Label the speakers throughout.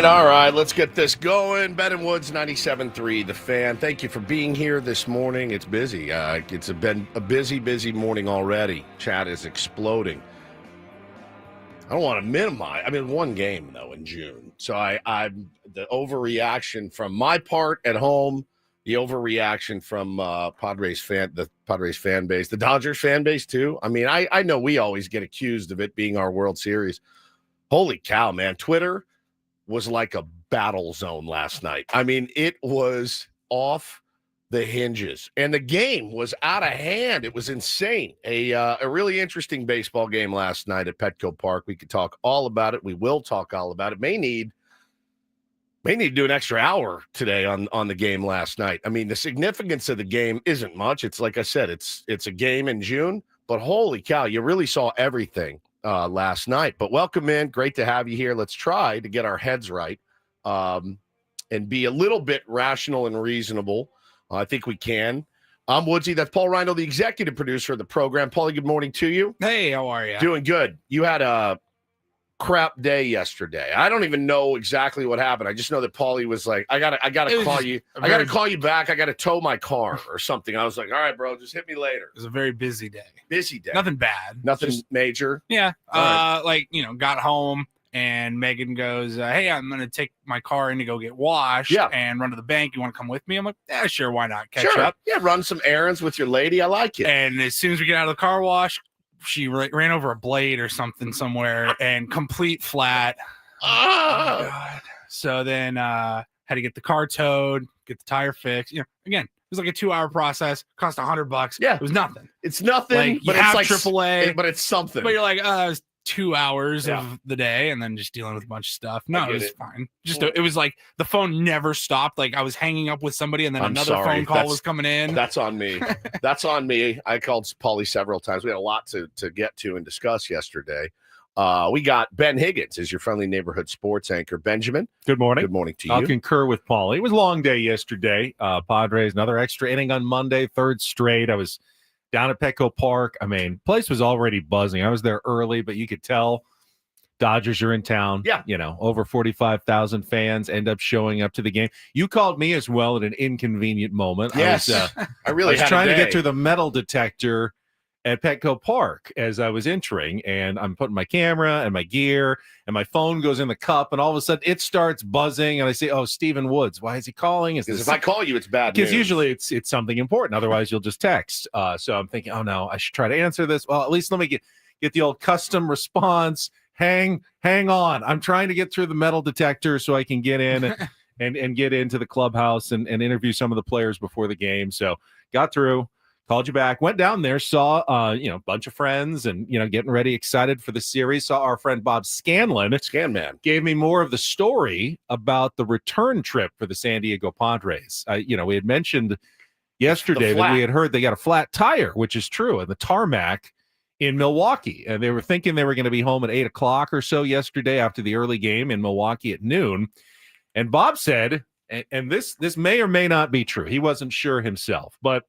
Speaker 1: right. Let's get this going. Ben and Woods, 97.3, The Fan. Thank you for being here this morning. It's busy. It's been a busy morning already. Chat is exploding. I don't want to minimize. I mean, one game, though, in June. So I'm the overreaction from my part at home, the overreaction from the Padres fan base, the Dodgers fan base, too. I mean, I know we always get accused of it being our World Series. Holy cow, man. Twitter was like a battle zone last night. I mean, it was off the hinges. And the game was out of hand. It was insane. A really interesting baseball game last night at Petco Park. We could talk all about it. We will talk all about it. May need to do an extra hour today on the game last night. I mean, the significance of the game isn't much. It's like I said, it's a game in June, but holy cow, you really saw everything last night. But welcome in. Great to have you here. Let's try to get our heads right and be a little bit rational and reasonable. I think we can. I'm Woodsy. That's Paul Reindl, the executive producer of the program. Paulie, good morning to you.
Speaker 2: Hey, how are you?
Speaker 1: Doing good. You had a crap day yesterday. I don't even know exactly what happened. I just know that Paulie was like, I gotta call you. I gotta call you back. I gotta tow my car or something. I was like, all right, bro, just hit me later.
Speaker 2: It was a very busy day.
Speaker 1: Nothing
Speaker 2: bad.
Speaker 1: Nothing major.
Speaker 2: Yeah.
Speaker 1: Right.
Speaker 2: Got home and Megan goes, hey, I'm going to take my car in to go get washed and run to the bank. You want to come with me? I'm like, yeah, sure. Why not? Catch up.
Speaker 1: Yeah. Run some errands with your lady. I like it.
Speaker 2: And as soon as we get out of the car wash, she ran over a blade or something somewhere and complete flat. Oh my God. So then had to get the car towed, get the tire fixed. Again, it was like a 2-hour process, cost $100.
Speaker 1: Yeah.
Speaker 2: It was nothing.
Speaker 1: It's nothing,
Speaker 2: but it's like AAA.
Speaker 1: But it's something.
Speaker 2: But you're like, it was 2 hours of the day and then just dealing with a bunch of stuff. No, it was fine. It was like the phone never stopped. Like I was hanging up with somebody and then another phone call was coming in.
Speaker 1: That's on me. That's on me. I called Paulie several times. We had a lot to get to and discuss yesterday. We got Ben Higgins as your friendly neighborhood sports anchor. Benjamin.
Speaker 3: Good morning.
Speaker 1: Good morning to you.
Speaker 3: I'll concur with Paulie. It was a long day yesterday. Padres, another extra inning on Monday, third straight. I was down at Petco Park. I mean, place was already buzzing. I was there early, but you could tell Dodgers are in town.
Speaker 1: Yeah.
Speaker 3: Over 45,000 fans end up showing up to the game. You called me as well at an inconvenient moment.
Speaker 1: Yes. I was
Speaker 3: trying to get to the metal detector at Petco Park as I was entering, and I'm putting my camera and my gear, and my phone goes in the cup, and all of a sudden it starts buzzing, and I say, "Oh, Stephen Woods, why is he calling?"
Speaker 1: Because if I call you, it's bad news.
Speaker 3: Because usually it's something important. Otherwise, you'll just text. So I'm thinking, oh no, I should try to answer this. Well, at least let me get the old custom response. Hang on. I'm trying to get through the metal detector so I can get in and get into the clubhouse and interview some of the players before the game. So got through. Called you back, went down there, saw, a bunch of friends and, getting ready, excited for the series. Saw our friend Bob Scanman, gave me more of the story about the return trip for the San Diego Padres. We had mentioned yesterday that we had heard they got a flat tire, which is true, and the tarmac in Milwaukee. And they were thinking they were going to be home at 8 o'clock or so yesterday after the early game in Milwaukee at noon. And Bob said, and this may or may not be true. He wasn't sure himself, but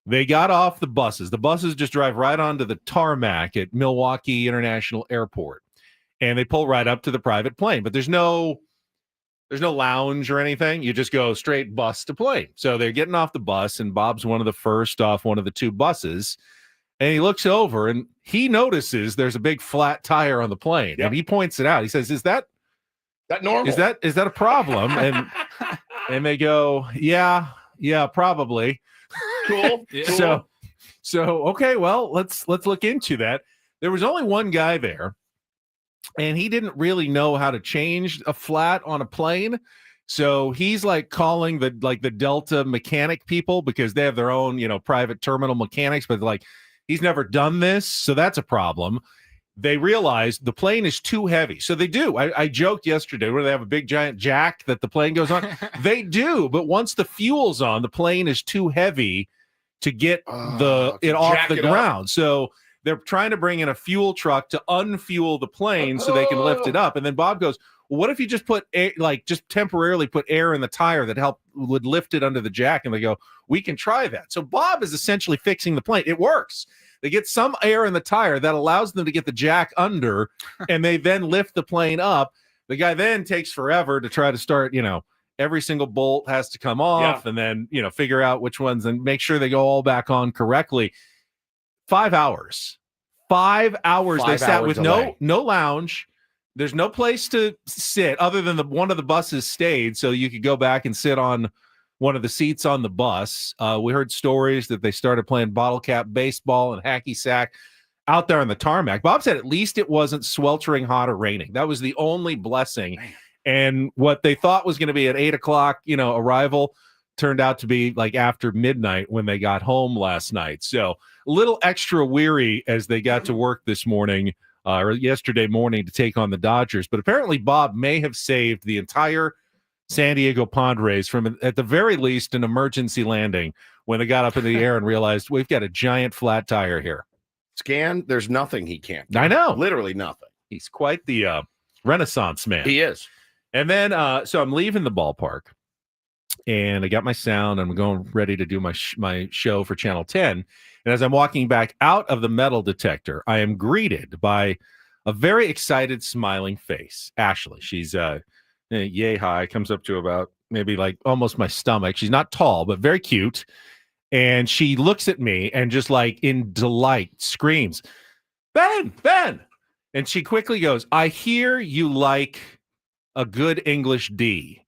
Speaker 3: they got off the buses. The buses just drive right onto the tarmac at Milwaukee International Airport, and they pull right up to the private plane. But there's no lounge or anything. You just go straight bus to plane. So they're getting off the bus, and Bob's one of the first off one of the two buses, and he looks over and he notices there's a big flat tire on the plane, and he points it out. He says, "Is that
Speaker 1: normal?
Speaker 3: Is that a problem?" And they go, "Yeah, probably."
Speaker 1: Cool.
Speaker 3: So okay, well, let's look into that. There was only one guy there, and he didn't really know how to change a flat on a plane. So he's like calling the Delta mechanic people because they have their own, private terminal mechanics, but like he's never done this, so that's a problem. They realized the plane is too heavy. So they do. I joked yesterday where they have a big giant jack that the plane goes on. They do, but once the fuel's on, the plane is too heavy to get it off the ground. So they're trying to bring in a fuel truck to unfuel the plane so they can lift it up. And then Bob goes, well, what if you just put air, just temporarily put air in the tire that would lift it under the jack? And they go, we can try that. So Bob is essentially fixing the plane. It works. They get some air in the tire that allows them to get the jack under, and they then lift the plane up. The guy then takes forever to try to start, every single bolt has to come off and then, figure out which ones and make sure they go all back on correctly. 5 hours. 5 hours. They sat with no lounge. There's no place to sit other than one of the buses stayed, so you could go back and sit on one of the seats on the bus. We heard stories that they started playing bottle cap baseball and hacky sack out there on the tarmac. Bob said at least it wasn't sweltering hot or raining. That was the only blessing. Man. And what they thought was going to be at 8 o'clock, arrival turned out to be like after midnight when they got home last night. So a little extra weary as they got to work this morning or yesterday morning to take on the Dodgers. But apparently Bob may have saved the entire San Diego Padres from, at the very least, an emergency landing when they got up in the air and realized we've got a giant flat tire here.
Speaker 1: Scan, there's nothing he can't do.
Speaker 3: I know.
Speaker 1: Literally nothing.
Speaker 3: He's quite the Renaissance man.
Speaker 1: He is.
Speaker 3: And then, so I'm leaving the ballpark, and I got my sound. I'm going ready to do my show for Channel 10. And as I'm walking back out of the metal detector, I am greeted by a very excited, smiling face. Ashley, she's yay high, comes up to about maybe like almost my stomach. She's not tall, but very cute. And she looks at me and just like in delight screams, Ben. And she quickly goes, I hear you like a good English D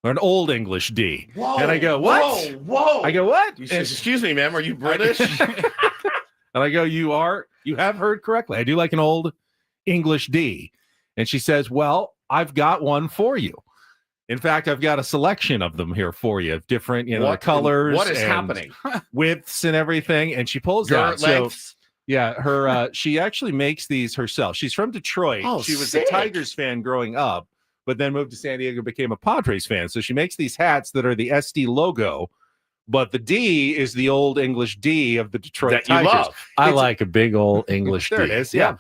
Speaker 3: or an old English D.
Speaker 1: Whoa,
Speaker 3: and I go, what?
Speaker 1: Whoa.
Speaker 3: I go, what?
Speaker 1: You says, excuse me, ma'am, are you British?
Speaker 3: And I go, you have heard correctly. I do like an old English D. And she says, well, I've got one for you. In fact, I've got a selection of them here for you, different, colors.
Speaker 1: What is happening?
Speaker 3: Widths and everything. And she pulls out. So, yeah, her she actually makes these herself. She's from Detroit.
Speaker 1: Oh,
Speaker 3: she was
Speaker 1: sick.
Speaker 3: a Tigers fan growing up, but then moved to San Diego, became a Padres fan. So she makes these hats that are the SD logo, but the D is the old English D of the Detroit
Speaker 1: that
Speaker 3: Tigers.
Speaker 1: You love.
Speaker 3: I like a big old English D.
Speaker 1: There it is,
Speaker 3: yeah.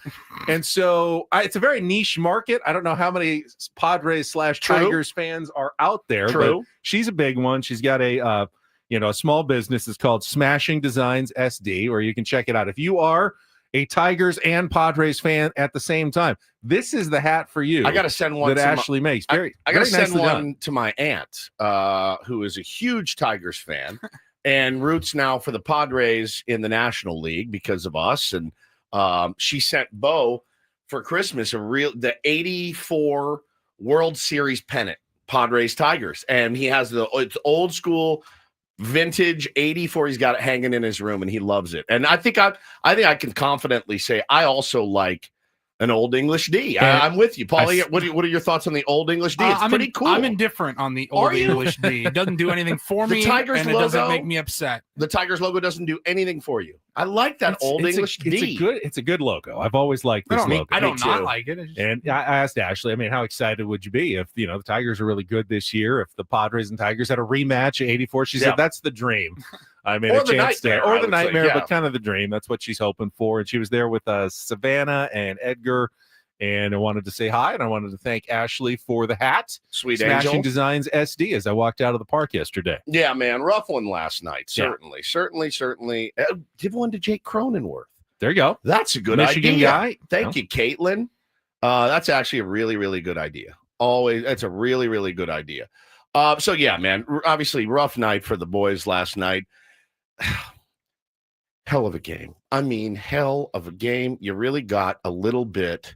Speaker 3: And so it's a very niche market. I don't know how many Padres/Tigers fans are out there.
Speaker 1: True.
Speaker 3: But she's a big one. She's got a small business. It's called Smashing Designs SD, or you can check it out. If you are a Tigers and Padres fan at the same time, this is the hat for you.
Speaker 1: I got to send one
Speaker 3: that Ashley makes.
Speaker 1: I got to send one to my aunt, who is a huge Tigers fan and roots now for the Padres in the National League because of us. And she sent Bo for Christmas the 84 World Series pennant, Padres Tigers, and he has it's old school. Vintage 84. He's got it hanging in his room and he loves it. And I think I can confidently say I also like an old English D. I'm with you, Paulie. What are your thoughts on the old English D? It's pretty cool.
Speaker 2: I'm indifferent on the old English D. It doesn't do anything for me.
Speaker 1: Tigers
Speaker 2: and it
Speaker 1: logo,
Speaker 2: doesn't make me upset.
Speaker 1: The Tigers logo doesn't do anything for you. I like that English D.
Speaker 3: It's a good logo. I've always liked this logo.
Speaker 2: I don't not like it.
Speaker 3: And I asked Ashley, how excited would you be if the Tigers are really good this year? If the Padres and Tigers had a rematch at 84, she said that's the dream.
Speaker 1: Or the nightmare,
Speaker 3: but kind of the dream. That's what she's hoping for. And she was there with Savannah and Edgar. And I wanted to say hi, and I wanted to thank Ashley for the hat.
Speaker 1: Sweet
Speaker 3: Smashing
Speaker 1: Angel.
Speaker 3: Designs SD as I walked out of the park yesterday.
Speaker 1: Yeah, man. Rough one last night. Certainly. Give one to Jake Cronenworth.
Speaker 3: There you go.
Speaker 1: That's a good
Speaker 3: Michigan
Speaker 1: idea.
Speaker 3: Guy.
Speaker 1: Thank you, Caitlin. That's actually a really, really good idea. That's a really, really good idea. So, yeah, man, obviously rough night for the boys last night. Hell of a game. Hell of a game. You really got a little bit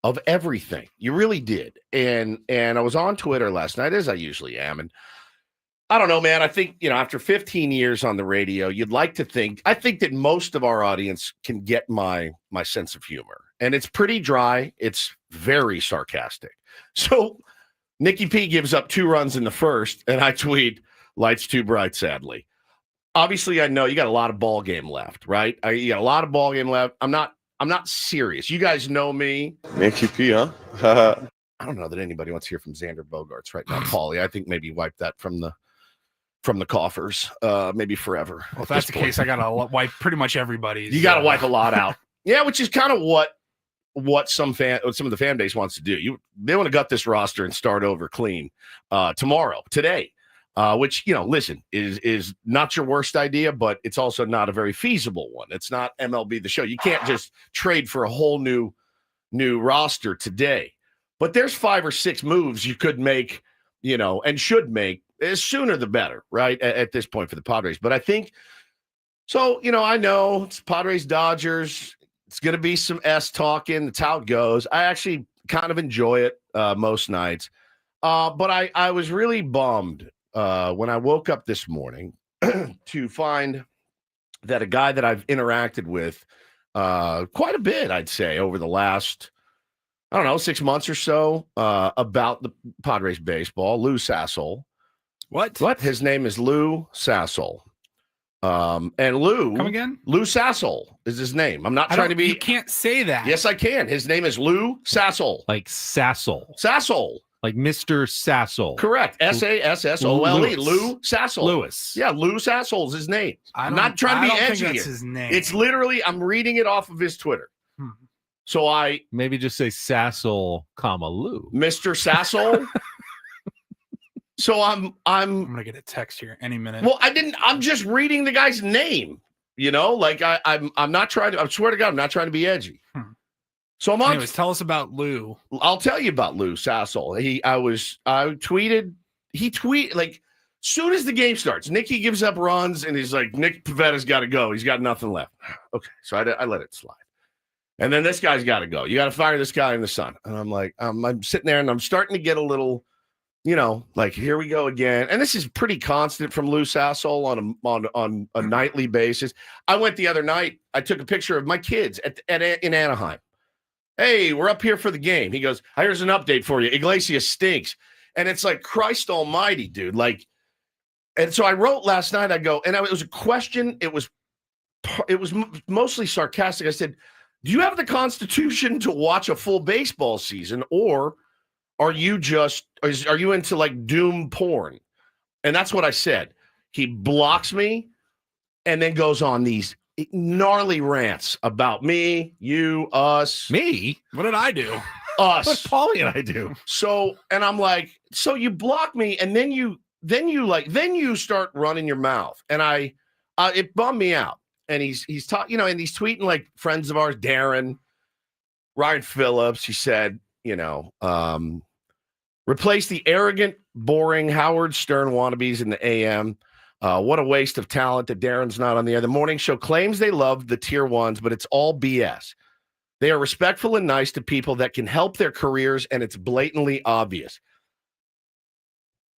Speaker 1: of everything. You really did. And I was on Twitter last night, as I usually am. And I don't know, man. I think, after 15 years on the radio, you'd like to think, I think that most of our audience can get my sense of humor. And it's pretty dry. It's very sarcastic. So Nikki P gives up 2 runs in the first, and I tweet, lights too bright, sadly. Obviously, I know you got a lot of ball game left, right? You got a lot of ball game left. I'm not serious. You guys know me.
Speaker 4: Nikki P, huh?
Speaker 1: I don't know that anybody wants to hear from Xander Bogaerts right now, Paulie. I think maybe wipe that from the coffers, maybe forever.
Speaker 2: Well, if that's the case, I gotta wipe pretty much everybody's.
Speaker 1: You gotta wipe a lot out. Yeah, which is kind of what some of the fan base wants to do. They want to gut this roster and start over clean today. Which, listen, is not your worst idea, but it's also not a very feasible one. It's not MLB The Show. You can't just trade for a whole new roster today. But there's 5 or 6 moves you could make, and should make as sooner the better, right? At this point for the Padres. But I think so. I know it's Padres Dodgers. It's going to be some S talking. That's how it goes. I actually kind of enjoy it most nights. But I was really bummed when I woke up this morning to find that a guy that I've interacted with quite a bit, I'd say, over the last, 6 months or so about the Padres baseball, Lou Sassel.
Speaker 2: What?
Speaker 1: His name is Lou Sassel. And Lou.
Speaker 2: Come again?
Speaker 1: Lou Sassel is his name. I'm not trying to be.
Speaker 2: You can't say that.
Speaker 1: Yes, I can. His name is Lou Sassel.
Speaker 3: Like Sassel.
Speaker 1: Sassel.
Speaker 3: Like Mr. Sassel.
Speaker 1: Correct. Sassole. Lou Sassel.
Speaker 3: Lewis.
Speaker 1: Yeah, Lou Sassel is his name.
Speaker 2: I'm
Speaker 1: not trying to be edgy
Speaker 2: think
Speaker 1: here.
Speaker 2: that's his name.
Speaker 1: It's literally, I'm reading it off of his Twitter. So
Speaker 3: maybe just say Sassel, Lou.
Speaker 1: Mr. Sassel. So I'm
Speaker 2: gonna get a text here any minute.
Speaker 1: Well, I'm just reading the guy's name. Like I'm not trying to. I swear to God, I'm not trying to be edgy. So I'm on.
Speaker 2: Anyways, tell us about Lou.
Speaker 1: I'll tell you about Lou Sassel. He tweeted like soon as the game starts, Nicky gives up runs and he's like, Nick Pavetta's got to go. He's got nothing left. Okay, so I let it slide. And then this guy's got to go. You got to fire this guy in the sun. And I'm like, I'm sitting there and I'm starting to get a little, like here we go again. And this is pretty constant from Lou Sassel on a nightly basis. I went the other night. I took a picture of my kids in Anaheim. Hey, we're up here for the game. He goes, here's an update for you. Iglesias stinks. And it's like, Christ almighty, dude. Like, and so I wrote last night, it was a question. It was mostly sarcastic. I said, do you have the constitution to watch a full baseball season, or are you into like doom porn? And that's what I said. He blocks me and then goes on these gnarly rants about me, you, us.
Speaker 3: Me?
Speaker 2: What did I do?
Speaker 1: Us.
Speaker 3: What Paulie and I do?
Speaker 1: So, and I'm like, so you block me and then you start running your mouth. And it bummed me out. And he's talking, and he's tweeting like friends of ours, Darren, Ryan Phillips. He said, replace the arrogant, boring Howard Stern wannabes in the AM. What a waste of talent that Darren's not on the air. The morning show claims they love the tier ones, but it's all BS. They are respectful and nice to people that can help their careers, and it's blatantly obvious.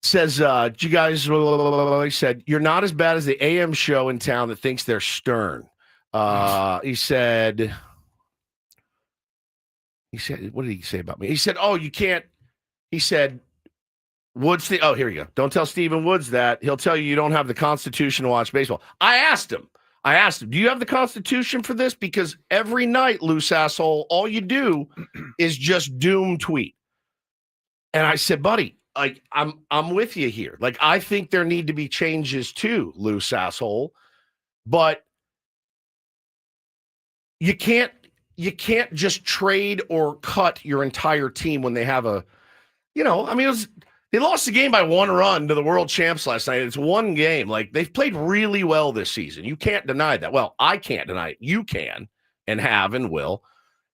Speaker 1: Says, you guys, he said, you're not as bad as the AM show in town that thinks they're Stern. He said, what did he say about me? He said, oh, you can't. He said, Woods, here we go. Don't tell Stephen Woods that. He'll tell you don't have the Constitution to watch baseball. I asked him, do you have the Constitution for this? Because every night, Lou Sassel, all you do is just doom tweet. And I said, buddy, like I'm with you here. Like I think there need to be changes too, Lou Sassel, but you can't just trade or cut your entire team when they have they lost the game by 1 run to the world champs last night. It's one game. Like they've played really well this season. You can't deny that. Well, I can't deny it. You can and have and will.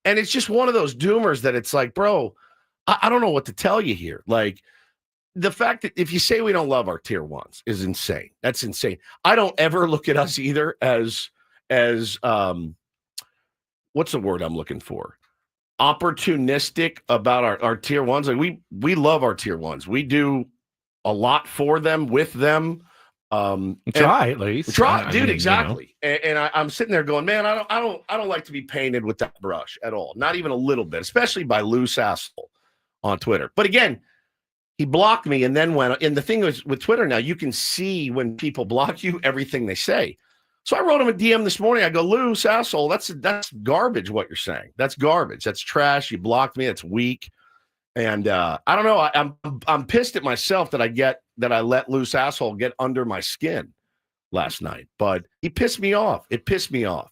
Speaker 1: And it's just one of those doomers that it's like, bro, I don't know what to tell you here. Like the fact that if you say we don't love our tier ones is insane. That's insane. I don't ever look at us either as what's the word I'm looking for? Opportunistic about our tier ones. Like we love our tier ones. We do a lot for them, with them.
Speaker 3: Try at least.
Speaker 1: Try, dude. Exactly. And I'm sitting there going, man, I don't like to be painted with that brush at all. Not even a little bit, especially by Lou Sassel on Twitter. But again, he blocked me and then went. And the thing is with Twitter now, you can see when people block you, everything they say. So I wrote him a DM this morning. I go, Lou Sassel, that's garbage what you're saying. That's garbage. That's trash. You blocked me. It's weak. And I don't know. I'm pissed at myself that I let Lou Sassel get under my skin last night. But he pissed me off. It pissed me off.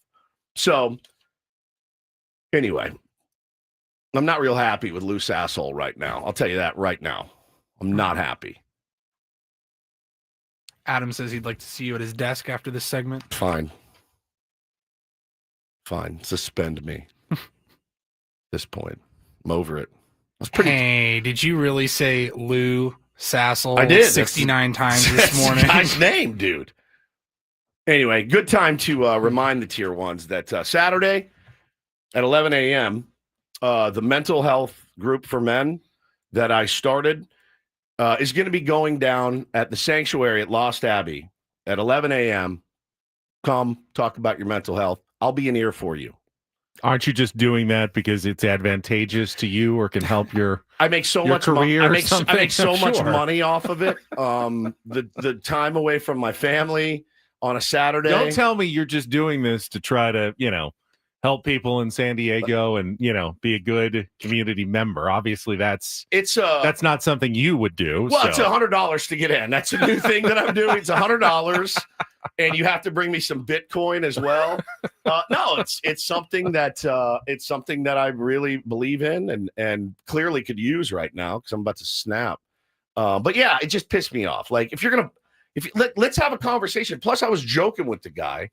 Speaker 1: So anyway, I'm not real happy with Lou Sassel right now. I'll tell you that right now. I'm not happy.
Speaker 2: Adam says he'd like to see you at his desk after this segment.
Speaker 1: Fine. Suspend me. At this point, I'm over it. was pretty.
Speaker 2: Hey, did you really say Lou Sassel
Speaker 1: I did.
Speaker 2: 69 times
Speaker 1: That's
Speaker 2: this morning?
Speaker 1: the guy's name, dude. Anyway, good time to remind the tier ones that Saturday at 11 a.m., the mental health group for men that I started is going to be going down at the sanctuary at Lost Abbey at 11 a.m. Come talk about your mental health. I'll be an ear for you.
Speaker 3: Aren't you just doing that because it's advantageous to you or can help your
Speaker 1: I make so
Speaker 3: your
Speaker 1: much
Speaker 3: career?
Speaker 1: I make so much
Speaker 3: Sure.
Speaker 1: money off of it. The time away from my family on a Saturday.
Speaker 3: Don't tell me you're just doing this to try to, help people in San Diego and, be a good community member. Obviously, that's not something you would do.
Speaker 1: Well,
Speaker 3: so.
Speaker 1: it's $100 to get in. That's a new thing that I'm doing. It's $100, and you have to bring me some Bitcoin as well. No, it's something that I really believe in and clearly could use right now because I'm about to snap. But yeah, it just pissed me off. Like let's have a conversation. Plus, I was joking with the guy.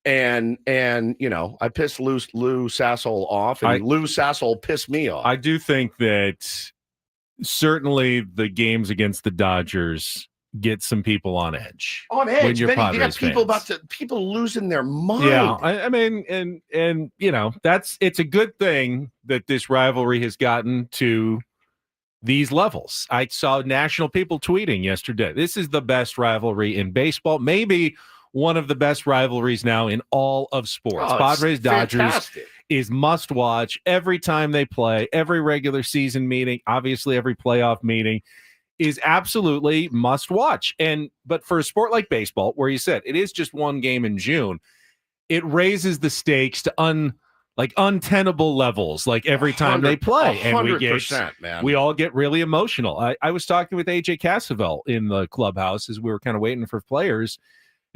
Speaker 1: And I pissed Lou Sassel off, and Lou Sassel pissed me off.
Speaker 3: I do think that certainly the games against the Dodgers get some people on edge.
Speaker 1: On edge,
Speaker 3: when you're
Speaker 1: you got
Speaker 3: Padres
Speaker 1: people
Speaker 3: fans.
Speaker 1: people losing their mind.
Speaker 3: Yeah, I mean, and it's a good thing that this rivalry has gotten to these levels. I saw national people tweeting yesterday. This is the best rivalry in baseball. Maybe one of the best rivalries now in all of sports. Padres Dodgers is must watch every time they play, every regular season meeting, obviously every playoff meeting is absolutely must watch. But for a sport like baseball, where you said it is just one game in June, it raises the stakes to untenable levels like every time they play. And we all get really emotional. I was talking with AJ Cassavell in the clubhouse as we were kind of waiting for players.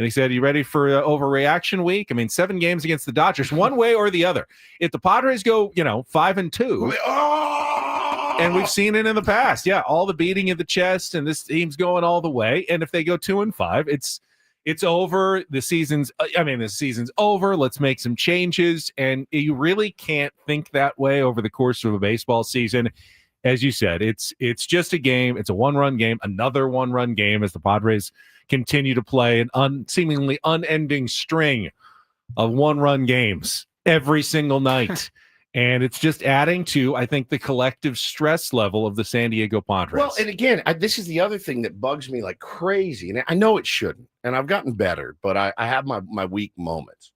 Speaker 3: And he said, you ready for overreaction week? I mean, 7 games against the Dodgers, one way or the other. If the Padres go, 5-2, and we've seen it in the past. Yeah, all the beating of the chest, and this team's going all the way. And if they go 2-5, it's over. The season's over. Let's make some changes. And you really can't think that way over the course of a baseball season. As you said, it's just a game. It's a one-run game, another one-run game as the Padres continue to play an seemingly unending string of one-run games every single night. And it's just adding to, I think, the collective stress level of the San Diego Padres.
Speaker 1: Well, and again, this is the other thing that bugs me like crazy. And I know it shouldn't. And I've gotten better, but I have my weak moments.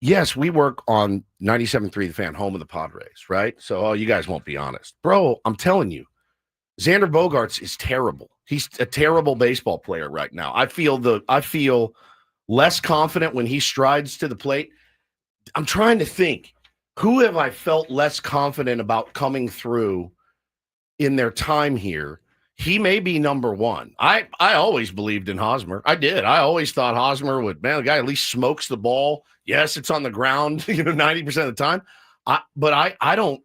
Speaker 1: Yes, we work on 97.3 The Fan, home of the Padres, right? So, you guys won't be honest. Bro, I'm telling you, Xander Bogaerts is terrible. He's a terrible baseball player right now. I feel less confident when he strides to the plate. I'm trying to think, who have I felt less confident about coming through in their time here? He may be number one. I always believed in Hosmer. I did. I always thought Hosmer would, the guy at least smokes the ball. Yes, it's on the ground, 90% of the time. But I don't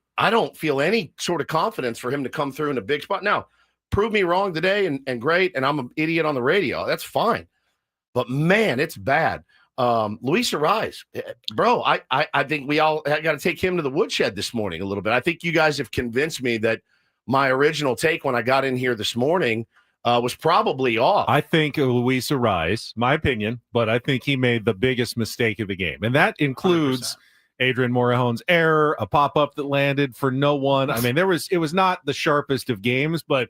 Speaker 1: feel any sort of confidence for him to come through in a big spot. Now, prove me wrong today and great, and I'm an idiot on the radio. That's fine. But, man, it's bad. Luis Ariz, bro, I think we all got to take him to the woodshed this morning a little bit. I think you guys have convinced me that my original take when I got in here this morning was probably off.
Speaker 3: I think Luis Ariz, my opinion, but I think he made the biggest mistake of the game. And that includes 100%. Adrian Morejon's error, a pop-up that landed for no one. I mean, it was not the sharpest of games, but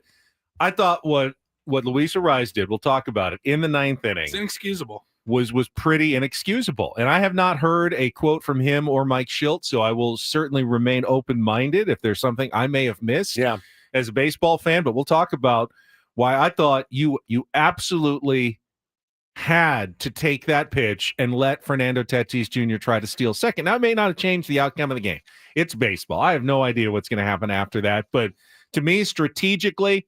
Speaker 3: I thought what Luis Ariz did, we'll talk about it, in the 9th inning.
Speaker 2: It's inexcusable.
Speaker 3: Was pretty inexcusable. And I have not heard a quote from him or Mike Schilt, so I will certainly remain open-minded if there's something I may have missed as a baseball fan. But we'll talk about why I thought you absolutely had to take that pitch and let Fernando Tatis Jr. try to steal second. Now, it may not have changed the outcome of the game. It's baseball. I have no idea what's going to happen after that. But to me, strategically,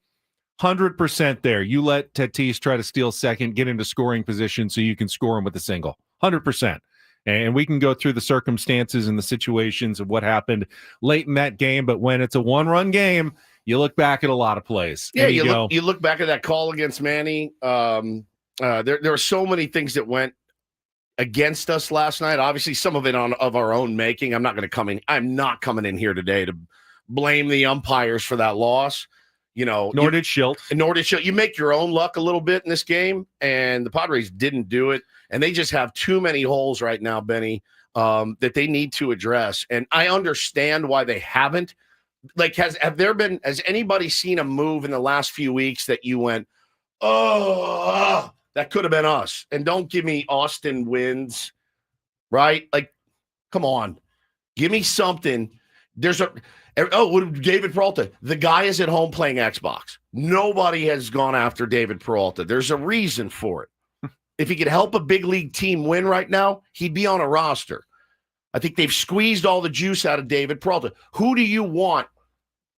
Speaker 3: 100% there. You let Tatis try to steal second, get into scoring position so you can score him with a single. 100%. And we can go through the circumstances and the situations of what happened late in that game. But when it's a one-run game, you look back at a lot of plays.
Speaker 1: Yeah, you look back at that call against Manny. There were so many things that went against us last night. Obviously, some of it of our own making. I'm not coming in here today to blame the umpires for that loss.
Speaker 3: Nor did Schilt.
Speaker 1: You make your own luck a little bit in this game, and the Padres didn't do it. And they just have too many holes right now, Benny, that they need to address. And I understand why they haven't. Like, has anybody seen a move in the last few weeks that you went, oh, that could have been us? And don't give me Austin wins, right? Like, come on. Give me something. David Peralta. The guy is at home playing Xbox. Nobody has gone after David Peralta. There's a reason for it. If he could help a big league team win right now, he'd be on a roster. I think they've squeezed all the juice out of David Peralta. Who do you want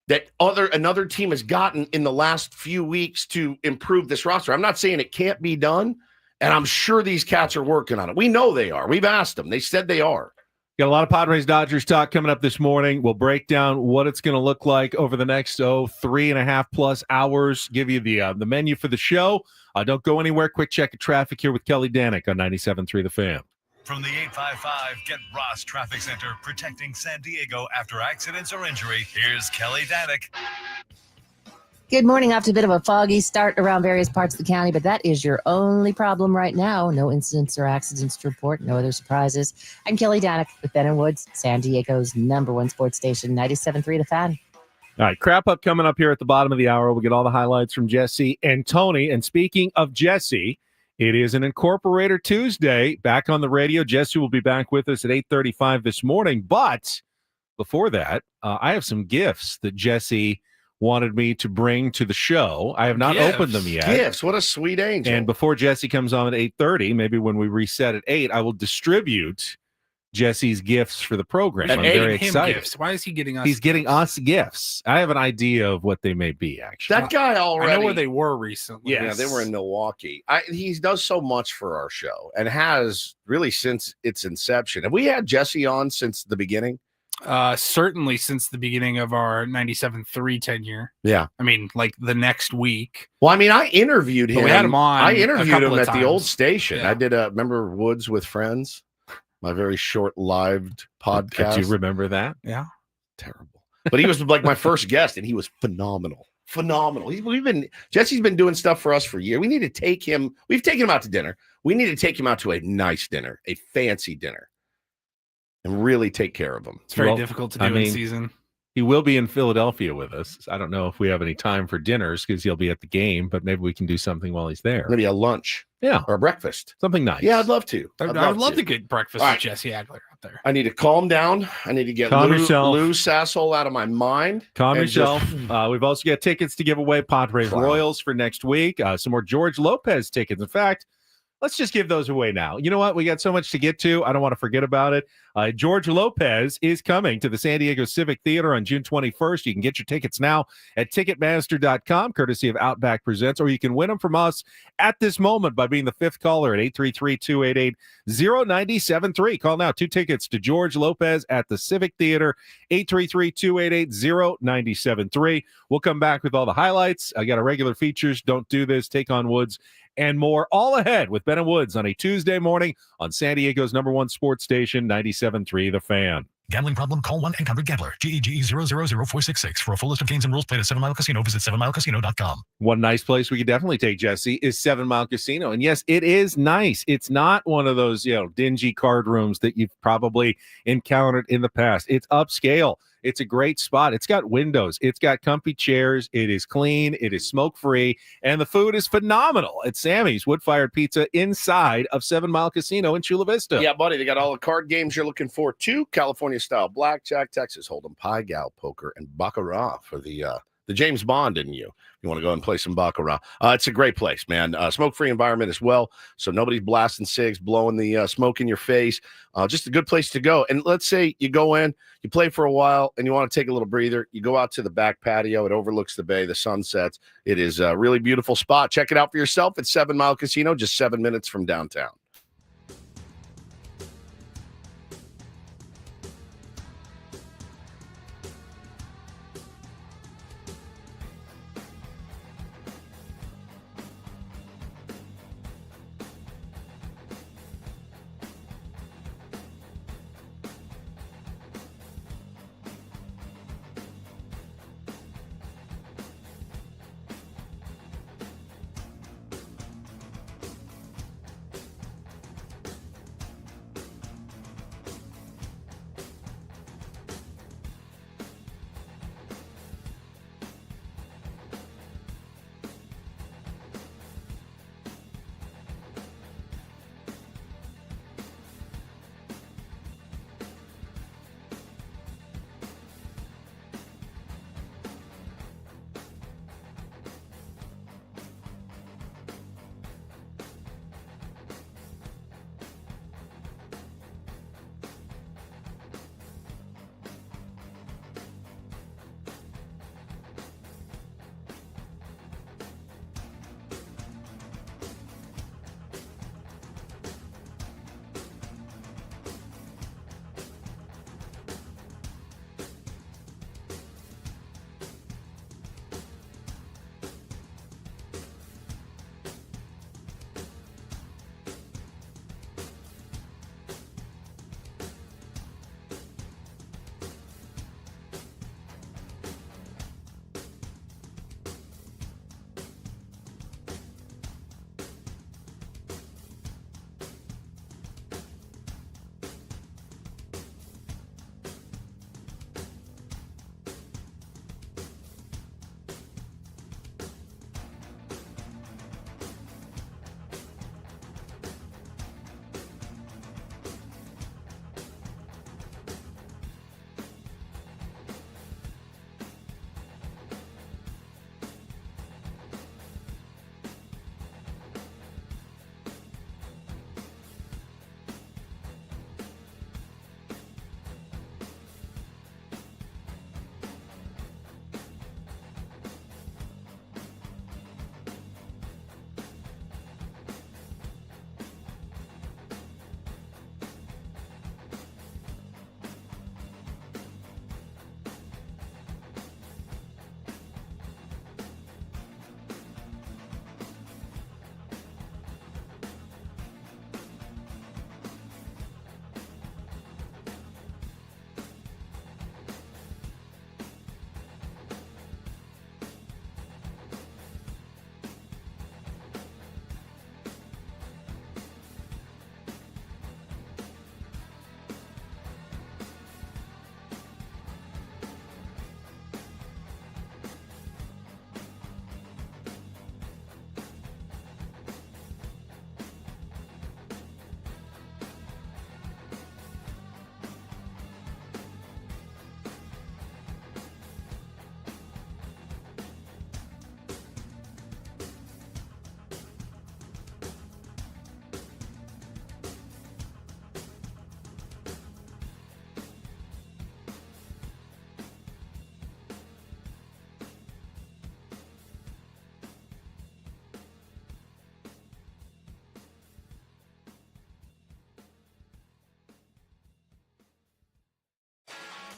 Speaker 1: that another team has gotten in the last few weeks to improve this roster? I'm not saying it can't be done, and I'm sure these cats are working on it. We know they are. We've asked them. They said they are.
Speaker 3: Got a lot of Padres-Dodgers talk coming up this morning. We'll break down what it's going to look like over the next 3.5+ hours. Give you the menu for the show. Don't go anywhere. Quick check of traffic here with Kelly Danick on 97.3 The Fan.
Speaker 4: From the 855 Get Ross Traffic Center, protecting San Diego after accidents or injury, here's Kelly Danick.
Speaker 5: Good morning. After a bit of a foggy start around various parts of the county, but that is your only problem right now. No incidents or accidents to report. No other surprises. I'm Kelly Danick with Ben & Woods, San Diego's #1 sports station, 97.3 The Fan.
Speaker 3: All right, crap up coming up here at the bottom of the hour. We'll get all the highlights from Jesse and Tony. And speaking of Jesse, it is an Incorporator Tuesday. Back on the radio. Jesse will be back with us at 8:35 this morning. But before that, I have some gifts that Jesse wanted me to bring to the show. I have not opened them yet.
Speaker 1: Gifts. What a sweet angel.
Speaker 3: And before Jesse comes on at 8:30, maybe when we reset at 8, I will distribute Jesse's gifts for the program. I'm very excited.
Speaker 2: Gifts. Why is he getting us?
Speaker 3: He's getting us gifts. I have an idea of what they may be, actually.
Speaker 1: That guy already.
Speaker 2: I know where they were recently.
Speaker 1: Yes. Yeah, they were in Milwaukee. He does so much for our show and has really since its inception. Have we had Jesse on since the beginning?
Speaker 2: Certainly since the beginning of our 97.3 tenure.
Speaker 1: Yeah.
Speaker 2: I mean, like the next week.
Speaker 1: Well, I mean, I interviewed him.
Speaker 2: But we had him on.
Speaker 1: I interviewed him at
Speaker 2: times.
Speaker 1: the old station.
Speaker 2: Yeah.
Speaker 1: I did remember Woods with Friends, my very short-lived podcast.
Speaker 3: Do you remember that?
Speaker 2: Yeah.
Speaker 1: Terrible. But he was like my first guest, and he was phenomenal. Phenomenal. Jesse's been doing stuff for us for years. We need to take him. We've taken him out to dinner. We need to take him out to a nice dinner, a fancy dinner, and really take care of him.
Speaker 2: It's very difficult to do in season.
Speaker 3: He will be in Philadelphia with us. I don't know if we have any time for dinners because he'll be at the game, but maybe we can do something while he's there.
Speaker 1: Maybe a lunch.
Speaker 3: Yeah.
Speaker 1: Or a breakfast.
Speaker 3: Something nice.
Speaker 1: Yeah, I'd love to.
Speaker 2: I'd love to get breakfast with Jesse Agler out there.
Speaker 1: I need to calm down. I need to get Lou Sasshole out of my mind.
Speaker 3: Calm yourself. We've also got tickets to give away, Padres Royals for next week. Some more George Lopez tickets. In fact, let's just give those away now. You know what? We got so much to get to. I don't want to forget about it. George Lopez is coming to the San Diego Civic Theater on June 21st. You can get your tickets now at Ticketmaster.com, courtesy of Outback Presents, or you can win them from us at this moment by being the fifth caller at 833-288-0973. Call now. 2 tickets to George Lopez at the Civic Theater, 833-288-0973. We'll come back with all the highlights. I got our regular features. Don't do this. Take on Woods and more, all ahead with Ben and Woods on a Tuesday morning on San Diego's #1 sports station, 97.3 The Fan.
Speaker 4: Gambling problem? Call 1-800-GAMBLER. GEGE 000-466. For a full list of games and rules, play at 7 Mile Casino. Visit 7milecasino.com.
Speaker 3: One nice place we could definitely take Jesse is 7 Mile Casino. And yes, it is nice. It's not one of those, dingy card rooms that you've probably encountered in the past. It's upscale. It's a great spot. It's got windows. It's got comfy chairs. It is clean. It is smoke-free. And the food is phenomenal at Sammy's Wood-Fired Pizza inside of 7 Mile Casino in Chula Vista.
Speaker 1: Yeah, buddy. They got all the card games you're looking for, too. California-style blackjack, Texas Hold'em, Pai Gow, poker, and Baccarat for the James Bond in you. You want to go and play some Baccarat. It's a great place, man. Smoke-free environment as well, so nobody's blasting cigs, blowing the smoke in your face. Just a good place to go. And let's say you go in, you play for a while, and you want to take a little breather. You go out to the back patio. It overlooks the bay, the sun sets. It is a really beautiful spot. Check it out for yourself at 7 Mile Casino, just 7 minutes from downtown.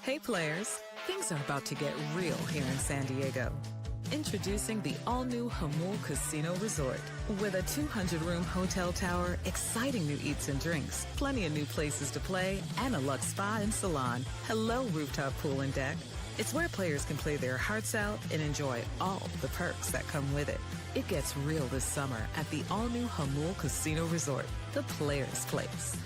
Speaker 6: Hey players, things are about to get real here in San Diego. Introducing the all-new Hamul Casino Resort. With a 200-room hotel tower, exciting new eats and drinks, plenty of new places to play, and a luxe spa and salon. Hello, rooftop pool and deck. It's where players can play their hearts out and enjoy all the perks that come with it. It gets real this summer at the all-new Hamul Casino Resort, the players' place.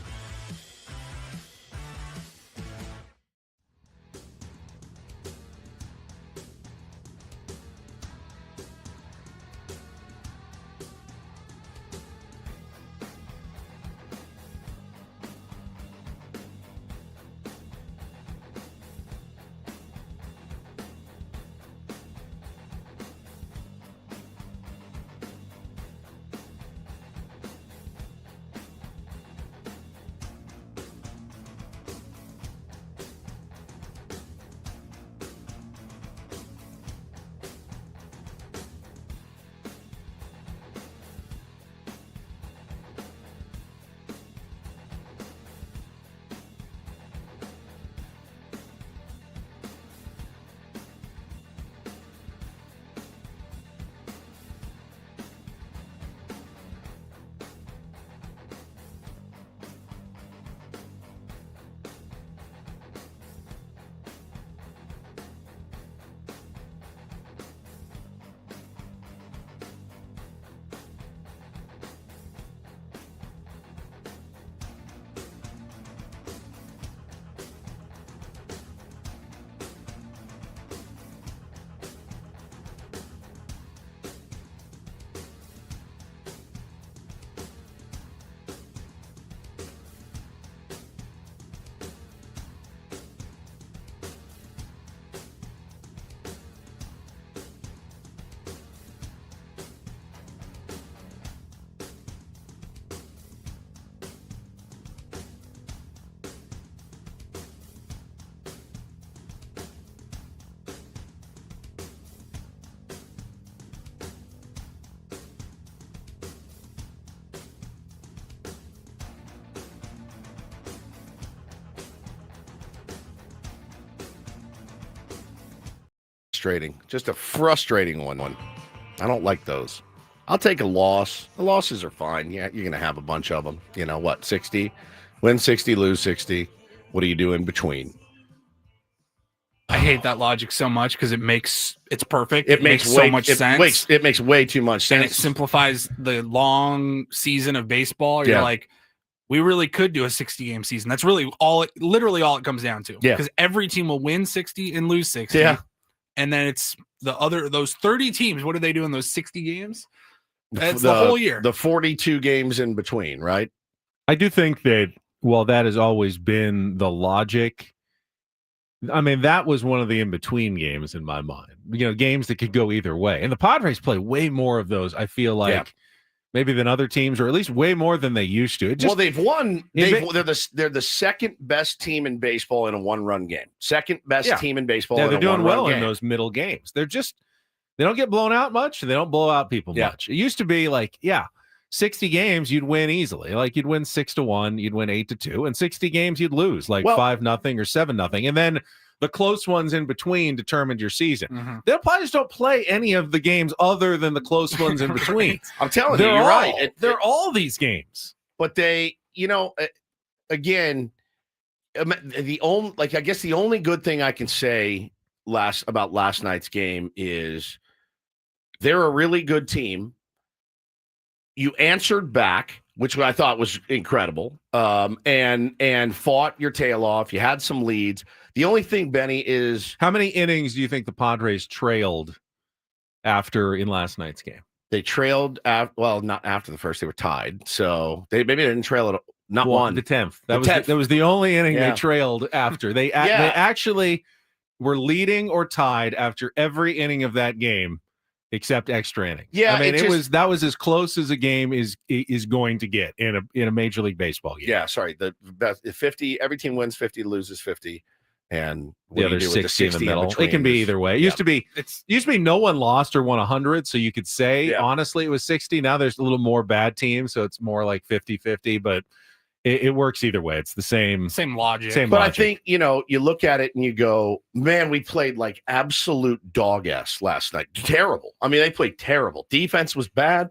Speaker 1: Just a frustrating one. I don't like those. I'll take a loss. The losses are fine. Yeah, you're going to have a bunch of them. You know what? 60, win 60, lose 60. What do you do in between?
Speaker 2: I hate that logic so much because it's perfect.
Speaker 1: It makes
Speaker 2: so much sense.
Speaker 1: It makes way too much sense.
Speaker 2: And it simplifies the long season of baseball. You're like, we really could do a 60-game season. That's really literally all it comes down to.
Speaker 1: Yeah.
Speaker 2: Because every team will win 60 and lose 60.
Speaker 1: Yeah.
Speaker 2: And then it's those 30 teams. What do they do in those 60 games? It's the whole year.
Speaker 1: The 42 games in between, right?
Speaker 3: I do think that while that has always been the logic, I mean, that was one of the in-between games in my mind. You know, games that could go either way. And the Padres play way more of those, I feel like, maybe than other teams, or at least way more than they used to.
Speaker 1: They've won. They're the second best team in baseball in a one-run game. Second best team in baseball.
Speaker 3: Yeah, they're doing well
Speaker 1: game.
Speaker 3: in those middle games. They don't get blown out much. They don't blow out people much. It used to be like, 60 games you'd win easily. Like you'd win 6-1, you'd win 8-2, and 60 games you'd lose like 5-0 or 7-0, and then the close ones in between determined your season.
Speaker 2: Mm-hmm.
Speaker 3: The Padres don't play any of the games other than the close ones in between.
Speaker 1: I'm telling you, you're right.
Speaker 3: They're all these games.
Speaker 1: But they, again, I guess the only good thing I can say about last night's game is they're a really good team. You answered back, which I thought was incredible, and fought your tail off. You had some leads. The only thing, Benny, is
Speaker 3: how many innings do you think the Padres trailed in last night's game?
Speaker 1: They trailed, not after the first. They were tied, so they didn't trail it. Not one.
Speaker 3: The 10th. That was the only inning they trailed after. They actually were leading or tied after every inning of that game, except extra innings.
Speaker 1: Yeah,
Speaker 3: I mean that was as close as a game is going to get in a Major League Baseball game.
Speaker 1: Yeah, sorry. The best 50. Every team wins 50, loses 50, and
Speaker 3: the other 60 in the middle. It can be either way. It used to be no one lost or won 100, so you could say honestly it was 60. Now there's a little more bad teams, so it's more like 50-50. But it works either way. It's the same
Speaker 2: logic.
Speaker 1: But I think, you look at it and you go, man, we played like absolute dog ass last night. Terrible. I mean, they played terrible. Defense was bad.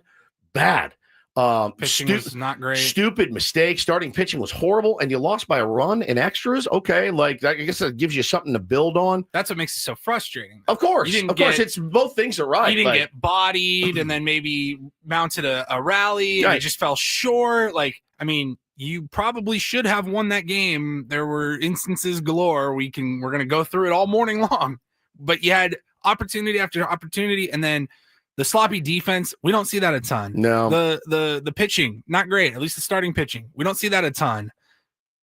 Speaker 2: Pitching was not great.
Speaker 1: Stupid mistake. Starting pitching was horrible, and you lost by a run in extras. Okay, like I guess that gives you something to build on.
Speaker 2: That's what makes it so frustrating.
Speaker 1: Of course, it's both things are right.
Speaker 2: You didn't get bodied, and then maybe mounted a rally, and
Speaker 1: Right.
Speaker 2: it just fell short. Like, I mean, you probably should have won that game. There were instances galore. We're going to go through it all morning long, but you had opportunity after opportunity, and then the sloppy defense, we don't see that a ton.
Speaker 1: No.
Speaker 2: The pitching, not great. At least the starting pitching, we don't see that a ton.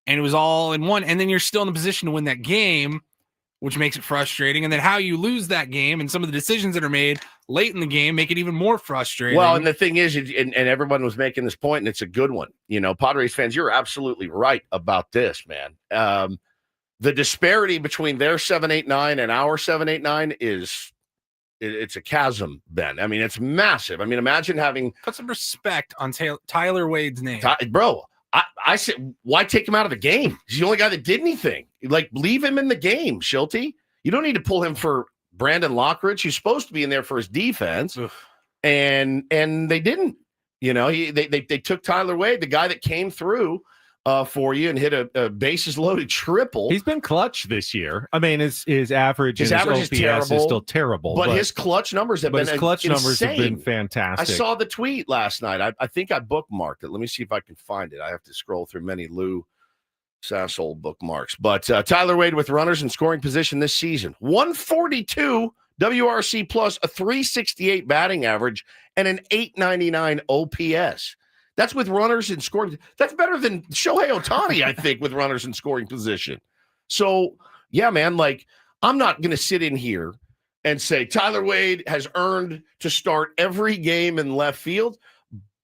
Speaker 2: And it was all in one. And then you're still in a position to win that game, which makes it frustrating. And then how you lose that game and some of the decisions that are made late in the game make it even more frustrating.
Speaker 1: Well, and the thing is, and everyone was making this point, and it's a good one. Padres fans, you're absolutely right about this, man. The disparity between their 7-8-9 and our 7-8-9 it's a chasm, Ben. I mean, it's massive. I mean, imagine having
Speaker 2: put some respect on Tyler Wade's name.
Speaker 1: Bro, I said, why take him out of the game? He's the only guy that did anything. Like, leave him in the game, Schulte. You don't need to pull him for Brandon Lockridge, who's supposed to be in there for his defense. And they didn't. They took Tyler Wade, the guy that came through for you and hit a bases loaded triple.
Speaker 3: He's been clutch this year. I mean, his average
Speaker 1: is
Speaker 3: OPS is still terrible,
Speaker 1: but his clutch numbers have been
Speaker 3: numbers have been fantastic.
Speaker 1: I saw the tweet last night. I think I bookmarked it. Let me see if I can find it. I have to scroll through many Lou Sassol bookmarks. But Tyler Wade with runners in scoring position this season: 142 WRC plus, a 368 batting average, and an 899 OPS. That's with runners in scoring. That's better than Shohei Ohtani, I think, with runners in scoring position. So, yeah, man, like, I'm not going to sit in here and say Tyler Wade has earned to start every game in left field,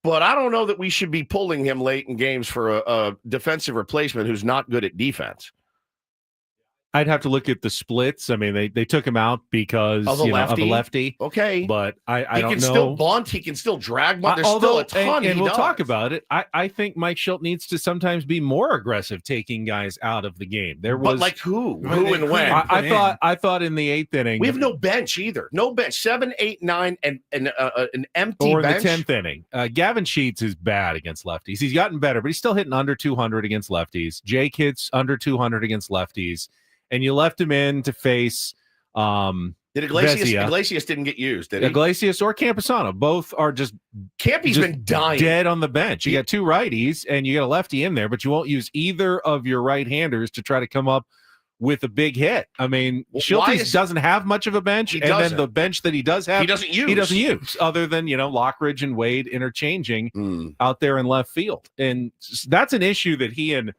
Speaker 1: but I don't know that we should be pulling him late in games for a defensive replacement who's not good at defense.
Speaker 3: I'd have to look at the splits. I mean, they took him out because of a lefty.
Speaker 1: Okay,
Speaker 3: but I don't know.
Speaker 1: He can still bunt. He can still drag bunt. There's still a ton.
Speaker 3: And we'll talk about it. I think Mike Schulte needs to sometimes be more aggressive taking guys out of the game.
Speaker 1: But like who and when?
Speaker 3: I thought in the 8th inning
Speaker 1: we have no bench either. No bench. 7, 8, 9, and an empty
Speaker 3: or
Speaker 1: bench.
Speaker 3: In the 10th inning. Gavin Sheets is bad against lefties. He's gotten better, but he's still hitting under 200 against lefties. Jake hits under 200 against lefties. And you left him in to face
Speaker 1: Did Iglesias didn't get used, did he?
Speaker 3: Iglesias or Camposano. Both are just
Speaker 1: Campy's been dying.
Speaker 3: Dead on the bench. You got two righties and you got a lefty in there, but you won't use either of your right-handers to try to come up with a big hit. I mean, Schulte doesn't have much of a bench, and then the bench that he does have,
Speaker 1: he doesn't use
Speaker 3: other than, Lockridge and Wade interchanging out there in left field. And that's an issue that he and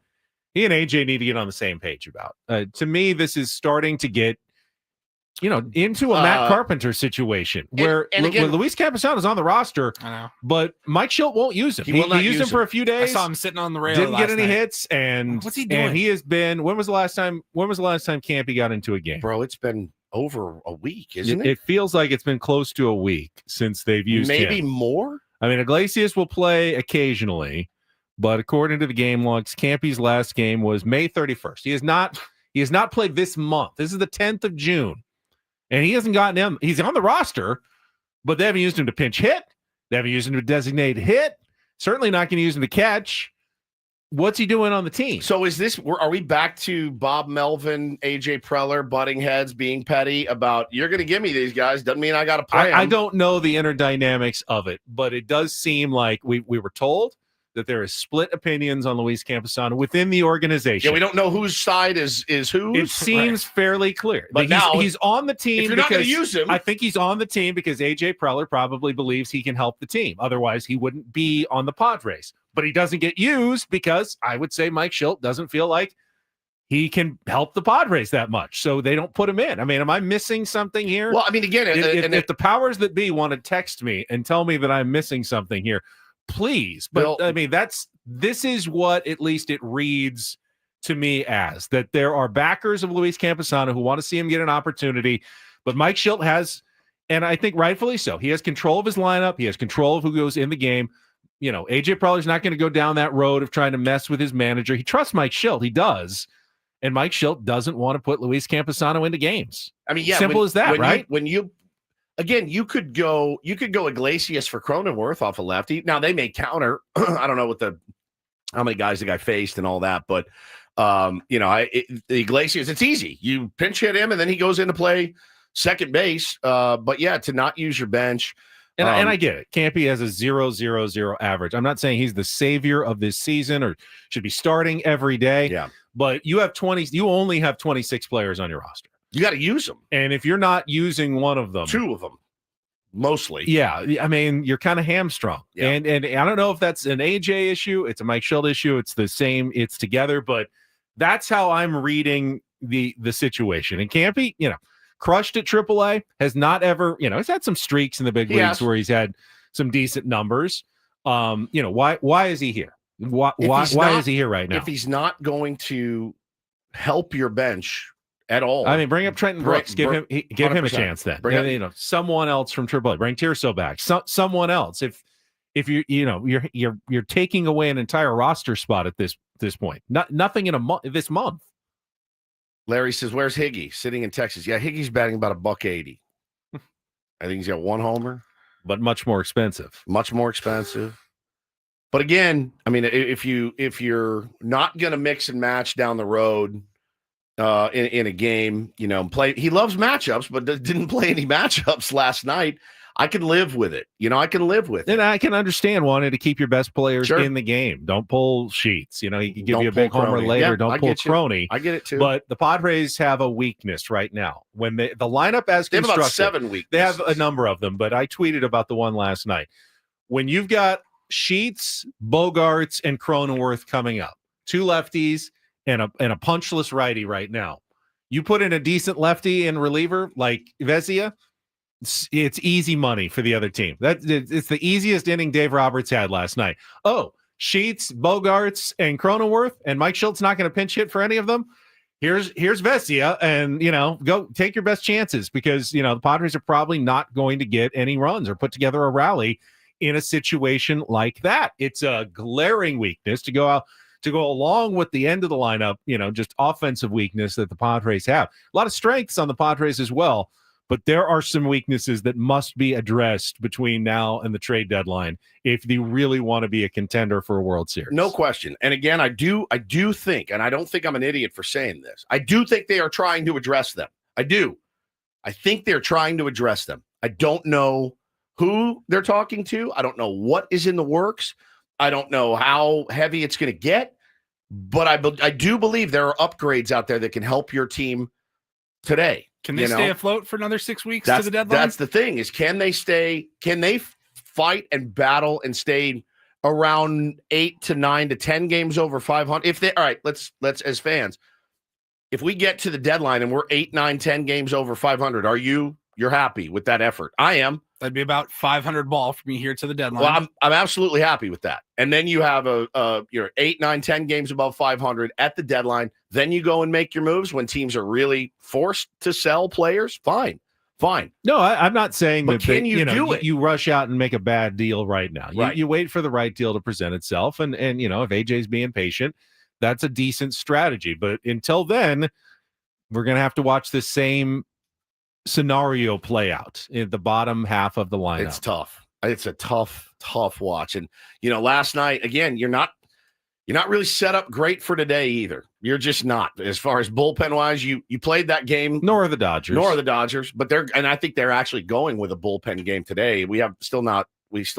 Speaker 3: AJ need to get on the same page about. To me, this is starting to get, into a Matt Carpenter situation where Luis Camposano is on the roster, but Mike Schulte won't use him. He used him for a few days.
Speaker 2: I saw him sitting on the rail.
Speaker 3: Didn't get any hits. And
Speaker 2: what's he doing?
Speaker 3: And he has been. When was the last time Campy got into a game?
Speaker 1: Bro, it's been over a week, isn't it?
Speaker 3: It feels like it's been close to a week since they've used him.
Speaker 1: Maybe more.
Speaker 3: I mean, Iglesias will play occasionally. But according to the game logs, Campy's last game was May 31st. He has not played this month. This is the 10th of June. And he hasn't gotten him. He's on the roster, but they haven't used him to pinch hit. They haven't used him to designate hit. Certainly not going to use him to catch. What's he doing on the team?
Speaker 1: So are we back to Bob Melvin, AJ Preller, butting heads, being petty about, you're going to give me these guys, doesn't mean I got to play them.
Speaker 3: I don't know the inner dynamics of it, but it does seem like we were told that there is split opinions on Luis Camposano within the organization.
Speaker 1: Yeah, we don't know whose side is whose.
Speaker 3: It seems fairly clear.
Speaker 1: But
Speaker 3: he's on the team.
Speaker 1: If you're not going to use him.
Speaker 3: I think he's on the team because AJ Preller probably believes he can help the team. Otherwise, he wouldn't be on the Padres. But he doesn't get used because I would say Mike Schulte doesn't feel like he can help the Padres that much. So they don't put him in. I mean, am I missing something here?
Speaker 1: Well, I mean, again,
Speaker 3: if the powers that be want to text me and tell me that I'm missing something here, please. But I mean, this is what at least it reads to me as, that there are backers of Luis Camposano who want to see him get an opportunity. But Mike Schulte has, and I think rightfully so, he has control of his lineup. He has control of who goes in the game. AJ Preller's not going to go down that road of trying to mess with his manager. He trusts Mike Schilt. He does. And Mike Schilt doesn't want to put Luis Camposano into games.
Speaker 1: I mean, yeah,
Speaker 3: simple as that, right?
Speaker 1: You could go Iglesias for Cronenworth off a lefty. Now they may counter. I don't know how many guys the guy faced and all that, but Iglesias, it's easy. You pinch hit him and then he goes into play second base. But yeah, to not use your bench.
Speaker 3: And I get it. Campy has a 0.00 average. I'm not saying he's the savior of this season or should be starting every day.
Speaker 1: Yeah.
Speaker 3: But you only have 26 players on your roster.
Speaker 1: You got to use them.
Speaker 3: And if you're not using one of them,
Speaker 1: two of them, mostly.
Speaker 3: Yeah. I mean, you're kind of hamstrung. Yeah. And I don't know if that's an AJ issue. It's a Mike Schilt issue. It's the same. It's together. But that's how I'm reading the situation. And Campy, crushed at AAA, has not ever, he's had some streaks in the big leagues where he's had some decent numbers. Why is he here? Why is he here right now?
Speaker 1: If he's not going to help your bench at all,
Speaker 3: I mean, bring up Trenton Brooks, give him a chance. Then someone else from AAA, bring Tirso back, someone else. If you're taking away an entire roster spot at this point, nothing in this month.
Speaker 1: Larry says, "Where's Higgy?" Sitting in Texas. Yeah, Higgy's batting about $180. I think he's got one homer,
Speaker 3: but much more expensive.
Speaker 1: Much more expensive. But again, I mean, if you're not going to mix and match down the road in a game, play. He loves matchups, but didn't play any matchups last night. I can live with it. I can live with it.
Speaker 3: And I can understand wanting to keep your best players in the game. Don't pull Sheets. He can give you a big homer later. Yeah, don't pull Crony.
Speaker 1: I get it too.
Speaker 3: But the Padres have a weakness right now. When the lineup as
Speaker 1: they have
Speaker 3: constructed,
Speaker 1: about 7 weaknesses.
Speaker 3: They have a number of them, but I tweeted about the one last night. When you've got Sheets, Bogarts, and Cronenworth coming up, two lefties and a punchless righty right now. You put in a decent lefty in reliever like Vezia, it's easy money for the other team. It's the easiest inning Dave Roberts had last night. Oh, Sheets, Bogarts, and Cronenworth, and Mike Schilt's not going to pinch hit for any of them. Here's Vesia, and go take your best chances because the Padres are probably not going to get any runs or put together a rally in a situation like that. It's a glaring weakness to go along with the end of the lineup, just offensive weakness that the Padres have. A lot of strengths on the Padres as well, but there are some weaknesses that must be addressed between now and the trade deadline if they really want to be a contender for a World Series.
Speaker 1: No question. And again, I do think, and I don't think I'm an idiot for saying this, I do think they are trying to address them. I do. I think they're trying to address them. I don't know who they're talking to. I don't know what is in the works. I don't know how heavy it's going to get, but I do believe there are upgrades out there that can help your team today.
Speaker 2: Can they stay afloat for another 6 weeks to the deadline?
Speaker 1: That's the thing is, can they fight and battle and stay around 8 to 9 to 10 games over 500? All right, let's as fans, if we get to the deadline and we're 8, 9, 10 games over 500, you're happy with that effort? I am.
Speaker 2: That'd be about 500 ball for me here to the deadline.
Speaker 1: Well, I'm absolutely happy with that. And then you have you're 8, 9, 10 games above 500 at the deadline. Then you go and make your moves when teams are really forced to sell players. Fine.
Speaker 3: No, I'm not saying
Speaker 1: but
Speaker 3: that.
Speaker 1: Can you do it?
Speaker 3: You rush out and make a bad deal right now.
Speaker 1: Right.
Speaker 3: You wait for the right deal to present itself, and if AJ's being patient, that's a decent strategy. But until then, we're gonna have to watch the same scenario play out in the bottom half of the lineup.
Speaker 1: It's tough. It's a tough watch. And last night again, you're not really set up great for today either. You're just not. As far as bullpen wise, you played that game.
Speaker 3: Nor are the Dodgers.
Speaker 1: But I think they're actually going with a bullpen game today. We still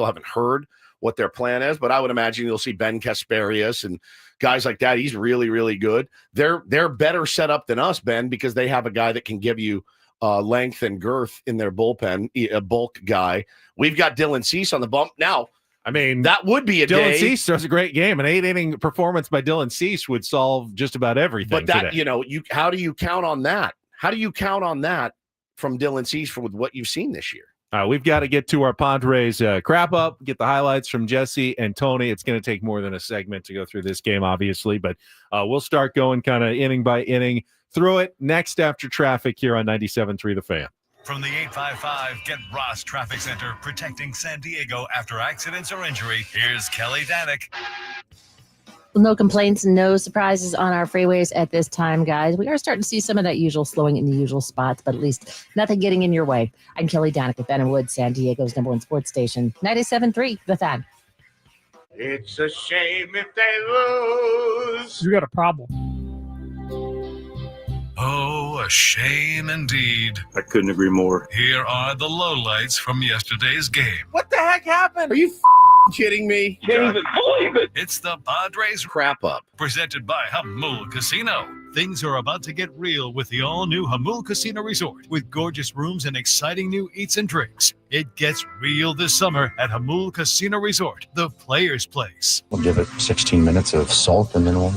Speaker 1: haven't heard what their plan is, but I would imagine you'll see Ben Kasparius and guys like that. He's really, really good. They're better set up than us, Ben, because they have a guy that can give you length and girth in their bullpen, a bulk guy. We've got Dylan Cease on the bump. Now,
Speaker 3: I mean,
Speaker 1: that would be a
Speaker 3: Dylan
Speaker 1: day.
Speaker 3: Cease does a great game. An 8-inning performance by Dylan Cease would solve just about everything.
Speaker 1: But that,
Speaker 3: today.
Speaker 1: How do you count on that? How do you count on that from Dylan Cease with what you've seen this year?
Speaker 3: We've got to get to our Padres crap up, get the highlights from Jesse and Tony. It's going to take more than a segment to go through this game, obviously, but we'll start going kind of inning by inning through it next after traffic here on 97.3 The Fan.
Speaker 4: From the 855 Get Ross Traffic Center, protecting San Diego after accidents or injury, here's Kelly Danick.
Speaker 5: No complaints, no surprises on our freeways at this time, guys. We are starting to see some of that usual slowing in the usual spots, but at least nothing getting in your way. I'm Kelly Danick with Ben and Wood, San Diego's #1 sports station, 97.3 The Fan.
Speaker 7: It's a shame if they lose.
Speaker 2: You got a problem.
Speaker 4: Oh, a shame indeed.
Speaker 8: I couldn't agree more.
Speaker 4: Here are the lowlights from yesterday's game.
Speaker 3: What the heck happened?
Speaker 1: Are you kidding me?
Speaker 8: Can't even believe it.
Speaker 4: It's the Padres
Speaker 1: Wrap-Up.
Speaker 4: presented by Hamul Casino. Things are about to get real with the all-new Hamul Casino Resort with gorgeous rooms and exciting new eats and drinks. It gets real this summer at Hamul Casino Resort, the player's place.
Speaker 9: We'll give it 16 minutes of salt, and then we'll,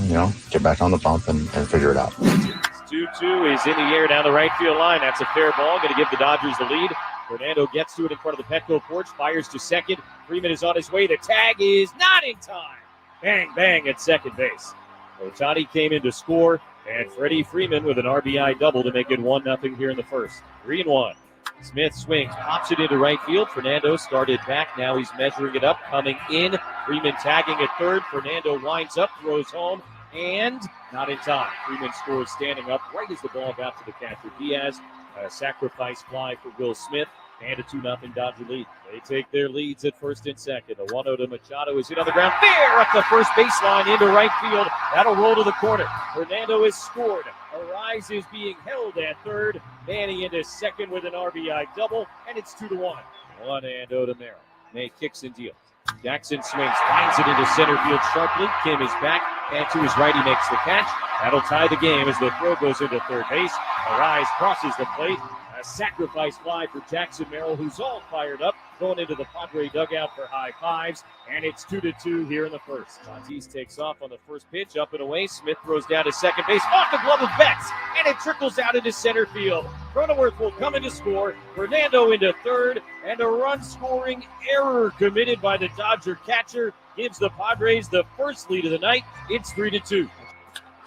Speaker 9: get back on the pump and figure it out.
Speaker 10: 2-2 is in the air down the right field line. That's a fair ball. Going to give the Dodgers the lead. Fernando gets to it in front of the Petco porch, fires to second. Freeman is on his way. The tag is not in time. Bang, bang at second base. Otani came in to score, and Freddie Freeman with an RBI double to make it 1-0 here in the first. 3-1. Smith swings, pops it into right field. Fernando started back. Now he's measuring it up, coming in. Freeman tagging at third. Fernando winds up, throws home, and not in time. Freeman scores standing up right as the ball got to the catcher Diaz. A sacrifice fly for Will Smith, and a 2-0 Dodger lead. They take their leads at first and second. The 1-0 to Machado is hit on the ground. Fair up the first baseline into right field. That'll roll to the corner. Fernando has scored. Arise is being held at third. Manny into second with an RBI double, and it's 2-1. 1-0 to Merrill. May kicks and deals. Jackson swings, lines it into center field sharply. Kim is back, and to his right he makes the catch. That'll tie the game as the throw goes into third base. Arise crosses the plate. A sacrifice fly for Jackson Merrill, who's all fired up, going into the Padre dugout for high fives, and it's 2-2 here in the first. Tatis takes off on the first pitch, up and away. Smith throws down to second base, off the glove of Betts, and it trickles out into center field. Cronenworth will come in to score. Fernando into third, and a run-scoring error committed by the Dodger catcher gives the Padres the first lead of the night. It's 3-2.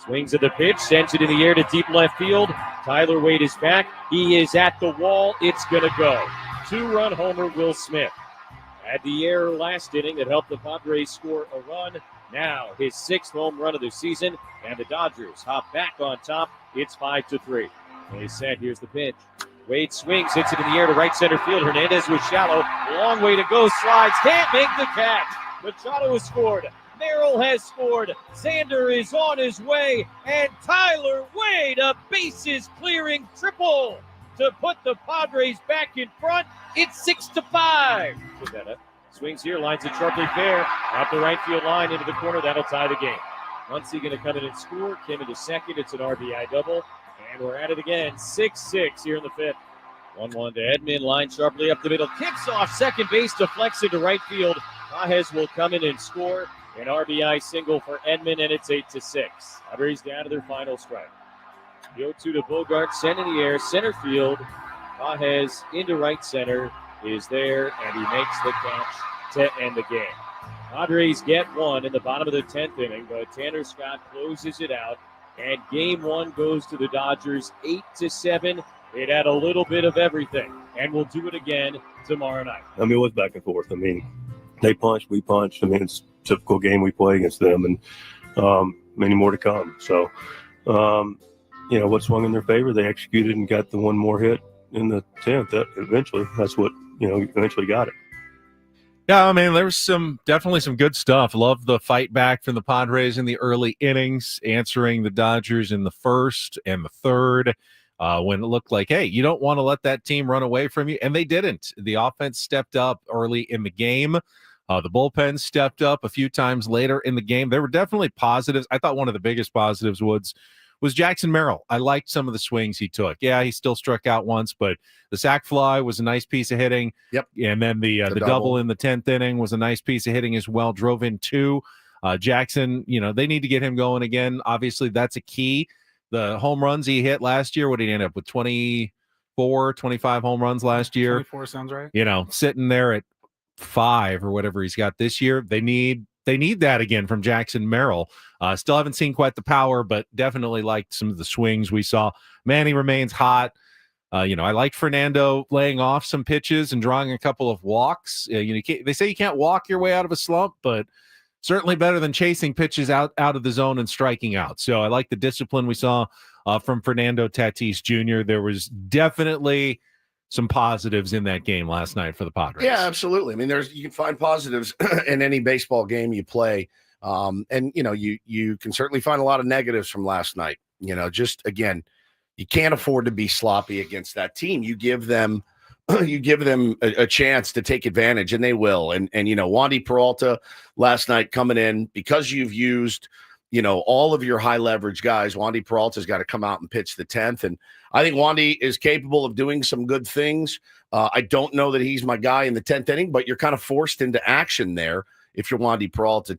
Speaker 10: Swings at the pitch, sends it in the air to deep left field. Tyler Wade is back. He is at the wall. It's going to go. 2-run homer, Will Smith. Had the error last inning that helped the Padres score a run. Now his 6th home run of the season, and the Dodgers hop back on top. It's 5-3. They said, here's the pitch. Wade swings, hits it in the air to right center field. Hernandez was shallow. Long way to go. Slides. Can't make the catch. Machado has scored. Merrill has scored. Xander is on his way. And Tyler Wade, a bases-clearing triple to put the Padres back in front. It's 6-5. Swings here, lines it sharply fair. Out the right field line into the corner. That'll tie the game. Muncy going to come in and score. Kim into second. It's an RBI double. And we're at it again. 6-6 here in the fifth. 1-1 to Edman. Line sharply up the middle. Kicks off second base, deflects into right field. Pages will come in and score. An RBI single for Edman, and it's 8-6. Padres down to their final strike. The 0-2 to Bogart, sent in the air, center field. Pages into right center is there, and he makes the catch to end the game. Padres get one in the bottom of the 10th inning, but Tanner Scott closes it out, and game one goes to the Dodgers 8-7. It had a little bit of everything, and we'll do it again tomorrow night.
Speaker 8: I mean, it was back and forth. I mean, they punched, we punched. I mean, it's a typical game we play against them, and many more to come. So, what swung in their favor, they executed and got the one more hit in the 10th. That's what, eventually got it.
Speaker 3: Yeah, I mean, there was definitely some good stuff. Love the fight back from the Padres in the early innings, answering the Dodgers in the first and the third, when it looked like, hey, you don't want to let that team run away from you. And they didn't. The offense stepped up early in the game. The bullpen stepped up a few times later in the game. There were definitely positives. I thought one of the biggest positives was Jackson Merrill. I liked some of the swings he took. Yeah, he still struck out once, but the sac fly was a nice piece of hitting.
Speaker 1: Yep.
Speaker 3: And then the double in the 10th inning was a nice piece of hitting as well. Drove in 2. Jackson, they need to get him going again. Obviously, that's a key. The home runs he hit last year, what did he end up with? 25 home runs last year.
Speaker 2: 24 sounds right.
Speaker 3: Sitting there at 5 or whatever he's got this year. They need that again from Jackson Merrill. Still haven't seen quite the power, but definitely liked some of the swings we saw. Manny remains hot. I liked Fernando laying off some pitches and drawing a couple of walks. They say you can't walk your way out of a slump, but certainly better than chasing pitches out of the zone and striking out. So I like the discipline we saw from Fernando Tatis Jr. There was definitely some positives in that game last night for the Padres.
Speaker 1: Yeah, absolutely. I mean, you can find positives in any baseball game you play. And you can certainly find a lot of negatives from last night. Just again, you can't afford to be sloppy against that team. You give them a chance to take advantage, and they will. And Wandy Peralta last night coming in, because you've used all of your high leverage guys. Wandy Peralta's got to come out and pitch the 10th, and I think Wandy is capable of doing some good things. I don't know that he's my guy in the 10th inning, but you're kind of forced into action there if you're Wandy Peralta.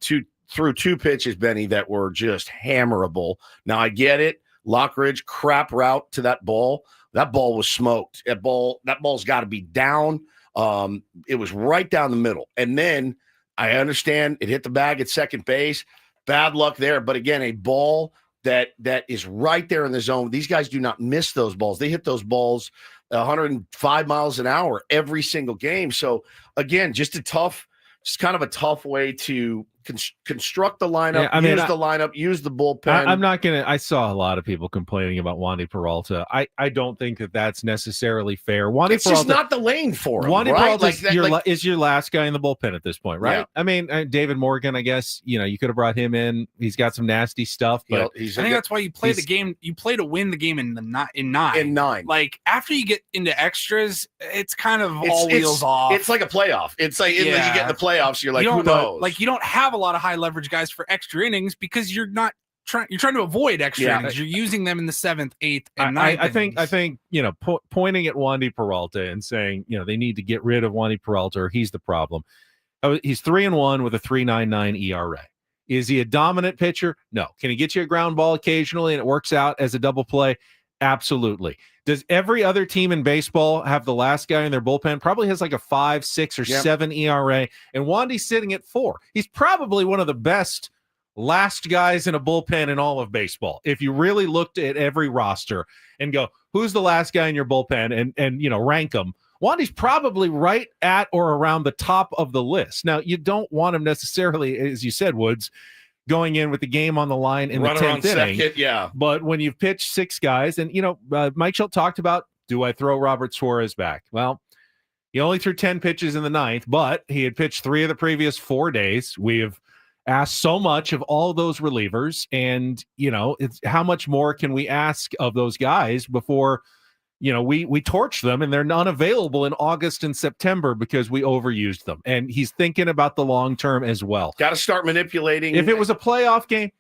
Speaker 1: Threw 2 pitches, Benny, that were just hammerable. Now I get it. Lockridge, crap route to that ball. That ball was smoked. That ball's got to be down. It was right down the middle. And then I understand it hit the bag at second base. Bad luck there. But again, a ball that is right there in the zone. These guys do not miss those balls. They hit those balls 105 miles an hour every single game. So again, just kind of a tough way to construct the lineup, use the bullpen.
Speaker 3: I saw a lot of people complaining about Wandy Peralta. I don't think that that's necessarily fair.
Speaker 1: It's just not the lane for him.
Speaker 3: Wandy
Speaker 1: right?
Speaker 3: Peralta is your last guy in the bullpen at this point, right? Yeah. I mean, David Morgan, I guess, you could have brought him in. He's got some nasty stuff, but
Speaker 2: I think that's why you play the game. You play to win the game in 9. Like after you get into extras, it's kind of all wheels off.
Speaker 1: It's like a playoff. It's like, you get in the playoffs, you're like, who knows?
Speaker 2: Like you don't have a lot of high leverage guys for extra innings because you're trying to avoid extra innings. You're using them in the 7th, 8th, and 9th.
Speaker 3: I think pointing at Wandy Peralta and saying they need to get rid of Wandy Peralta or he's the problem. He's 3-1 with a 3.99 ERA. Is he a dominant pitcher? No. Can he get you a ground ball occasionally and it works out as a double play? Absolutely. Does every other team in baseball have the last guy in their bullpen? Probably has like a 5, 6, or 7 ERA, and Wandy's sitting at 4. He's probably one of the best last guys in a bullpen in all of baseball. If you really looked at every roster and go, who's the last guy in your bullpen, and rank them, Wandy's probably right at or around the top of the list. Now, you don't want him necessarily, as you said, Woods, going in with the game on the line in the 10th inning.
Speaker 1: Second,
Speaker 3: but when you've pitched 6 guys, and Mike Schultz talked about, do I throw Robert Suarez back? Well, he only threw 10 pitches in the 9th, but he had pitched 3 of the previous 4 days. We have asked so much of all those relievers, and it's how much more can we ask of those guys before we torch them and they're not available in August and September because we overused them. And he's thinking about the long term as well.
Speaker 1: Got to start manipulating.
Speaker 3: If it was a playoff game,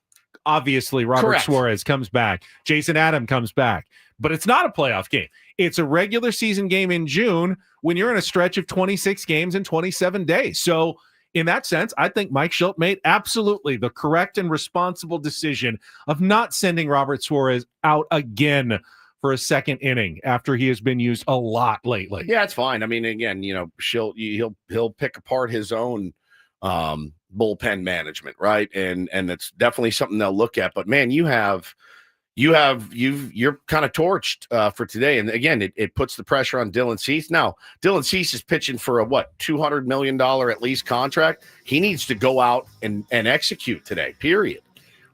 Speaker 3: obviously Robert Suarez comes back. Jason Adam comes back. But it's not a playoff game. It's a regular season game in June when you're in a stretch of 26 games in 27 days. So in that sense, I think Mike Schultz made absolutely the correct and responsible decision of not sending Robert Suarez out again for a second inning after he has been used a lot lately.
Speaker 1: Yeah, it's fine. I mean, again, he'll pick apart his own bullpen management, right? And that's definitely something they'll look at. But man, you're kind of torched for today. And again, it puts the pressure on Dylan Cease. Now, Dylan Cease is pitching for a $200 million at least contract. He needs to go out and execute today, period.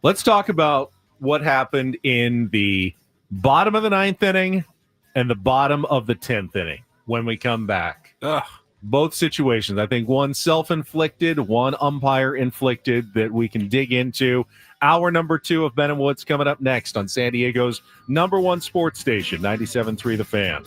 Speaker 3: Let's talk about what happened in the bottom of the 9th inning and the bottom of the 10th inning when we come back. Both situations, I think one self-inflicted, one umpire-inflicted that we can dig into. Hour number 2 of Ben and Woods coming up next on San Diego's #1 sports station, 97.3 The Fan.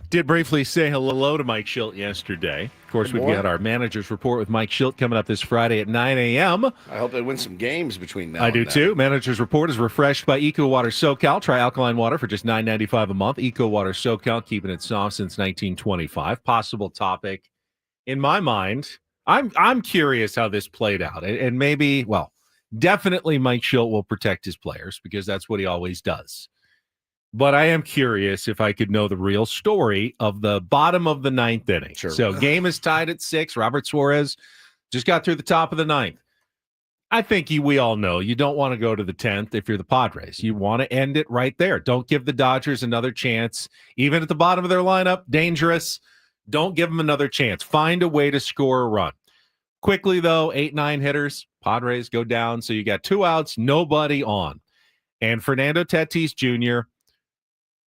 Speaker 3: Did briefly say hello to Mike Schilt yesterday. Of course, we've got our manager's report with Mike Schilt coming up this Friday at 9 a.m.
Speaker 1: I hope they win some games between now
Speaker 3: I
Speaker 1: and
Speaker 3: do
Speaker 1: then.
Speaker 3: too. Manager's report is refreshed by Eco Water SoCal. Try alkaline water for just $9.95 a month. Eco Water SoCal, keeping it soft since 1925. Possible topic in my mind. I'm curious how this played out, and maybe, well, definitely Mike Schilt will protect his players because that's what he always does. But I am curious if I could know the real story of the bottom of the ninth inning.
Speaker 1: Sure.
Speaker 3: So game is tied at 6. Robert Suarez just got through the top of the ninth. I think we all know you don't want to go to the 10th if you're the Padres. You want to end it right there. Don't give the Dodgers another chance. Even at the bottom of their lineup, dangerous. Don't give them another chance. Find a way to score a run. Quickly, though, 8-9 hitters. Padres go down. So you got 2 outs, nobody on. And Fernando Tatis Jr.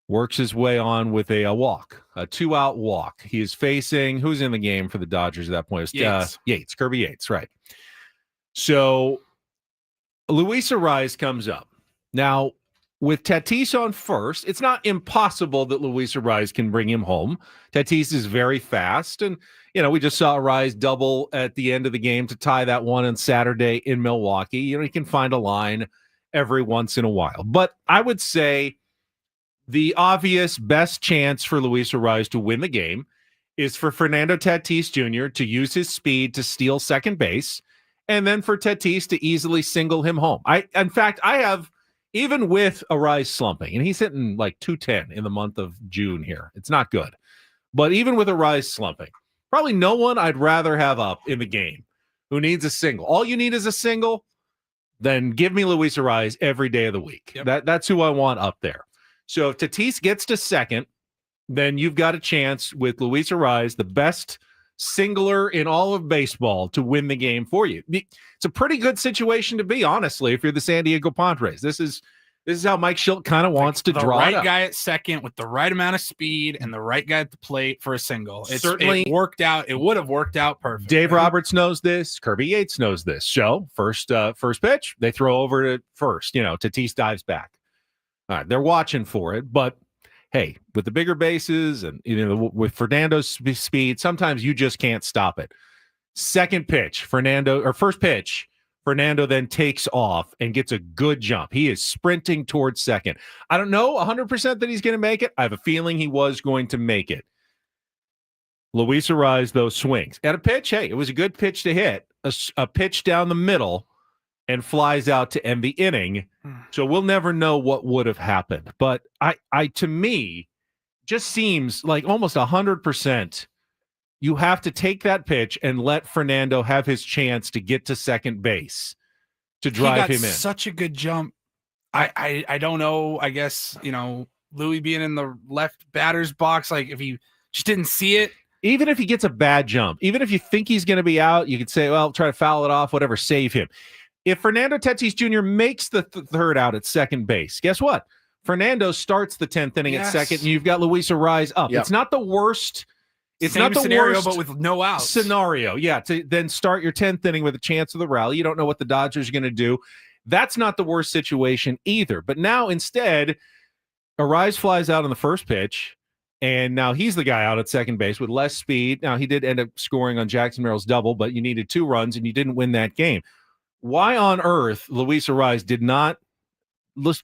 Speaker 3: works his way on with a walk, a 2-out walk. He is facing, who's in the game for the Dodgers at that point? Yates, Kirby Yates, right. So Luis Arraez comes up. Now, with Tatis on first, it's not impossible that Luis Arraez can bring him home. Tatis is very fast, and, we just saw Arraez double at the end of the game to tie that one on Saturday in Milwaukee. He can find a line every once in a while. But I would say the obvious best chance for Luis Arraez to win the game is for Fernando Tatis Jr. to use his speed to steal second base, and then for Tatis to easily single him home. In fact, I have, even with Arraez slumping, and he's hitting like 210 in the month of June here. It's not good. But even with Arraez slumping, probably no one I'd rather have up in the game who needs a single. All you need is a single, then give me Luis Arraez every day of the week. Yep. That's who I want up there. So if Tatis gets to second, then you've got a chance with Luis Arraez, the best singler in all of baseball, to win the game for you. It's a pretty good situation to be, honestly, if you're the San Diego Padres. This is how Mike Schilt kind of wants to draw it up.
Speaker 2: The right guy at second with the right amount of speed and the right guy at the plate for a single.
Speaker 3: Certainly
Speaker 2: it worked out. It would have worked out perfect.
Speaker 3: Dave Roberts knows this. Kirby Yates knows this. So first pitch, they throw over to first. Tatis dives back. All right, they're watching for it, but hey, with the bigger bases and with Fernando's speed, sometimes you just can't stop it. First pitch, Fernando then takes off and gets a good jump. He is sprinting towards second. I don't know 100% that he's going to make it. I have a feeling he was going to make it. Luis Arraez, though, swings at a pitch. Hey, it was a good pitch to hit, a pitch down the middle, and flies out to end the inning. So we'll never know what would have happened. But to me, just seems like almost 100%. You have to take that pitch and let Fernando have his chance to get to second base to drive him in.
Speaker 2: Such a good jump. I don't know. I guess, Louis being in the left batter's box, like if he just didn't see it.
Speaker 3: Even if he gets a bad jump, even if you think he's going to be out, you could say, well, try to foul it off, whatever, save him. If Fernando Tatis Jr. makes the third out at second base, guess what? Fernando starts the 10th inning at second, and you've got Luis Arraez up. Yep. It's not the worst. It's
Speaker 2: Same
Speaker 3: not the
Speaker 2: scenario,
Speaker 3: worst
Speaker 2: but with no outs.
Speaker 3: Scenario, to then start your 10th inning with a chance of the rally. You don't know what the Dodgers are going to do. That's not the worst situation either. But now instead, Arraez flies out on the first pitch, and now he's the guy out at second base with less speed. Now, he did end up scoring on Jackson Merrill's double, but you needed 2 runs, and you didn't win that game. Why on earth Luis Arraez did not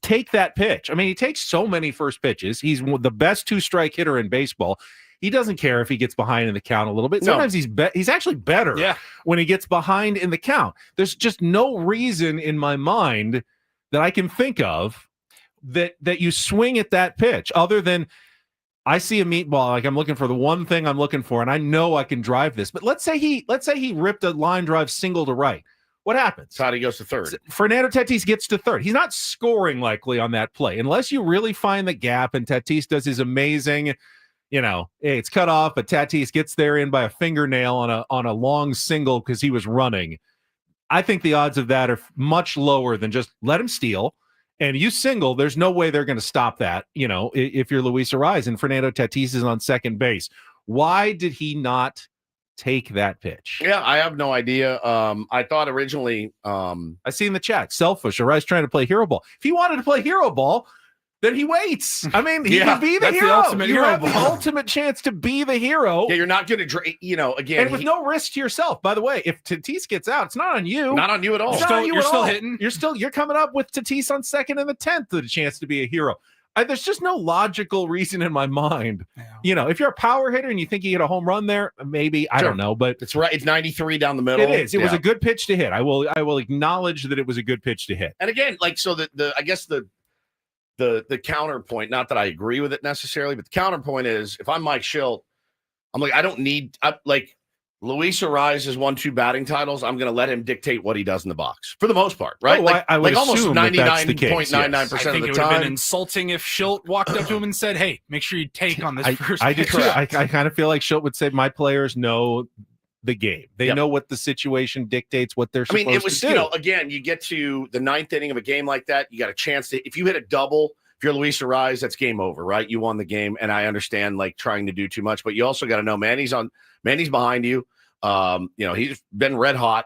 Speaker 3: take that pitch? I mean, he takes so many first pitches. He's the best 2-strike hitter in baseball. He doesn't care if he gets behind in the count a little bit. Sometimes he's actually better when he gets behind in the count. There's just no reason in my mind that I can think of that you swing at that pitch other than I see a meatball, like I'm looking for the one thing I'm looking for, and I know I can drive this. But let's say he ripped a line drive single to right. What happens?
Speaker 1: Toddy goes to third.
Speaker 3: Fernando Tatis gets to third. He's not scoring likely on that play unless you really find the gap and Tatis does his amazing, it's cut off, but Tatis gets there in by a fingernail on a long single because he was running. I think the odds of that are much lower than just let him steal and you single. There's no way they're going to stop that, if you're Luis Arraez and Fernando Tatis is on second base. Why did he not take that pitch?
Speaker 1: Yeah, I have no idea. I thought originally
Speaker 3: I see in the chat, selfish. Arraez trying to play hero ball. If he wanted to play hero ball, then he waits. I mean, he
Speaker 1: Yeah,
Speaker 3: can be the
Speaker 2: that's the
Speaker 3: hero.
Speaker 2: ultimate
Speaker 3: You
Speaker 2: hero
Speaker 3: have the
Speaker 2: ball.
Speaker 3: ultimate chance to be the hero.
Speaker 1: Yeah, you're not going to, again,
Speaker 3: And with no risk to yourself. By the way, if Tatis gets out, it's not on you.
Speaker 1: not on you at all.
Speaker 3: It's not on you
Speaker 2: You're
Speaker 3: at
Speaker 2: still
Speaker 3: all.
Speaker 2: hitting.
Speaker 3: You're coming up with Tatis on second and the 10th with a chance to be a hero. There's just no logical reason in my mind.
Speaker 2: Yeah.
Speaker 3: If you're a power hitter and you think you hit a home run there, maybe I
Speaker 1: Sure.
Speaker 3: don't know, but
Speaker 1: It's right. It's 93 down the middle.
Speaker 3: it is. It was
Speaker 1: Yeah.
Speaker 3: a good pitch to hit. I will acknowledge that it was a good pitch to hit.
Speaker 1: And again, like, so I guess the counterpoint, not that I agree with it necessarily, but the counterpoint is if I'm Mike Schilt, I'm like, Luis Ariz has won 2 batting titles. I'm going to let him dictate what he does in the box for the most part, right?
Speaker 3: Oh, I would
Speaker 1: almost
Speaker 3: assume that that's the case,
Speaker 1: 99.99%
Speaker 2: I
Speaker 1: of
Speaker 2: think
Speaker 1: the
Speaker 2: it would have been
Speaker 1: time.
Speaker 2: insulting if Schilt walked up to him and said, "Hey, make sure you take on this first
Speaker 3: I do
Speaker 2: pitch."
Speaker 3: too. I kind of feel like Schilt would say, my players know the game. They know what the situation dictates, what they're supposed
Speaker 1: I mean, it was,
Speaker 3: to do.
Speaker 1: again, you get to the 9th inning of a game like that, you got a chance to, if you hit a double, if you're Luis Ariz, that's game over, right? You won the game, and I understand like trying to do too much, but you also got to know Manny's behind you. He's been red hot.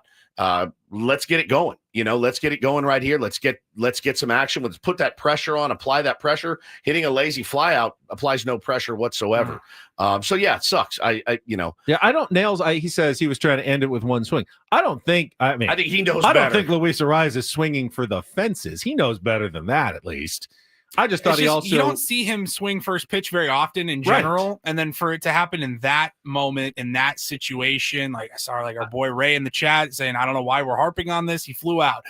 Speaker 1: Let's get it going. Let's get it going right here. Let's get some action. Let's put that pressure on, apply that pressure. Hitting a lazy fly out applies no pressure whatsoever. So yeah, it sucks.
Speaker 3: Yeah, I don't nails. He says he was trying to end it with one swing. I think
Speaker 1: he knows
Speaker 3: I
Speaker 1: better.
Speaker 3: don't think Luis Ariz is swinging for the fences. He knows better than that, at least. I just thought
Speaker 2: you don't see him swing first pitch very often in general, and then for it to happen in that moment, in that situation, like I saw like our boy Ray in the chat saying, I don't know why we're harping on this. He flew out.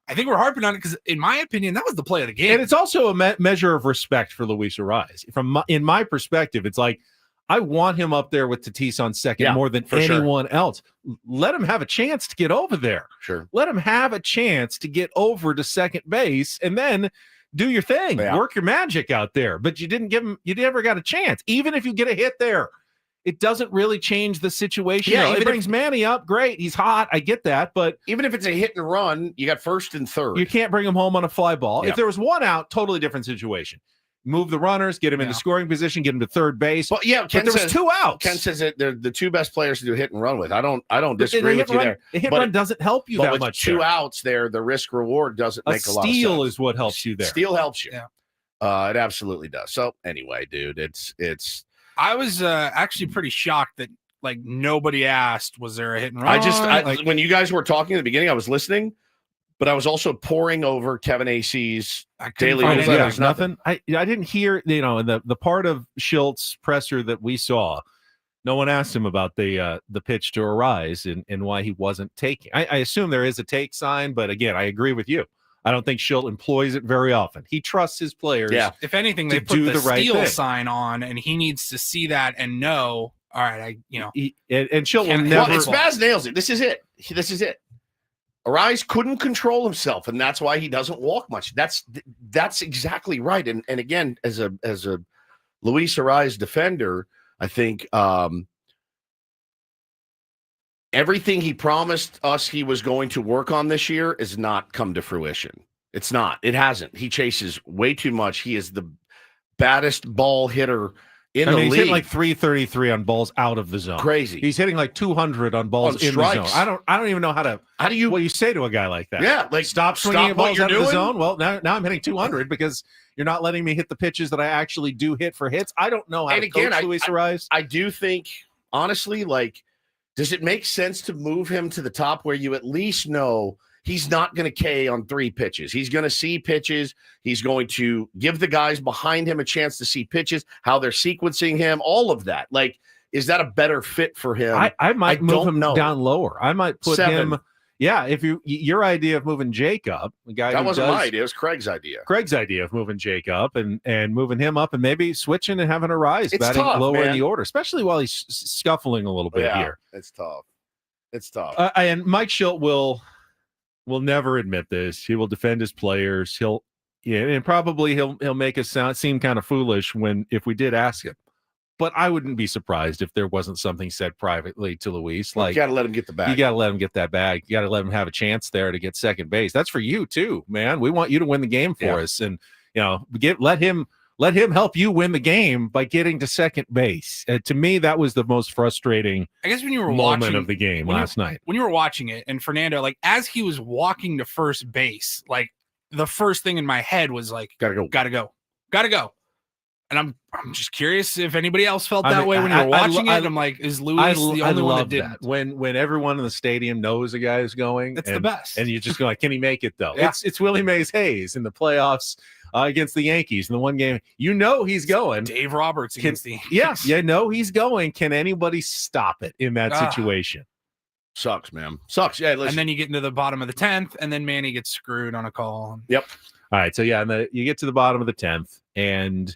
Speaker 2: I think we're harping on it because, in my opinion, that was the play of the game.
Speaker 3: And it's also a measure of respect for Luis Ariz. In my perspective, it's like I want him up there with Tatis on second more than anyone else. Let him have a chance to get over there.
Speaker 1: Sure.
Speaker 3: Let him have a chance to get over to second base, and then do your thing, work your magic out there. But you didn't give him, you never got a chance. Even if you get a hit there, it doesn't really change the situation.
Speaker 1: Yeah,
Speaker 3: it brings Manny up. Great. He's hot. I get that. But
Speaker 1: even if it's a hit and run, you got first and third.
Speaker 3: You can't bring him home on a fly ball.
Speaker 1: Yeah.
Speaker 3: If there was one out, totally different situation. Move the runners, get him into scoring position, get him to third base.
Speaker 1: Well, yeah,
Speaker 3: Ken there was 2 outs.
Speaker 1: Ken says that they're the 2 best players to do hit and run with. I don't disagree with you there.
Speaker 3: The hit run doesn't help you that
Speaker 1: with
Speaker 3: much.
Speaker 1: 2 outs there, the risk reward doesn't make a lot of sense.
Speaker 3: Steal is what helps you there.
Speaker 1: Steal helps you.
Speaker 2: Yeah.
Speaker 1: It absolutely does. So anyway, dude, it's.
Speaker 2: I was actually pretty shocked that like nobody asked, was there a hit and run?
Speaker 1: When you guys were talking at the beginning, I was listening, but I was also poring over Kevin AC's daily newsletter.
Speaker 3: There's nothing. I didn't hear, in the part of Schilt's presser that we saw, no one asked him about the pitch to Ariz and why he wasn't taking. I assume there is a take sign, but again, I agree with you. I don't think Schilt employs it very often. He trusts his players.
Speaker 1: Yeah.
Speaker 2: If anything, they put the steal sign on, and he needs to see that and know. All right, and
Speaker 3: Schilt will never.
Speaker 1: Well, Spaz nails it. This is it. Ariz couldn't control himself, and that's why he doesn't walk much. That's exactly right. And again, as a Luis Ariz defender, I think everything he promised us he was going to work on this year has not come to fruition. It's not. It hasn't. He chases way too much. He is the baddest ball hitter in the league.
Speaker 3: He's hitting like 333 on balls out of the zone.
Speaker 1: Crazy.
Speaker 3: He's hitting like 200 on balls in the zone. I don't even know what you say to a guy like that.
Speaker 1: Yeah, like
Speaker 3: stop swinging balls out of the zone. Well, now I'm hitting 200 because you're not letting me hit the pitches that I actually do hit for hits. I don't know how to coach Luis Ariz.
Speaker 1: I do think, honestly, like, does it make sense to move him to the top where you at least know he's not going to K on 3 pitches? He's going to see pitches. He's going to give the guys behind him a chance to see pitches, how they're sequencing him, all of that. Like, is that a better fit for him?
Speaker 3: I might move him down lower. I might put
Speaker 1: 7.
Speaker 3: him. Yeah, if your idea of moving Jacob, the guy
Speaker 1: that wasn't my idea. It was Craig's idea.
Speaker 3: Craig's idea of moving Jacob and moving him up and maybe switching and having Ariz batting lower in the order, especially while he's scuffling a little bit here.
Speaker 1: It's tough. It's tough.
Speaker 3: And Mike Schilt will never admit this. He will defend his players. He'll make us seem kind of foolish if we did ask him. But I wouldn't be surprised if there wasn't something said privately to Luis. Like,
Speaker 1: you got to let him get the bag.
Speaker 3: You got to let him get that bag. You got to let him have a chance there to get second base. That's for you too, man. We want you to win the game for us, and let him help you win the game by getting to second base. To me, that was the most frustrating.
Speaker 2: I guess when you were
Speaker 3: moment
Speaker 2: watching
Speaker 3: of the game last night,
Speaker 2: when you were watching it, and Fernando, like as he was walking to first base, like the first thing in my head was like,
Speaker 1: gotta go.
Speaker 2: Gotta go. And I'm just curious if anybody else felt that way when you were watching it. I'm like, is Luis the only one that didn't?
Speaker 3: When everyone in the stadium knows a guy is going,
Speaker 2: That's the best.
Speaker 3: And you just go like, can he make it though?
Speaker 2: Yeah.
Speaker 3: It's Willie Mays Hayes in the playoffs against the Yankees in the one game. You know he's going.
Speaker 2: Dave Roberts against the Yankees.
Speaker 3: Yeah, no, he's going. Can anybody stop it in that situation?
Speaker 1: Sucks, man. Sucks. Yeah, listen.
Speaker 2: And then you get into the bottom of the 10th, and then Manny gets screwed on a call.
Speaker 1: Yep.
Speaker 3: All right, so yeah, and you get to the bottom of the 10th, and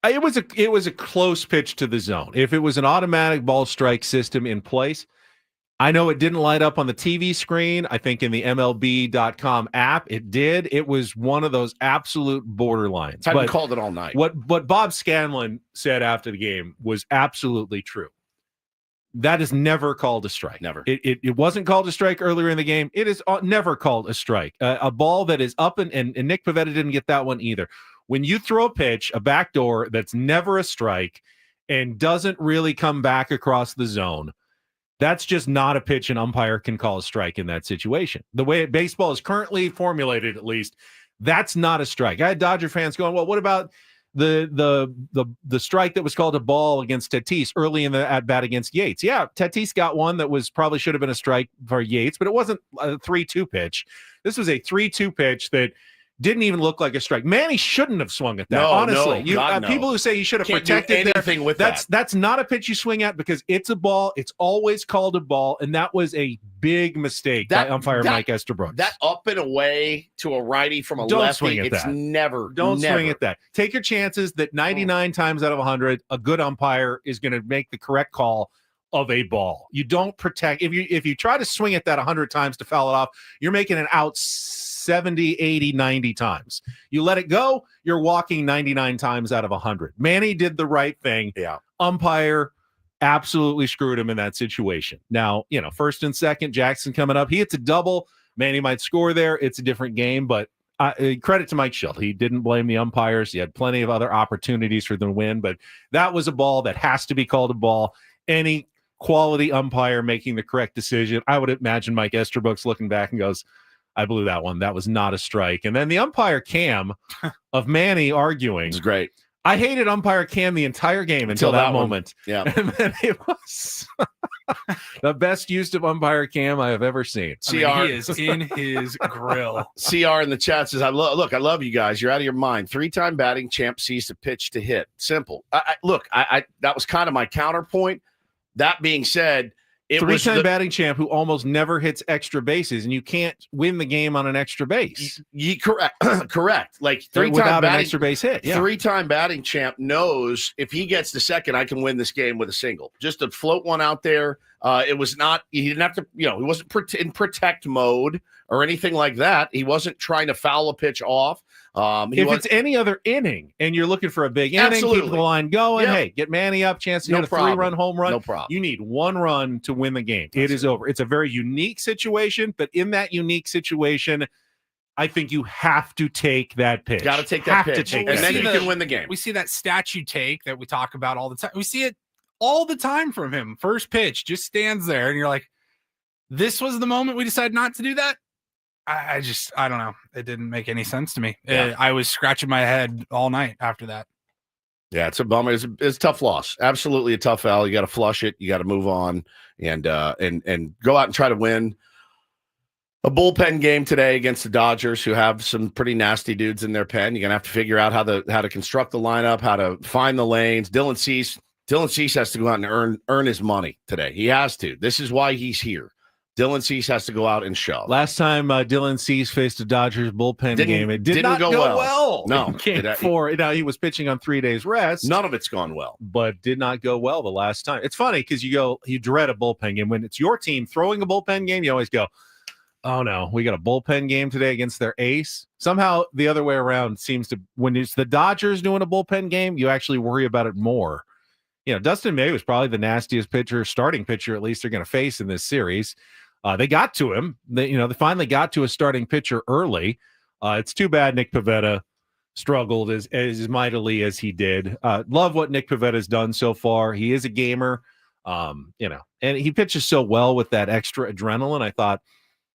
Speaker 3: it was a close pitch to the zone. If it was an automatic ball strike system in place, I know it didn't light up on the TV screen. I think in the MLB.com app, it did. It was one of those absolute borderlines.
Speaker 1: Hadn't called it all night.
Speaker 3: What Bob Scanlon said after the game was absolutely true. That is never called a strike.
Speaker 1: Never.
Speaker 3: It wasn't called a strike earlier in the game. It is never called a strike. A ball that is up, and Nick Pivetta didn't get that one either. When you throw a pitch, a backdoor that's never a strike and doesn't really come back across the zone, that's just not a pitch an umpire can call a strike in that situation. The way baseball is currently formulated, at least, that's not a strike. I had Dodger fans going, well, what about the strike that was called a ball against Tatis early in the at bat against Yates? Yeah, Tatis got one that was probably should have been a strike for Yates, but it wasn't a 3-2 pitch. This was a 3-2 pitch that didn't even look like a strike. Manny shouldn't have swung at that.
Speaker 1: No,
Speaker 3: honestly,
Speaker 1: no.
Speaker 3: People who say you should have
Speaker 1: Can't
Speaker 3: protected
Speaker 1: do anything with
Speaker 3: that's not a pitch you swing at because it's a ball. It's always called a ball, and that was a big mistake by umpire Mike Estabrook.
Speaker 1: That up and away to a righty from a
Speaker 3: Don't
Speaker 1: lefty,
Speaker 3: swing at
Speaker 1: it's
Speaker 3: that.
Speaker 1: never.
Speaker 3: Swing at that. Take your chances that 99 times out of 100, a good umpire is going to make the correct call of a ball. You don't protect. If you try to swing at that 100 times to foul it off, you're making it out 70, 80, 90 times. You let it go, you're walking 99 times out of 100. Manny did the right thing.
Speaker 1: Yeah.
Speaker 3: Umpire absolutely screwed him in that situation. Now, first and second, Jackson coming up. He hits a double. Manny might score there. It's a different game, but credit to Mike Schilt. He didn't blame the umpires. He had plenty of other opportunities for them to win, but that was a ball that has to be called a ball. Any quality umpire making the correct decision. I would imagine Mike Estabrook's looking back and goes, I blew that one. That was not a strike. And then the umpire cam of Manny arguing.
Speaker 1: It's great.
Speaker 3: I hated umpire cam the entire game until that moment.
Speaker 1: Yeah.
Speaker 3: And then it was the best use of umpire cam I have ever seen.
Speaker 2: He is in his grill.
Speaker 1: CR in the chat says, I love you guys. You're out of your mind. 3-time batting champ sees the pitch to hit. Simple. I that was kind of my counterpoint. That being said, it was
Speaker 3: 3-time batting champ who almost never hits extra bases, and you can't win the game on an extra base.
Speaker 1: Correct. Like
Speaker 3: without an extra base hit. Yeah.
Speaker 1: 3-time batting champ knows if he gets the second, I can win this game with a single. Just to float one out there. It was not. He didn't have to. He wasn't in protect mode or anything like that. He wasn't trying to foul a pitch off.
Speaker 3: If it's any other inning and you're looking for a big inning, keep the line going.
Speaker 1: Yep.
Speaker 3: Hey, get Manny up, chance to hit a 3-run home run.
Speaker 1: No problem.
Speaker 3: You need one run to win the game. It is over. It's a very unique situation, but in that unique situation, I think you have to take that pitch.
Speaker 1: Got to take that pitch, and then you can win the game.
Speaker 2: We see that statue take that we talk about all the time. We see it all the time from him. First pitch just stands there, and you're like, this was the moment we decided not to do that? I don't know. It didn't make any sense to me.
Speaker 1: Yeah.
Speaker 2: I was scratching my head all night after that.
Speaker 1: Yeah, it's a bummer. It's a tough loss. Absolutely a tough foul. You got to flush it. You got to move on and go out and try to win a bullpen game today against the Dodgers, who have some pretty nasty dudes in their pen. You're gonna have to figure out how to construct the lineup, how to find the lanes. Dylan Cease has to go out and earn his money today. He has to. This is why he's here. Dylan Cease has to go out and shove.
Speaker 3: Last time Dylan Cease faced a Dodgers bullpen game, it did not go well.
Speaker 1: No.
Speaker 3: Now he was pitching on 3 days rest.
Speaker 1: None of it's gone well.
Speaker 3: But did not go well the last time. It's funny because you dread a bullpen game. When it's your team throwing a bullpen game, you always go, oh no, we got a bullpen game today against their ace. Somehow the other way around seems to, when it's the Dodgers doing a bullpen game, you actually worry about it more. Dustin May was probably the nastiest starting pitcher, at least they're going to face in this series. They got to him. They finally got to a starting pitcher early. It's too bad Nick Pivetta struggled as mightily as he did. Love what Nick Pivetta has done so far. He is a gamer, and he pitches so well with that extra adrenaline. I thought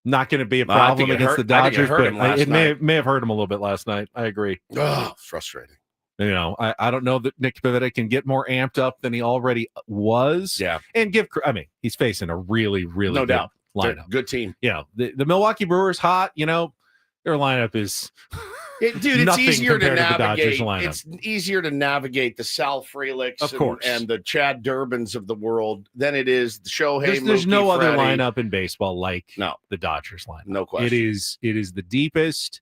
Speaker 3: not going to be a
Speaker 1: I think
Speaker 3: problem
Speaker 1: it
Speaker 3: against
Speaker 1: hurt-
Speaker 3: the
Speaker 1: I think it
Speaker 3: Dodgers,
Speaker 1: hurt
Speaker 3: but
Speaker 1: him last
Speaker 3: it
Speaker 1: night.
Speaker 3: may have hurt him a little bit last night. I agree.
Speaker 1: Oh, frustrating.
Speaker 3: You know, I don't know that Nick Pivetta can get more amped up than he already was.
Speaker 1: Yeah.
Speaker 3: And he's facing a really, really
Speaker 1: No
Speaker 3: good
Speaker 1: doubt. They're a
Speaker 3: lineup.
Speaker 1: good team.
Speaker 3: You know, the Milwaukee Brewers hot, you know, their lineup is
Speaker 1: Dude, it's
Speaker 3: nothing
Speaker 1: easier to
Speaker 3: compared to the Dodgers
Speaker 1: navigate.
Speaker 3: lineup.
Speaker 1: It's easier to navigate the Sal Freliks
Speaker 3: Of course.
Speaker 1: and the Chad Durbins of the world than it is the Shohei.
Speaker 3: There's no
Speaker 1: Mookie,
Speaker 3: other
Speaker 1: Freddie.
Speaker 3: lineup in baseball like
Speaker 1: No.
Speaker 3: the Dodgers lineup.
Speaker 1: No question.
Speaker 3: It is the deepest,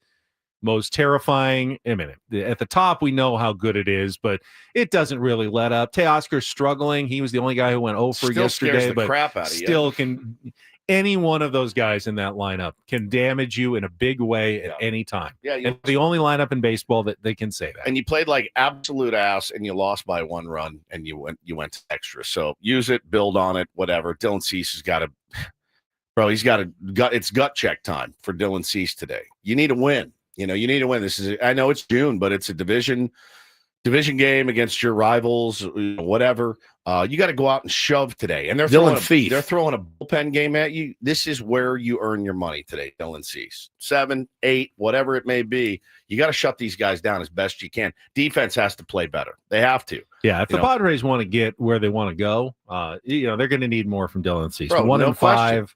Speaker 3: most terrifying. I mean, at the top, we know how good it is, but it doesn't really let up. Teoscar's struggling. He was the only guy who went 0 for
Speaker 1: Still
Speaker 3: yesterday,
Speaker 1: scares the
Speaker 3: but
Speaker 1: crap out of you.
Speaker 3: still can. Any one of those guys in that lineup can damage you in a big way at any time.
Speaker 1: Yeah,
Speaker 3: And the only lineup in baseball that they can say that.
Speaker 1: and you played like absolute ass, and you lost by 1 run, and you went to extra. So use it, build on it, whatever. Dylan Cease has got to, bro. He's got it's gut check time for Dylan Cease today. You need to win. You need to win. I know it's June, but it's a division game against your rivals, whatever. You got to go out and shove today. And they're throwing a bullpen game at you. This is where you earn your money today, Dylan Cease. 7, 8, whatever it may be. You got to shut these guys down as best you can. Defense has to play better. They have to.
Speaker 3: Yeah, if the Padres want to get where they want to go, they're going to need more from Dylan Cease.
Speaker 1: Bro,
Speaker 3: 1-5,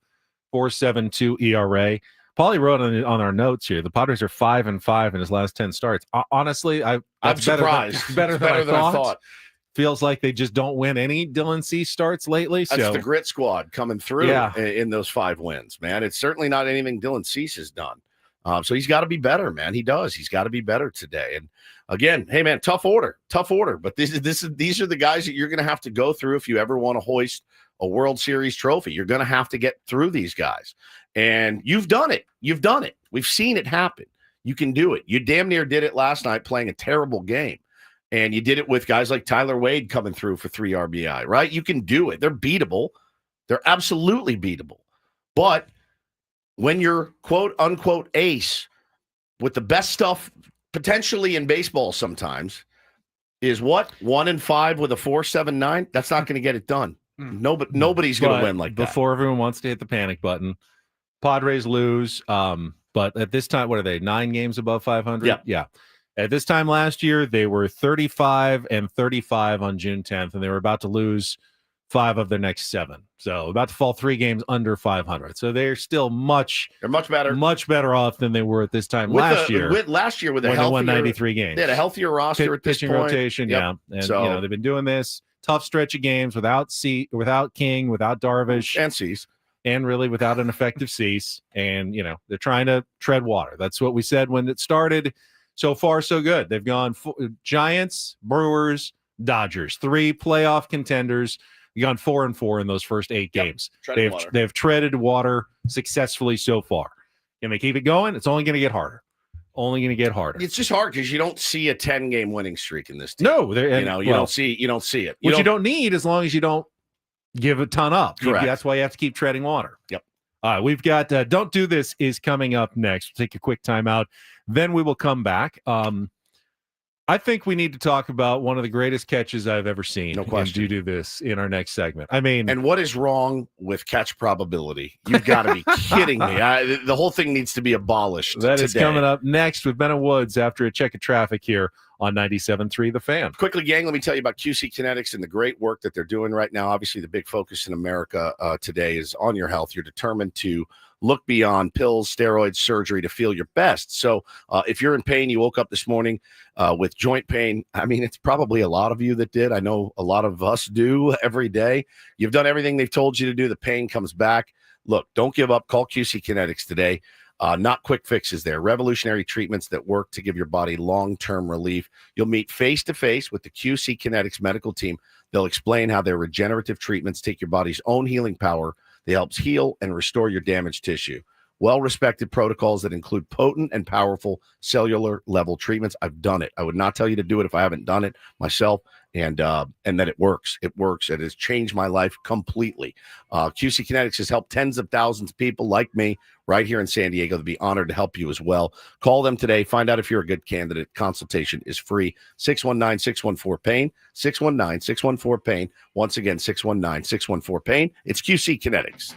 Speaker 3: 4.72 ERA. Paulie wrote on our notes here. The Padres are 5-5 in his last 10 starts. Honestly, I'm
Speaker 1: surprised.
Speaker 3: It's better than I thought. Feels like they just don't win any Dylan Cease starts lately.
Speaker 1: That's the grit squad coming through
Speaker 3: Yeah.
Speaker 1: in those 5 wins, man. It's certainly not anything Dylan Cease has done. So he's got to be better, man. He does. He's got to be better today. And again, hey, man, tough order. But these are the guys that you're going to have to go through if you ever want to hoist a World Series trophy. You're going to have to get through these guys. And you've done it. We've seen it happen. You can do it. You damn near did it last night playing a terrible game. And you did it with guys like Tyler Wade coming through for 3 RBI, right? You can do it. They're beatable. They're absolutely beatable. But when you're quote unquote ace with the best stuff potentially in baseball sometimes is what? 1-5 with a 4.79? That's not going to get it done. Nobody's going to win like that.
Speaker 3: Before everyone wants to hit the panic button, Padres lose. But at this time, what are they? 9 games above 500? Yeah. At this time last year, they were 35-35 on June 10th, and they were about to lose 5 of their next 7. So about to fall 3 games under 500. So they're still much better off than they were at this time last year.
Speaker 1: With a
Speaker 3: when
Speaker 1: healthier,
Speaker 3: they won 93 games.
Speaker 1: They had a healthier roster at this
Speaker 3: pitching
Speaker 1: point.
Speaker 3: rotation,
Speaker 1: Yep.
Speaker 3: yeah. And
Speaker 1: So
Speaker 3: they've been doing this tough stretch of games without King, without Darvish,
Speaker 1: and Cease,
Speaker 3: and really without an effective Cease. And they're trying to tread water. That's what we said when it started. So far, so good. They've gone Giants, Brewers, Dodgers, 3 playoff contenders. They've gone 4-4 in those first 8 games. They've treaded water successfully so far. Can they keep it going? It's only going to get harder. It's
Speaker 1: just hard because you don't see a 10-game winning streak in this team.
Speaker 3: No,
Speaker 1: you don't see it.
Speaker 3: You don't need as long as you don't give a ton up.
Speaker 1: Correct.
Speaker 3: That's why you have to keep treading water.
Speaker 1: Yep.
Speaker 3: All right, we've got Don't Do This is coming up next. We'll take a quick timeout. Then we will come back. I think we need to talk about one of the greatest catches I've ever seen.
Speaker 1: No question.
Speaker 3: Do this in our next segment. I mean,
Speaker 1: and what is wrong with catch probability? You've got to be kidding me. The whole thing needs to be abolished.
Speaker 3: That is
Speaker 1: today.
Speaker 3: coming up next with Ben and Woods after a check of traffic here on 97.3 The Fan.
Speaker 1: Quickly, gang, let me tell you about QC Kinetics and the great work that they're doing right now. Obviously, the big focus in America today is on your health. You're determined to look beyond pills, steroids, surgery to feel your best. So if you're in pain, you woke up this morning with joint pain. I mean, it's probably a lot of you that did. I know a lot of us do every day. You've done everything they've told you to do. The pain comes back. Look, don't give up. Call QC Kinetics today. Not quick fixes there. Revolutionary treatments that work to give your body long-term relief. You'll meet face-to-face with the QC Kinetics medical team. They'll explain how their regenerative treatments take your body's own healing power. They help heal and restore your damaged tissue. Well-respected protocols that include potent and powerful cellular level treatments. I've done it. I would not tell you to do it if I haven't done it myself, and that it works. It works. It has changed my life completely. QC Kinetics has helped tens of thousands of people like me right here in San Diego. They'll be honored to help you as well. Call them today. Find out if you're a good candidate. Consultation is free. 619-614-PAIN. 619-614-PAIN. Once again, 619-614-PAIN. It's QC Kinetics.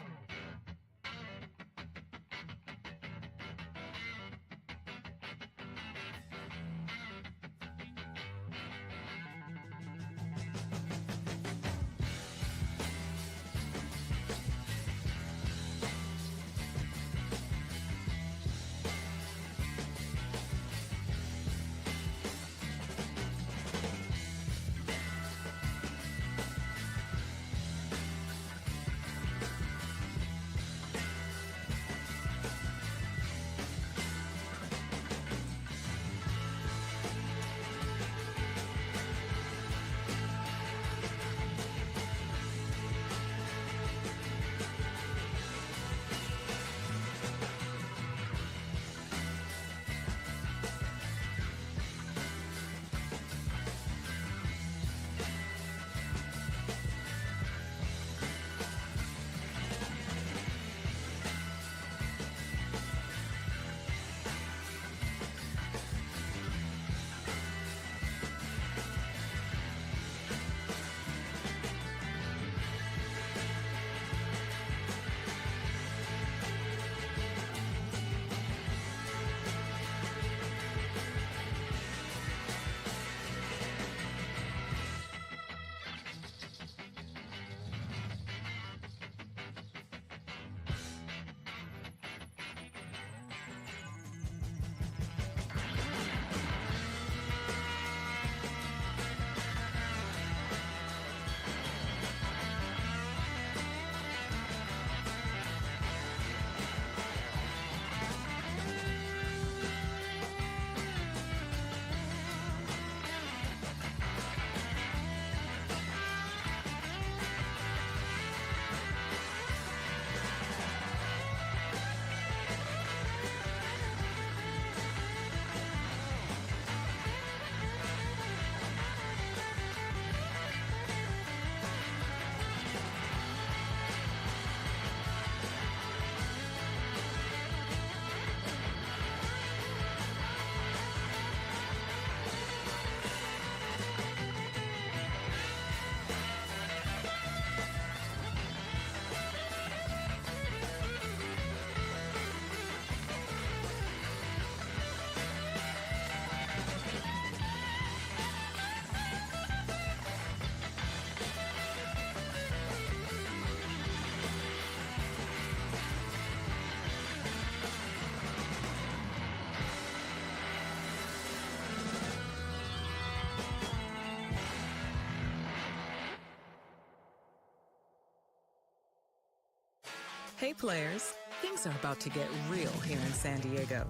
Speaker 6: Hey players, things are about to get real here in San Diego.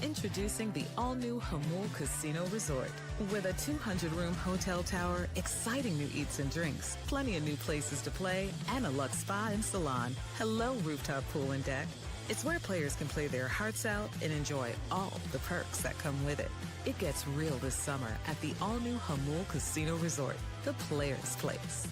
Speaker 6: Introducing the all-new Hamul Casino Resort. With a 200-room hotel tower, exciting new eats and drinks, plenty of new places to play, and a luxe spa and salon. Hello, rooftop pool and deck. It's where players can play their hearts out and enjoy all the perks that come with it. It gets real this summer at the all-new Hamul Casino Resort, the players' place.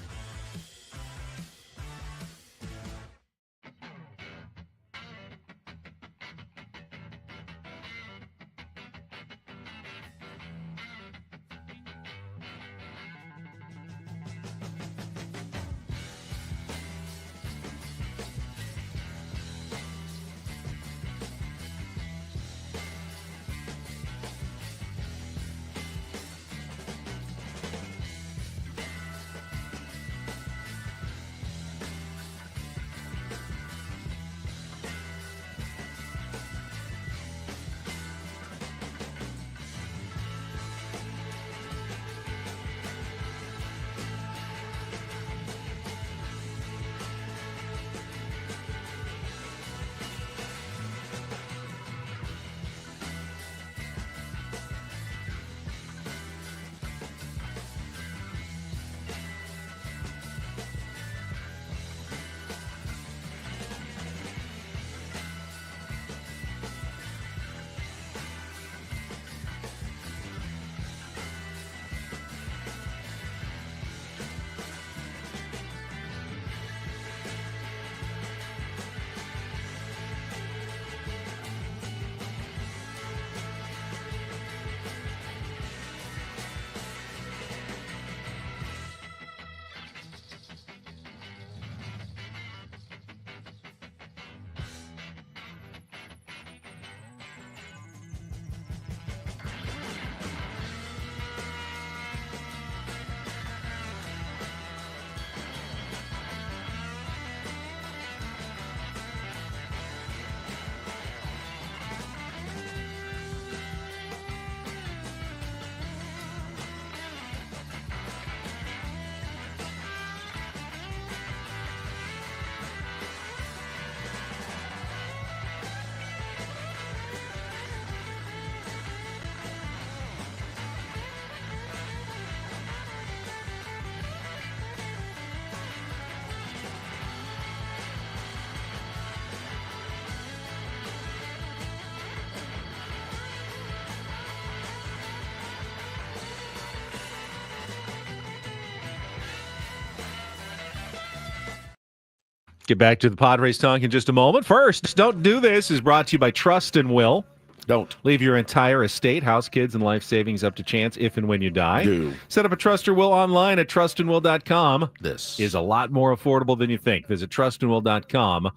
Speaker 3: Get back to the Padres talk in just a moment. First, Don't Do This is brought to you by Trust and Will.
Speaker 1: Don't.
Speaker 3: Leave your entire estate, house, kids, and life savings up to chance if and when you die.
Speaker 1: Do.
Speaker 3: Set up a Trust or Will online at trustandwill.com.
Speaker 1: This
Speaker 3: is a lot more affordable than you think. Visit trustandwill.com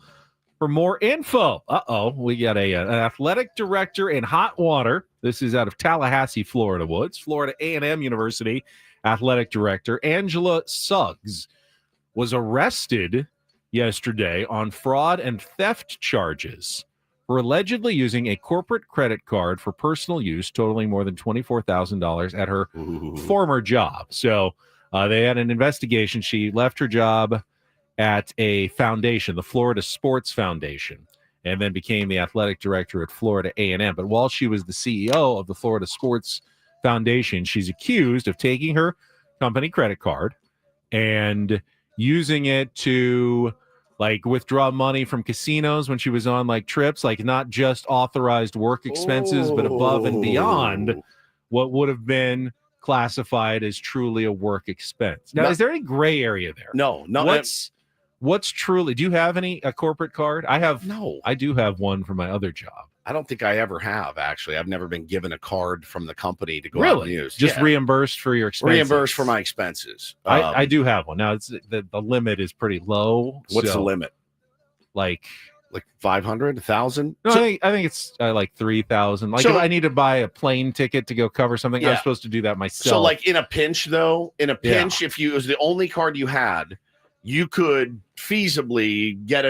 Speaker 3: for more info. We got an athletic director in hot water. This is out of Tallahassee, Florida Woods. Florida A&M University athletic director Angela Suggs was arrested yesterday on fraud and theft charges for allegedly using a corporate credit card for personal use totaling more than $24,000 at her former job. So they had an investigation. She left her job at a foundation, the Florida Sports Foundation, and then became the athletic director at Florida A&M. But while she was the CEO of the Florida Sports Foundation, she's accused of taking her company credit card and using it to withdraw money from casinos when she was on trips, not just authorized work expenses, but above and beyond what would have been classified as truly a work expense. Now, is there any gray area there?
Speaker 1: No.
Speaker 3: What's truly, do you have a corporate card? I do have one for my other job.
Speaker 1: I don't think I ever have, actually. I've never been given a card from the company to go out and use.
Speaker 3: Just reimbursed for your expenses?
Speaker 1: Reimbursed for my expenses.
Speaker 3: I do have one. Now, the limit is pretty low.
Speaker 1: What's the limit? Like 500, 1,000?
Speaker 3: No, I think it's like 3,000. If I need to buy a plane ticket to go cover something, I'm supposed to do that myself.
Speaker 1: So in a pinch, though, if it was the only card you had, you could feasibly get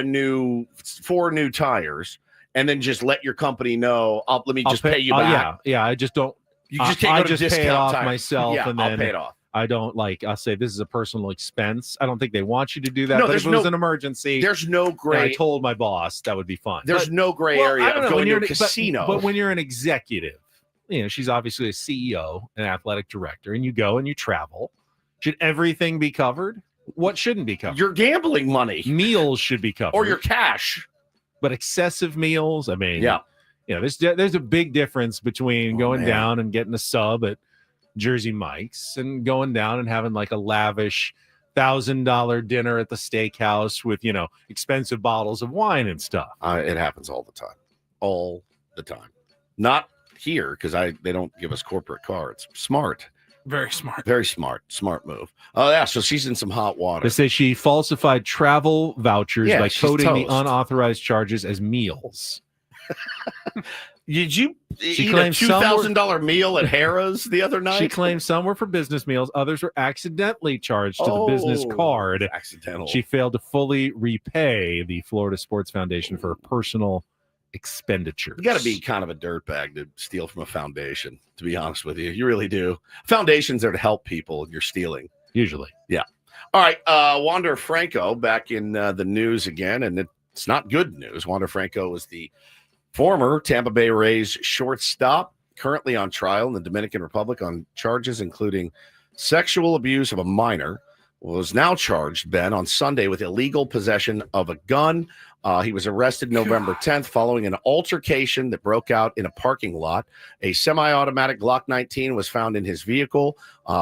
Speaker 1: 4 new tires and then just let your company know, let me just pay you back.
Speaker 3: Yeah, I just don't.
Speaker 1: You just can't go to
Speaker 3: just
Speaker 1: discount
Speaker 3: pay it off
Speaker 1: tires.
Speaker 3: myself,
Speaker 1: Yeah,
Speaker 3: and then
Speaker 1: I'll pay it off.
Speaker 3: I don't I'll say this is a personal expense. I don't think they want you to do that.
Speaker 1: No,
Speaker 3: but
Speaker 1: there's
Speaker 3: if it was an emergency,
Speaker 1: there's no gray.
Speaker 3: I told my boss that would be fine.
Speaker 1: There's no gray area of going to a casino.
Speaker 3: But when you're an executive, she's obviously a CEO, an athletic director, and you go and you travel. Should everything be covered? What shouldn't be covered?
Speaker 1: Your gambling money.
Speaker 3: Meals should be covered.
Speaker 1: Or your cash.
Speaker 3: But excessive meals, there's a big difference between going down and getting a sub at Jersey Mike's and going down and having a lavish $1,000 dinner at the steakhouse with, expensive bottles of wine and stuff.
Speaker 1: It happens all the time. All the time. Not here because they don't give us corporate cards. Smart.
Speaker 2: Very smart.
Speaker 1: Very smart. Smart move. Oh, yeah. So she's in some hot water.
Speaker 3: They say she falsified travel vouchers by coding the unauthorized charges as meals.
Speaker 1: Did you eat a $2,000 meal at Harrah's the other night?
Speaker 3: She claims some were for business meals. Others were accidentally charged to the business card.
Speaker 1: Accidental.
Speaker 3: She failed to fully repay the Florida Sports Foundation for her personal expenditures.
Speaker 1: You got to be kind of a dirtbag to steal from a foundation, to be honest with you. You really do. Foundations are to help people, and you're stealing.
Speaker 3: Usually.
Speaker 1: Yeah. All right. Wander Franco back in the news again, and it's not good news. Wander Franco is the former Tampa Bay Rays shortstop, currently on trial in the Dominican Republic on charges including sexual abuse of a minor, was now charged, Ben, on Sunday with illegal possession of a gun. He was arrested November 10th following an altercation that broke out in a parking lot. A semi-automatic Glock 19 was found in his vehicle.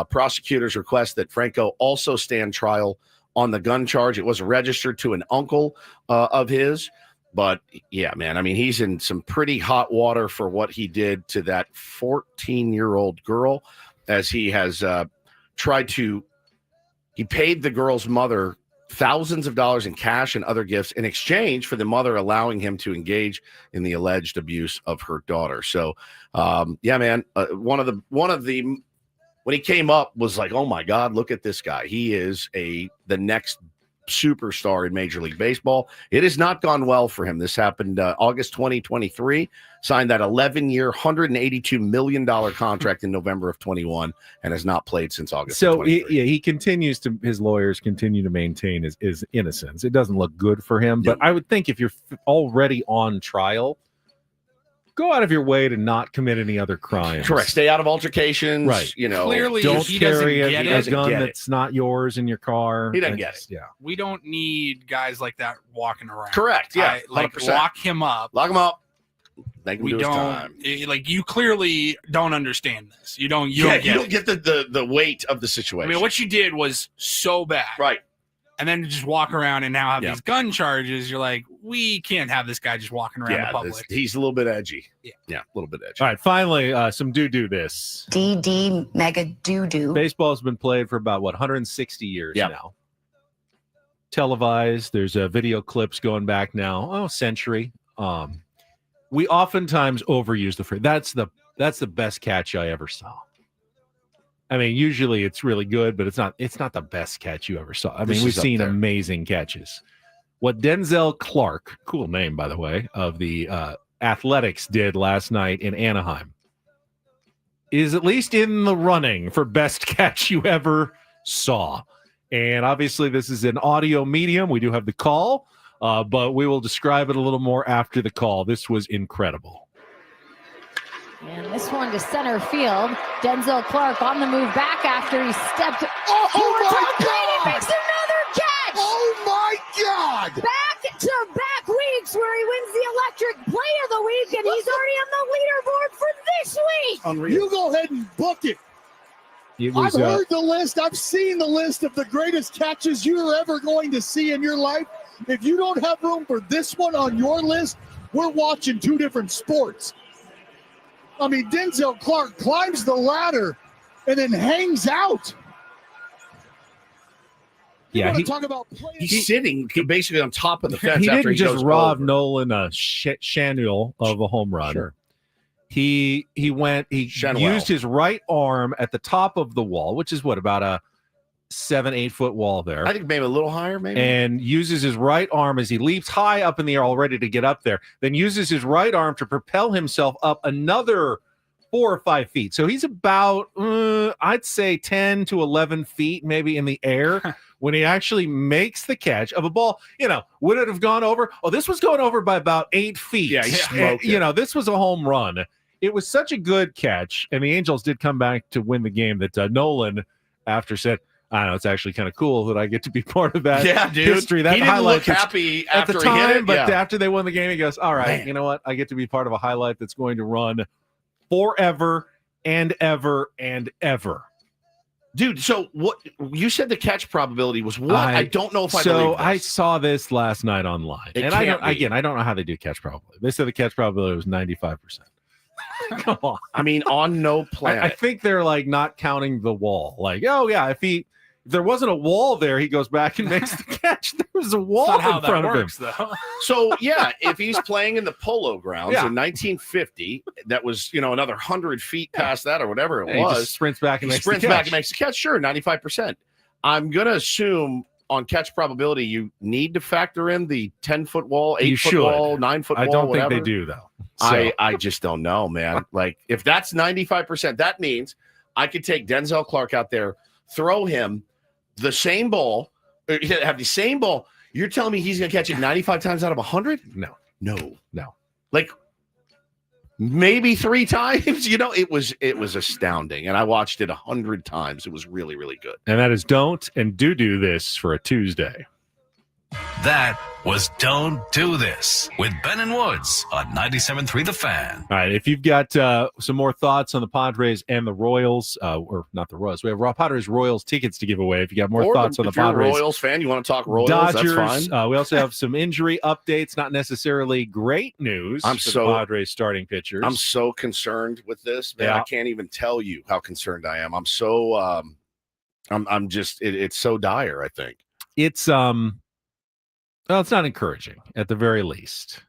Speaker 1: Prosecutors request that Franco also stand trial on the gun charge. It was registered to an uncle of his. But, yeah, man, I mean, he's in some pretty hot water for what he did to that 14-year-old girl, as he has he paid the girl's mother thousands of dollars in cash and other gifts in exchange for the mother allowing him to engage in the alleged abuse of her daughter. So, yeah, man, one of the when he came up was like, oh my God, look at this guy. He is the next superstar in Major League Baseball. It has not gone well for him. This happened August 2023, signed that 11-year, $182 million contract in November of 21, and has not played since August.
Speaker 3: So he continues to, his lawyers continue to maintain his innocence. It doesn't look good for him, but I would think if you're already on trial, go out of your way to not commit any other crimes.
Speaker 1: Correct. Stay out of altercations.
Speaker 3: Right.
Speaker 2: Clearly,
Speaker 3: don't
Speaker 2: he
Speaker 3: carry
Speaker 2: doesn't get
Speaker 3: a gun that's not yours in your car.
Speaker 1: He doesn't get it.
Speaker 3: Yeah.
Speaker 2: We don't need guys like that walking around.
Speaker 1: Correct. Yeah. 100%.
Speaker 2: Lock him up.
Speaker 1: Lock him up. Make him
Speaker 2: We
Speaker 1: do his
Speaker 2: don't
Speaker 1: time.
Speaker 2: you clearly don't understand this. You don't
Speaker 1: You
Speaker 2: get
Speaker 1: don't get the weight of the situation.
Speaker 2: I mean, what you did was so bad.
Speaker 1: Right.
Speaker 2: And then to just walk around and now have these gun charges, you're like, we can't have this guy just walking around the public.
Speaker 1: He's a little bit edgy.
Speaker 2: Yeah,
Speaker 1: a little bit edgy.
Speaker 3: All right, finally, some do this.
Speaker 11: DD mega doo-doo.
Speaker 3: Baseball's been played for about, 160 years now. Televised. There's video clips going back now, century. We oftentimes overuse the phrase. That's the best catch I ever saw. I mean, usually it's really good, but it's not the best catch you ever saw. I mean, we've seen amazing catches. What Denzel Clark, cool name, by the way, of the Athletics did last night in Anaheim is at least in the running for best catch you ever saw. And obviously this is an audio medium. We do have the call, but we will describe it a little more after the call. This was incredible.
Speaker 12: And this one to center field. Denzel Clark on the move back after he stepped towards home plate and makes another catch.
Speaker 13: Oh my God!
Speaker 12: Back-to-back weeks where he wins the electric play of the week, and he's already on the leaderboard for this week.
Speaker 1: Unreal.
Speaker 13: You go ahead and book it. I've heard the list. I've seen the list of the greatest catches you're ever going to see in your life. If you don't have room for this one on your list, we're watching two different sports. I mean, Denzel Clark climbs the ladder and then hangs out.
Speaker 3: Yeah,
Speaker 1: he's sitting basically on top of the fence.
Speaker 3: He
Speaker 1: after
Speaker 3: didn't
Speaker 1: he
Speaker 3: just
Speaker 1: goes
Speaker 3: rob
Speaker 1: over.
Speaker 3: Nolan a Shanuel of a home run.
Speaker 1: Sure.
Speaker 3: He used his right arm at the top of the wall, which is about a 7-8 foot wall there.
Speaker 1: I think maybe a little higher, maybe.
Speaker 3: And uses his right arm as he leaps high up in the air, all ready to get up there. Then uses his right arm to propel himself up another 4 or 5 feet. So he's about, I'd say 10 to 11 feet maybe in the air when he actually makes the catch of a ball. Would it have gone over? Oh, this was going over by about 8 feet.
Speaker 1: Yeah, he smoked it.
Speaker 3: This was a home run. It was such a good catch, and the Angels did come back to win the game that Nolan, after said, I don't know, it's actually kind of cool that I get to be part of that history. That
Speaker 1: he didn't
Speaker 3: highlight
Speaker 1: look happy
Speaker 3: at the
Speaker 1: after
Speaker 3: time,
Speaker 1: he hit it.
Speaker 3: but after they won the game, he goes, all right,
Speaker 1: Man.
Speaker 3: you know what? I get to be part of a highlight that's going to run forever and ever and ever.
Speaker 1: Dude, so what you said the catch probability was what? I don't know if I
Speaker 3: so
Speaker 1: believe this.
Speaker 3: I saw this last night online.
Speaker 1: It
Speaker 3: and
Speaker 1: can't be.
Speaker 3: I don't know how they do catch probability. They said the catch probability was 95%. Come on.
Speaker 1: I mean, on no planet.
Speaker 3: I think they're like not counting the wall. Like, oh yeah, if there wasn't a wall there, he goes back and makes the catch. There was a wall in front of him.
Speaker 2: Though.
Speaker 1: So yeah, if he's playing in the Polo Grounds in 1950, that was another 100 feet past that or whatever it
Speaker 3: He
Speaker 1: was.
Speaker 3: just sprints back and makes
Speaker 1: sprints
Speaker 3: the
Speaker 1: back
Speaker 3: catch.
Speaker 1: and makes the catch. Sure, 95%. I'm gonna assume on catch probability you need to factor in the 10-foot wall, 8-foot wall, 9-foot wall.
Speaker 3: I don't
Speaker 1: whatever.
Speaker 3: think they do though. So.
Speaker 1: I just don't know, man. Like if that's 95%, that means I could take Denzel Clark out there, throw him the same ball, have the same ball. You're telling me he's going to catch it 95 times out of 100? No. Like maybe 3 times. It was astounding, and I watched it 100 times. It was really, really good.
Speaker 3: And that is don't and do this for a Tuesday.
Speaker 14: That was Don't Do This with Ben and Woods on 97.3 The Fan.
Speaker 3: All right, if you've got some more thoughts on the Padres and the Royals, or not the Royals, we have Padres Royals tickets to give away. If you got more thoughts on the
Speaker 1: if you're a
Speaker 3: Padres,
Speaker 1: Royals fan, you want to talk Royals,
Speaker 3: Dodgers,
Speaker 1: that's fine.
Speaker 3: We also have some injury updates, not necessarily great news for the Padres starting pitchers.
Speaker 1: I'm so concerned with this, man.
Speaker 3: Yeah.
Speaker 1: I can't even tell you how concerned I am. I'm so I'm just it's so dire, I think.
Speaker 3: It's well, it's not encouraging at the very least.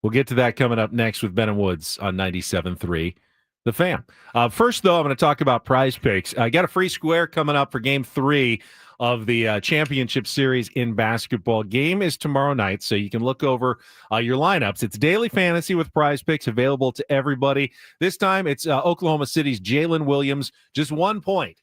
Speaker 3: We'll get to that coming up next with Ben and Woods on 97.3 The Fan. First, though, I'm going to talk about Prize Picks. I got a free square coming up for Game 3 of the championship series in basketball. Game is tomorrow night, so you can look over your lineups. It's daily fantasy with Prize Picks available to everybody. This time, it's Oklahoma City's Jalen Williams, just 1 point.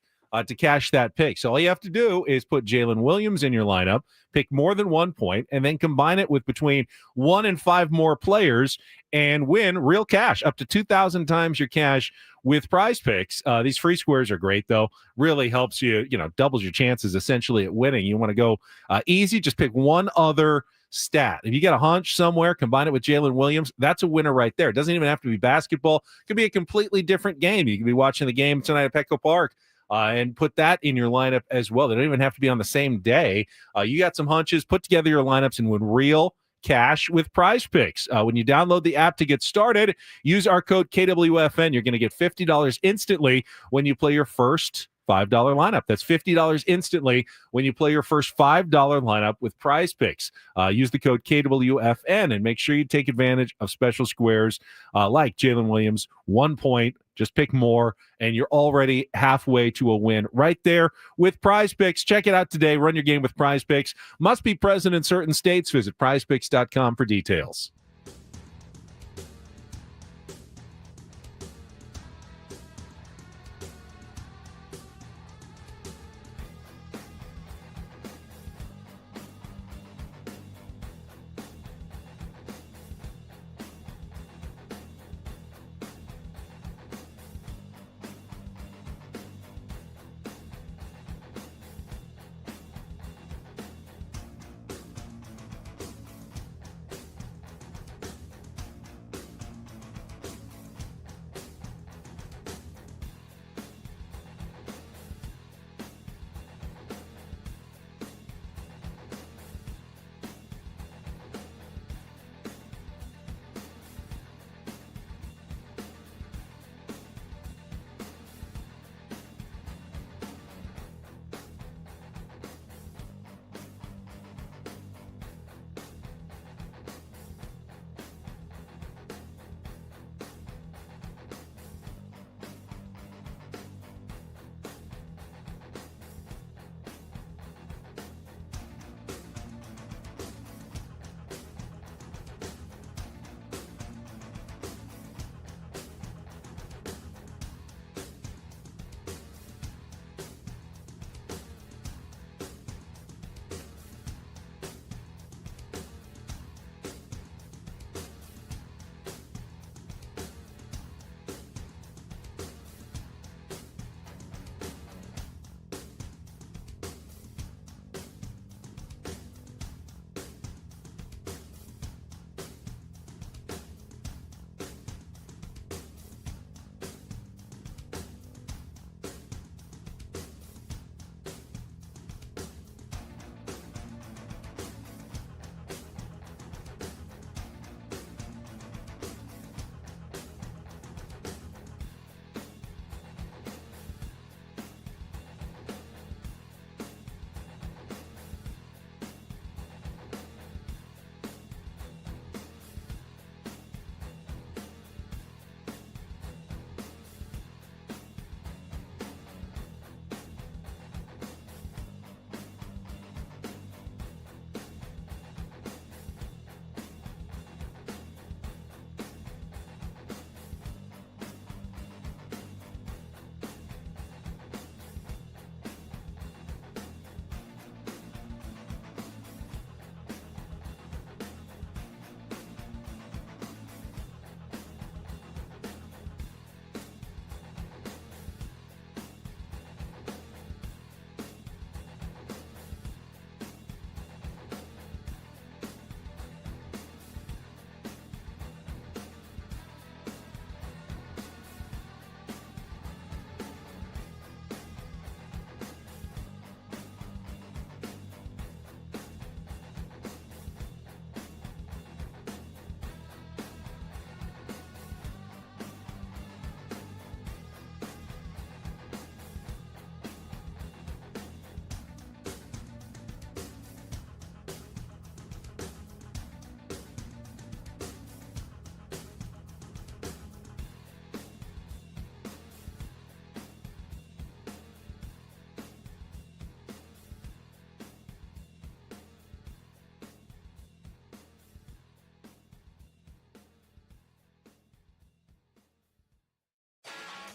Speaker 3: To cash that pick. So all you have to do is put Jalen Williams in your lineup, pick more than 1 point, and then combine it with between 1 and 5 more players and win real cash, up to 2,000 times your cash with Prize Picks. These free squares are great, though. Really helps you, doubles your chances essentially at winning. You want to go easy, just pick one other stat. If you get a hunch somewhere, combine it with Jalen Williams, that's a winner right there. It doesn't even have to be basketball. It could be a completely different game. You could be watching the game tonight at Petco Park. And put that in your lineup as well. They don't even have to be on the same day. You got some hunches, put together your lineups and win real cash with Prize Picks. When you download the app to get started, use our code KWFN. You're going to get $50 instantly when you play your first $5 lineup. That's $50 instantly when you play your first $5 lineup with Prize Picks. Use the code KWFN and make sure you take advantage of special squares like Jalen Williams, 1 point. Just pick more, and you're already halfway to a win right there with Prize Picks. Check it out today. Run your game with Prize Picks. Must be present in certain states. Visit prizepicks.com for details.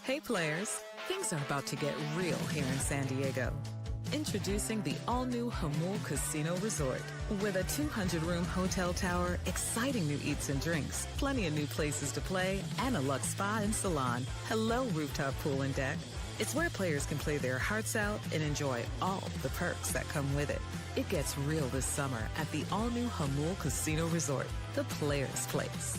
Speaker 6: Hey players, things are about to get real here in San Diego. Introducing the all-new Jamul Casino Resort. With a 200-room hotel tower, exciting new eats and drinks, plenty of new places to play, and a luxe spa and salon. Hello, rooftop pool and deck. It's where players can play their hearts out and enjoy all the perks that come with it. It gets real this summer at the all-new Jamul Casino Resort, the players' place.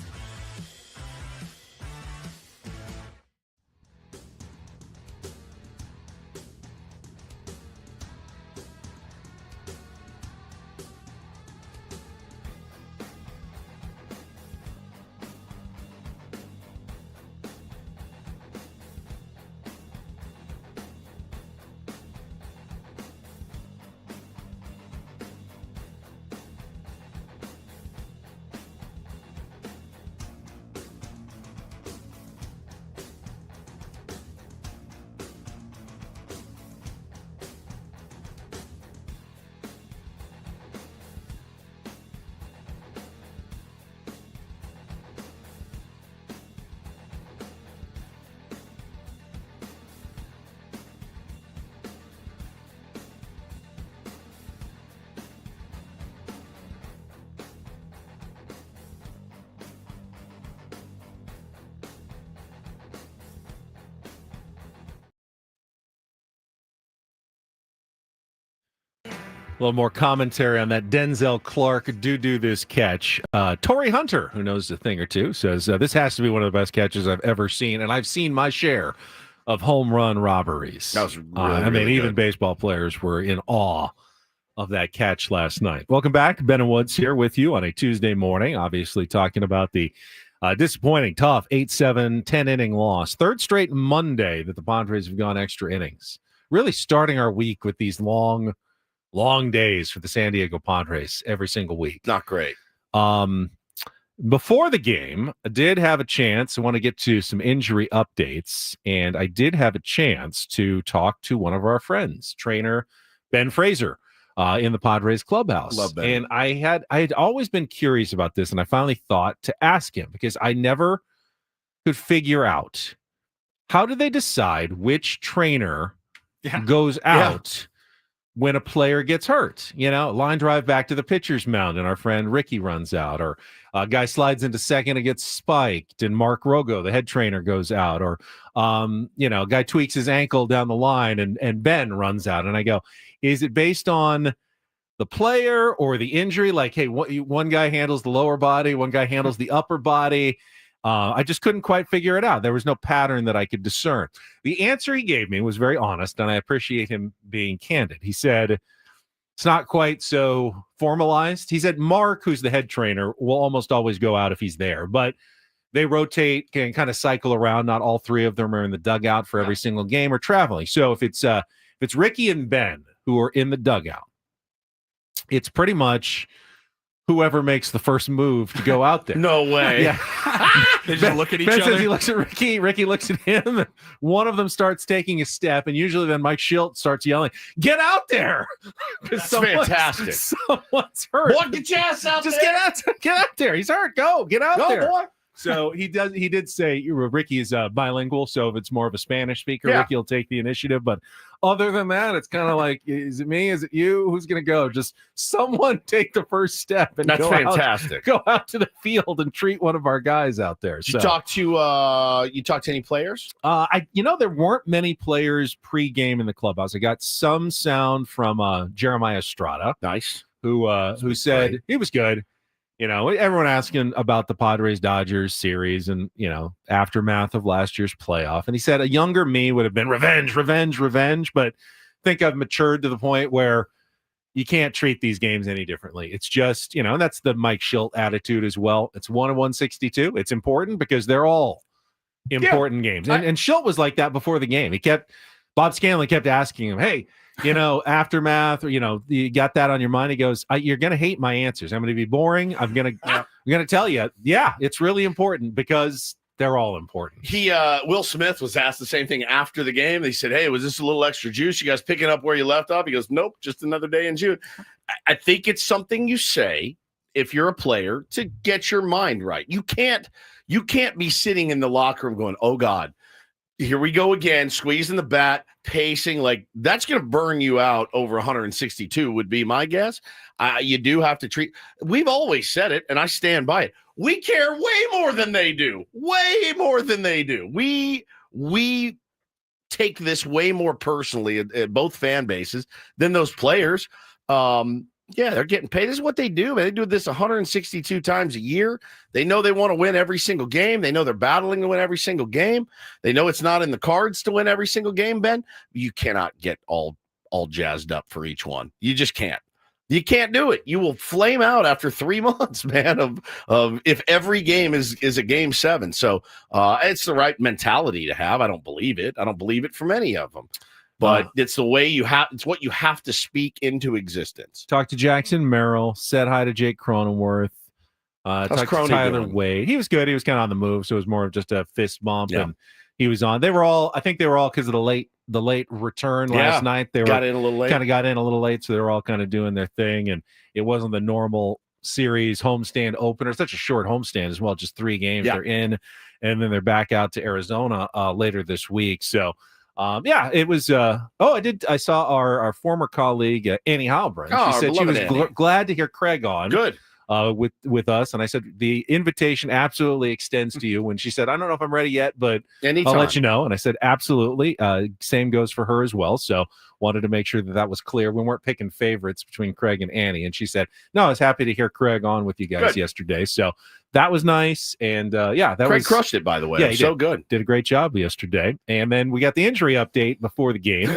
Speaker 3: A little more commentary on that Denzel Clark do this catch. Torrey Hunter, who knows a thing or two, says this has to be one of the best catches I've ever seen, and I've seen my share of home run robberies.
Speaker 1: That was really, really
Speaker 3: even
Speaker 1: good.
Speaker 3: baseball players were in awe of that catch last night. Welcome back. Ben and Woods here with you on a Tuesday morning, obviously talking about the disappointing, tough 8-7, 10-inning loss. Third straight Monday that the Padres have gone extra innings. Really starting our week with these long days for the San Diego Padres every single week.
Speaker 1: Not great.
Speaker 3: Before the game, I did have a chance. I want to get to some injury updates, and I did have a chance to talk to one of our friends, trainer Ben Fraser, in the Padres clubhouse.
Speaker 1: Love Ben.
Speaker 3: And I had always been curious about this, and I finally thought to ask him because I never could figure out how do they decide which trainer goes out when a player gets hurt. Line drive back to the pitcher's mound and our friend Ricky runs out, or a guy slides into second and gets spiked and Mark Rogo, the head trainer, goes out, or a guy tweaks his ankle down the line and Ben runs out. And I go, is it based on the player or the injury? Like, hey, one guy handles the lower body, one guy handles the upper body. I just couldn't quite figure it out. There was no pattern that I could discern. The answer he gave me was very honest, and I appreciate him being candid. He said, it's not quite so formalized. He said Mark, who's the head trainer, will almost always go out if he's there, but they rotate, can kind of cycle around. Not all three of them are in the dugout for every single game or traveling. So if it's Ricky and Ben who are in the dugout, it's pretty much whoever makes the first move to go out there.
Speaker 1: No way.
Speaker 3: Yeah.
Speaker 2: They just look at each
Speaker 3: Ben
Speaker 2: other.
Speaker 3: says he looks at Ricky. Ricky looks at him. And one of them starts taking a step, and usually then Mike Schilt starts yelling, "Get out there!"
Speaker 1: That's fantastic.
Speaker 3: Someone's hurt.
Speaker 1: Boy, get your ass out
Speaker 3: Just
Speaker 1: there.
Speaker 3: get out there. He's hurt. Go. Get out
Speaker 1: Go,
Speaker 3: there.
Speaker 1: boy.
Speaker 3: So he did say Ricky is bilingual, so if it's more of a Spanish speaker,
Speaker 1: Yeah.
Speaker 3: Ricky will take the initiative. But other than that, it's kind of like, is it me? Is it you? Who's going to go? Just someone take the first step and
Speaker 1: That's
Speaker 3: go
Speaker 1: fantastic.
Speaker 3: Go out to the field and treat one of our guys out there.
Speaker 1: Did you talk to any players?
Speaker 3: There weren't many players pre-game in the clubhouse. I got some sound from Jeremiah Estrada.
Speaker 1: Nice.
Speaker 3: Who said he was good. Everyone asking about the Padres-Dodgers series and, aftermath of last year's playoff. And he said a younger me would have been revenge. But I think I've matured to the point where you can't treat these games any differently. It's just, and that's the Mike Schilt attitude as well. It's 1-162. It's important because they're all important games. And Schilt was like that before the game. Bob Scanlon kept asking him, hey, aftermath, or, you got that on your mind. He goes, you're going to hate my answers. I'm going to be boring. I'm going to tell you, it's really important because they're all important.
Speaker 1: Will Smith was asked the same thing after the game. They said, hey, was this a little extra juice? You guys picking up where you left off? He goes, nope, just another day in June. I think it's something you say if you're a player to get your mind right. You can't be sitting in the locker room going, oh God, Here we go again, squeezing the bat, pacing. Like, that's going to burn you out over 162 would be my guess. You do have to treat – we've always said it, and I stand by it. We care way more than they do. Way more than they do. We take this way more personally at both fan bases than those players. Yeah, they're getting paid. This is what they do, man. They do this 162 times a year. They know they want to win every single game. They know they're battling to win every single game. They know it's not in the cards to win every single game, Ben. You cannot get all jazzed up for each one. You just can't. You can't do it. You will flame out after 3 months, man, of if every game is a game 7. So it's the right mentality to have. I don't believe it. I don't believe it from any of them. But it's the way it's what you have to speak into existence.
Speaker 3: Talked to Jackson Merrill, said hi to Jake Cronenworth. Talked to Tyler Wade. He was good. He was kind of on the move, so it was more of just a fist bump. Yeah. And he was on. I think they were all because of the late return last night. They got in a little late, so they were all kind of doing their thing, and it wasn't the normal series homestand opener. Such a short homestand as well, just 3 games. They're in, and then they're back out to Arizona later this week. So. It was. I saw our former colleague Annie Halbrand. She said she was glad to hear Craig on.
Speaker 1: Good.
Speaker 3: With us, and I said the invitation absolutely extends to you. When she said, "I don't know if I'm ready yet, but
Speaker 1: anytime.
Speaker 3: I'll let you know," and I said, "Absolutely." Same goes for her as well. So wanted to make sure that was clear. We weren't picking favorites between Craig and Annie, and she said, "No, I was happy to hear Craig on with you guys yesterday." So. That was nice, and Craig
Speaker 1: crushed it, by the way.
Speaker 3: Yeah,
Speaker 1: so good.
Speaker 3: Did a great job yesterday. And then we got the injury update before the game.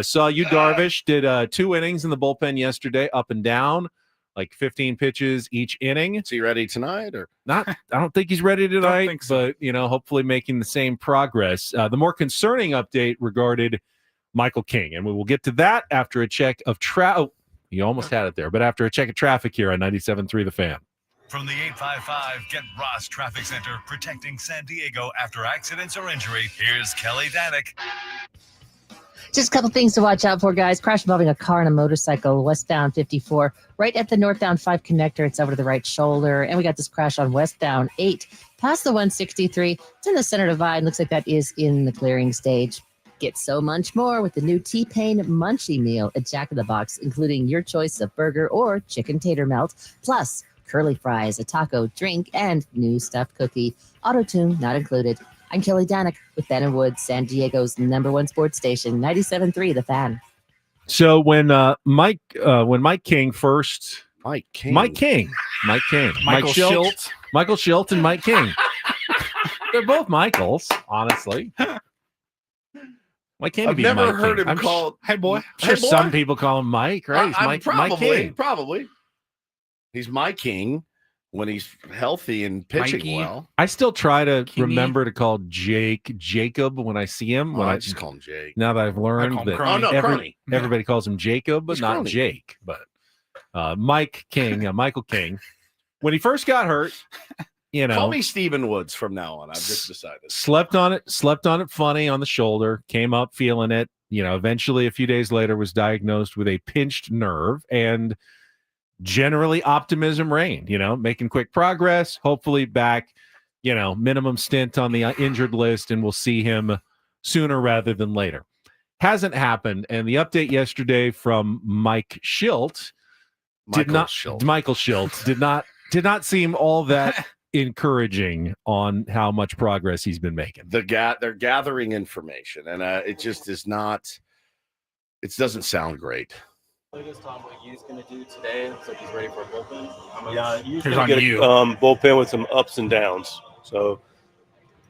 Speaker 3: Saw you, Darvish, did 2 innings in the bullpen yesterday, up and down, like 15 pitches each inning.
Speaker 1: Is he ready tonight or
Speaker 3: not? I don't think he's ready tonight, but hopefully making the same progress. The more concerning update regarded Michael King, and we will get to that after a check of you almost had it there, but after a check of traffic here on 97.3 The Fan.
Speaker 4: From the 855 Get Ross Traffic Center, protecting San Diego after accidents or injury, here's Kelly Danick.
Speaker 5: Just a couple things to watch out for, guys. Crash involving a car and a motorcycle, westbound 54, right at the northbound 5 connector. It's over to the right shoulder. And we got this crash on westbound 8, past the 163. It's in the center divide. Looks like that is in the clearing stage. Get so much more with the new T-Pain Munchie meal at Jack in the Box, including your choice of burger or chicken tater melt, plus curly fries, a taco, drink, and new stuffed cookie. Auto-tune not included. I'm Kelly Danick with Ben & Woods, San Diego's #1 sports station, 97.3 The Fan.
Speaker 3: So when Mike King first...
Speaker 1: Mike King.
Speaker 3: Michael Schilt and Mike King. They're both Michaels, honestly. Why can't he be Mike King?
Speaker 1: I've never heard him called...
Speaker 2: Hey, boy.
Speaker 3: I'm sure some people call him Mike, right? He's Mike King.
Speaker 1: Probably. He's my king when he's healthy and pitching
Speaker 2: Mikey.
Speaker 1: well.
Speaker 3: I still try to remember to call Jake Jacob when I see him.
Speaker 1: I just call him Jake.
Speaker 3: Now that I've learned that everybody calls him Jacob, but not Jake. But Mike King, Michael King, when he first got hurt,
Speaker 1: call me Stephen Woods from now on. I've just decided.
Speaker 3: Slept on it funny on the shoulder. Came up feeling it. Eventually a few days later was diagnosed with a pinched nerve and. Generally optimism reigned, making quick progress, hopefully back, minimum stint on the injured list, and we'll see him sooner rather than later. Hasn't happened. And the update yesterday from Michael Schilt did not seem all that encouraging on how much progress he's been making.
Speaker 1: They're gathering information, and it just is not, it doesn't sound great.
Speaker 15: What is Tom Leggie's going to do today? Looks like he's ready for a bullpen.
Speaker 8: He's going to get a bullpen with some ups and downs. So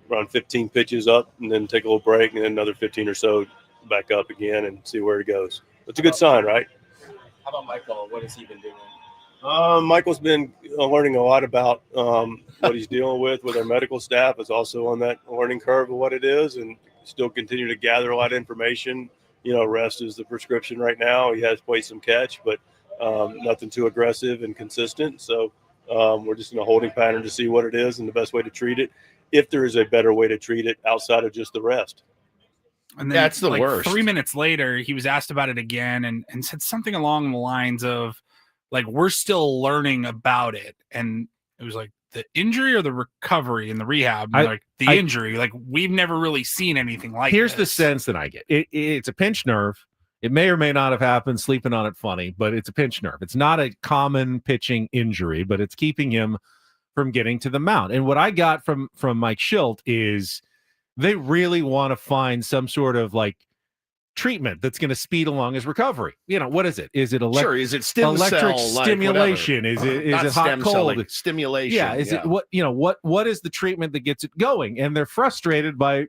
Speaker 8: around 15 pitches up and then take a little break and then another 15 or so back up again and see where it goes. It's a good sign, right?
Speaker 15: How about Michael? What has he been doing?
Speaker 8: Michael's been learning a lot about what he's dealing with our medical staff. Is also on that learning curve of what it is and still continue to gather a lot of information. Rest is the prescription right now. He has played some catch, but nothing too aggressive and consistent. So we're just in a holding pattern to see what it is and the best way to treat it, if there is a better way to treat it outside of just the rest.
Speaker 2: And then, that's the worst. 3 minutes later, he was asked about it again and said something along the lines of, we're still learning about it. And it was like, the injury or the recovery and the rehab? Injury. Like, we've never really seen anything like
Speaker 3: Here's
Speaker 2: this.
Speaker 3: the sense that I get. It's a pinched nerve. It may or may not have happened, sleeping on it funny, but it's a pinched nerve. It's not a common pitching injury, but it's keeping him from getting to the mound. And what I got from Mike Schilt is they really want to find some sort of like treatment that's going to speed along his recovery. What is it? Is it
Speaker 1: Is it stem
Speaker 3: electric
Speaker 1: cell,
Speaker 3: stimulation?
Speaker 1: Like,
Speaker 3: is it hot cold?
Speaker 1: Like stimulation.
Speaker 3: Yeah. It what is the treatment that gets it going? And they're frustrated by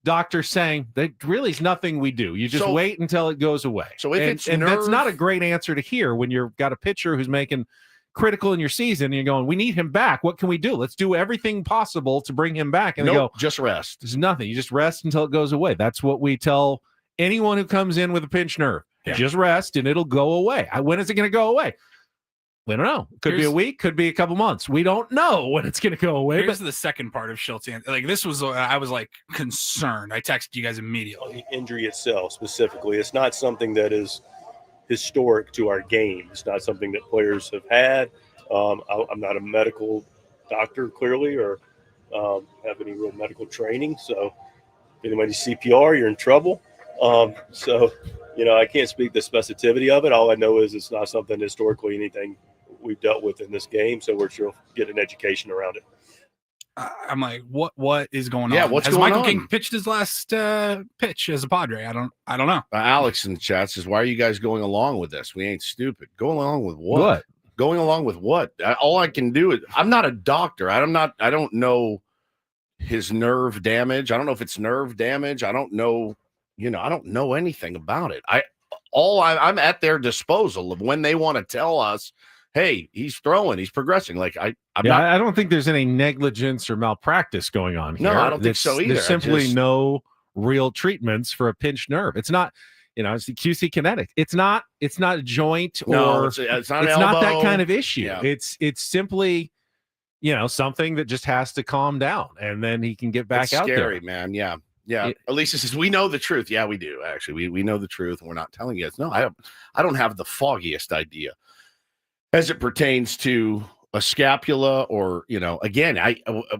Speaker 3: doctors saying that really is nothing we do. You just wait until it goes away.
Speaker 1: So if
Speaker 3: that's not a great answer to hear when you've got a pitcher who's making critical in your season and you're going, we need him back. What can we do? Let's do everything possible to bring him back. And they go,
Speaker 1: just rest.
Speaker 3: There's nothing. You just rest until it goes away. That's what we tell anyone who comes in with a pinched nerve.
Speaker 1: Yeah.
Speaker 3: Just rest and it'll go away. When is it going to go away? We don't know. Could be a week, could be a couple months. We don't know when it's going to go away.
Speaker 2: Here's the second part of Schilt's answer. Like, this was, I was like concerned. I texted you guys immediately.
Speaker 8: The injury itself specifically, it's not something that is historic to our game. It's not something that players have had. I'm not a medical doctor, clearly, or have any real medical training. So if anybody's CPR, you're in trouble. I can't speak the specificity of it. All I know is it's not something historically anything we've dealt with in this game. So we're sure get an education around it.
Speaker 2: I'm like, what is going on?
Speaker 1: Yeah, what's
Speaker 2: Has
Speaker 1: going
Speaker 2: Michael
Speaker 1: on?
Speaker 2: King pitched his last pitch as a Padre? I don't know.
Speaker 1: Alex in the chat says, why are you guys going along with this? We ain't stupid. Going along with what? Going along with what? All I can do is, I'm not a doctor. I don't know his nerve damage. I don't know if it's nerve damage. I don't know, I don't know anything about it. I'm at their disposal of when they want to tell us, hey, he's throwing, he's progressing. Like I
Speaker 3: don't think there's any negligence or malpractice going on here.
Speaker 1: No, I don't think so either.
Speaker 3: There's simply no real treatments for a pinched nerve. It's not, it's the QC kinetic. It's not a joint or
Speaker 1: it's not
Speaker 3: it's not that kind of issue.
Speaker 1: Yeah.
Speaker 3: It's simply, something that just has to calm down and then he can get back out
Speaker 1: scary,
Speaker 3: there.
Speaker 1: Man. Yeah. Yeah. Elisa says, we know the truth. Yeah, we do. Actually, we know the truth and we're not telling you guys. No, I don't have the foggiest idea as it pertains to a scapula or, again,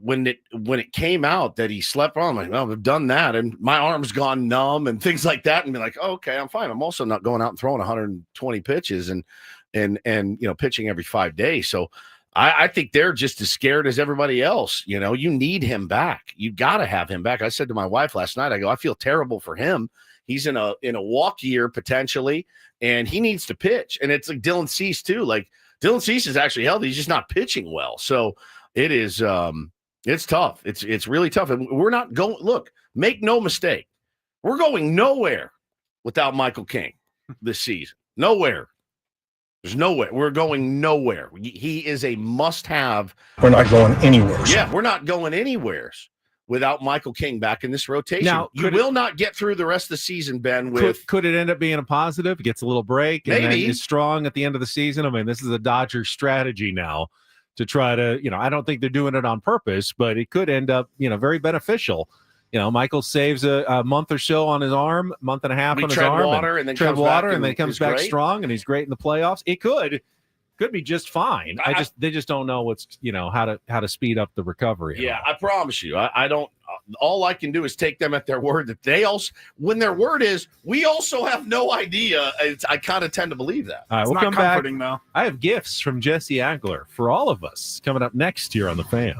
Speaker 1: when it came out that he slept on, I'm like, well, I've done that. And my arm's gone numb and things like that. And be like, oh, okay, I'm fine. I'm also not going out and throwing 120 pitches and pitching every 5 days. So I think they're just as scared as everybody else. You need him back. You got to have him back. I said to my wife last night, I go, I feel terrible for him. He's in a walk year potentially, and he needs to pitch. And it's like Dylan Cease too. Like Dylan Cease is actually healthy. He's just not pitching well. So it is, it's tough. It's really tough. And we're not going, look, make no mistake. We're going nowhere without Michael King this season. Nowhere. There's nowhere. We're going nowhere. He is a must-have.
Speaker 9: We're not going anywhere.
Speaker 1: Yeah, we're not going anywhere without Michael King back in this rotation.
Speaker 3: Now,
Speaker 1: you will not get through the rest of the season, Ben, with...
Speaker 3: Could it end up being a positive? Gets a little break and then is strong at the end of the season? I mean, this is a Dodgers strategy now to try to, I don't think they're doing it on purpose, but it could end up, very beneficial. Michael saves a month or so on his arm, month and a half on his arm.
Speaker 1: And then
Speaker 3: comes back strong, and he's great in the playoffs. It could be just fine. They just don't know what's how to speed up the recovery.
Speaker 1: Yeah, I promise you, I don't. All I can do is take them at their word that they also, when their word is, we also have no idea. I kind of tend to believe that.
Speaker 3: All right, we'll
Speaker 2: not
Speaker 3: come back.
Speaker 2: though.
Speaker 3: I have gifts from Jesse Agler for all of us coming up next year on The Fan.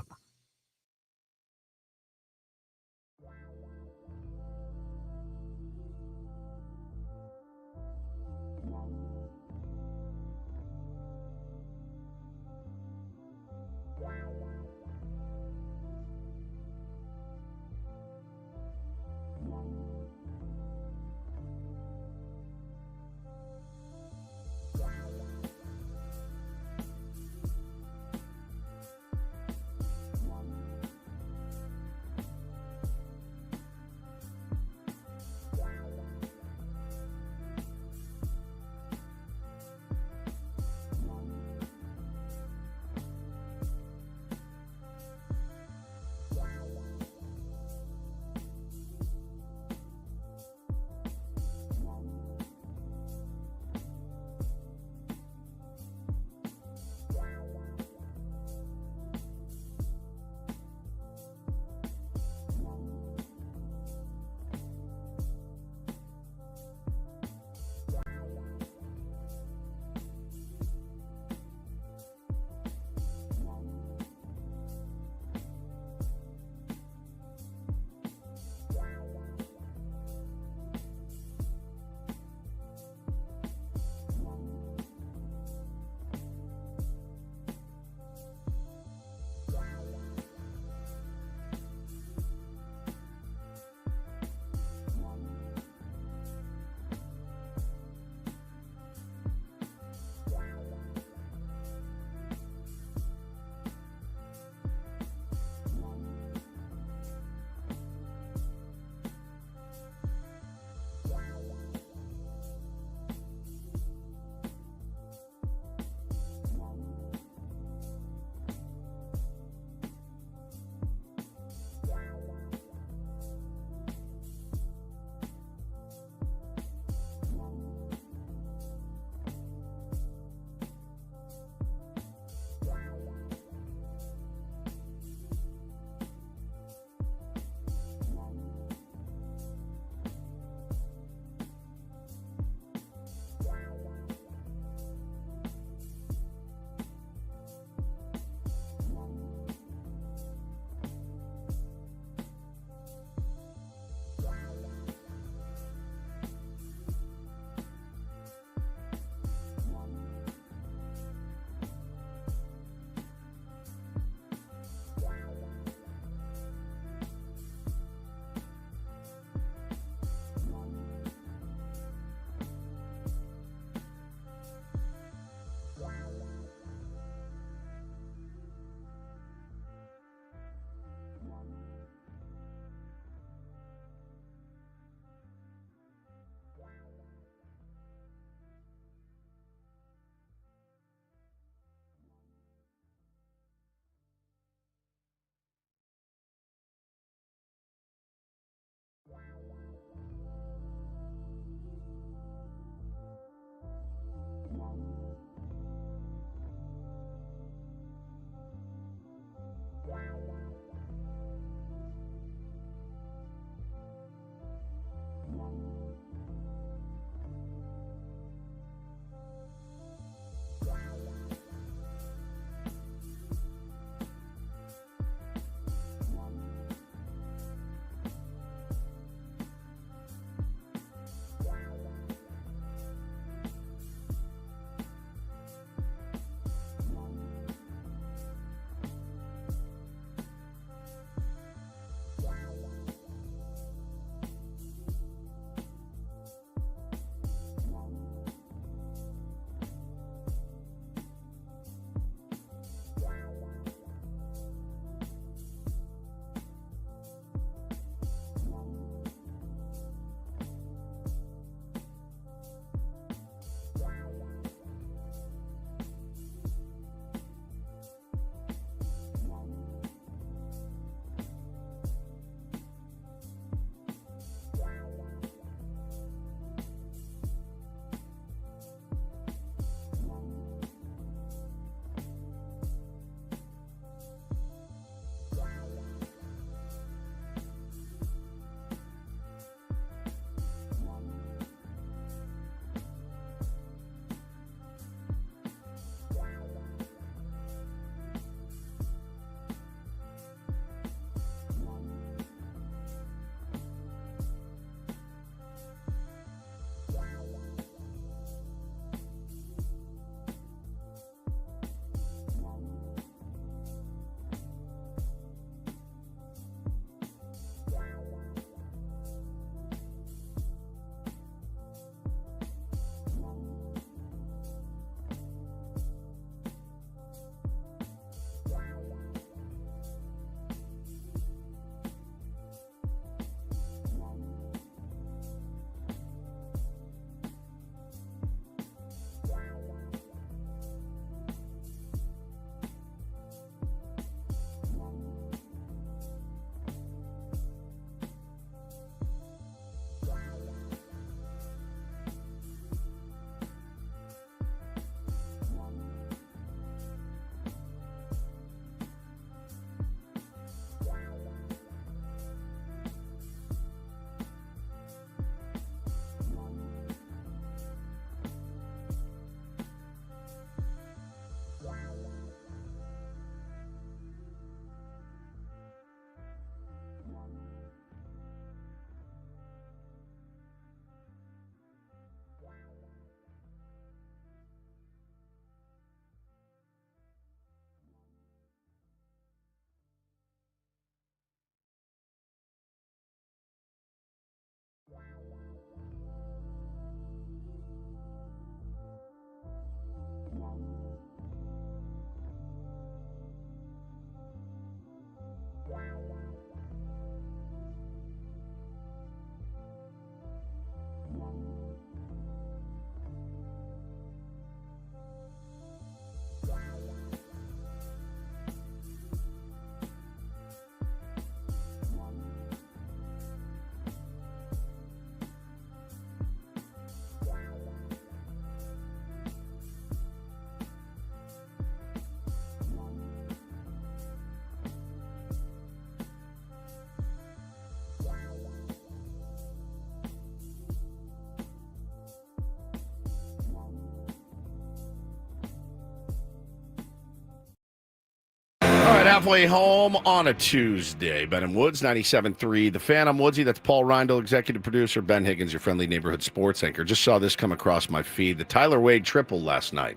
Speaker 1: halfway home on a Tuesday. Ben and Woods, 97.3 The Fan. I'm Woodsy. That's Paul Reindl, executive producer. Ben Higgins, your friendly neighborhood sports anchor. Just saw this come across my feed. The Tyler Wade triple last night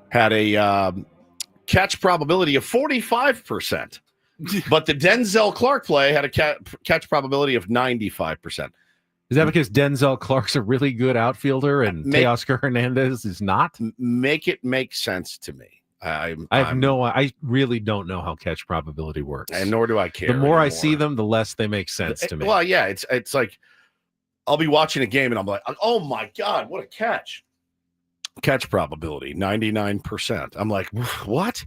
Speaker 1: had a catch probability of 45%. But the Denzel Clark play had a catch probability of 95%.
Speaker 3: Is that because Denzel Clark's a really good outfielder and Teoscar Hernandez is not?
Speaker 1: Make it make sense to me. I really don't know how catch probability works.
Speaker 3: And
Speaker 1: nor do I care.
Speaker 3: The more I see them, the less they make sense to me.
Speaker 1: Well, yeah, it's like I'll be watching a game and I'm like, oh my God, what a catch. Catch probability, 99%. I'm like, what?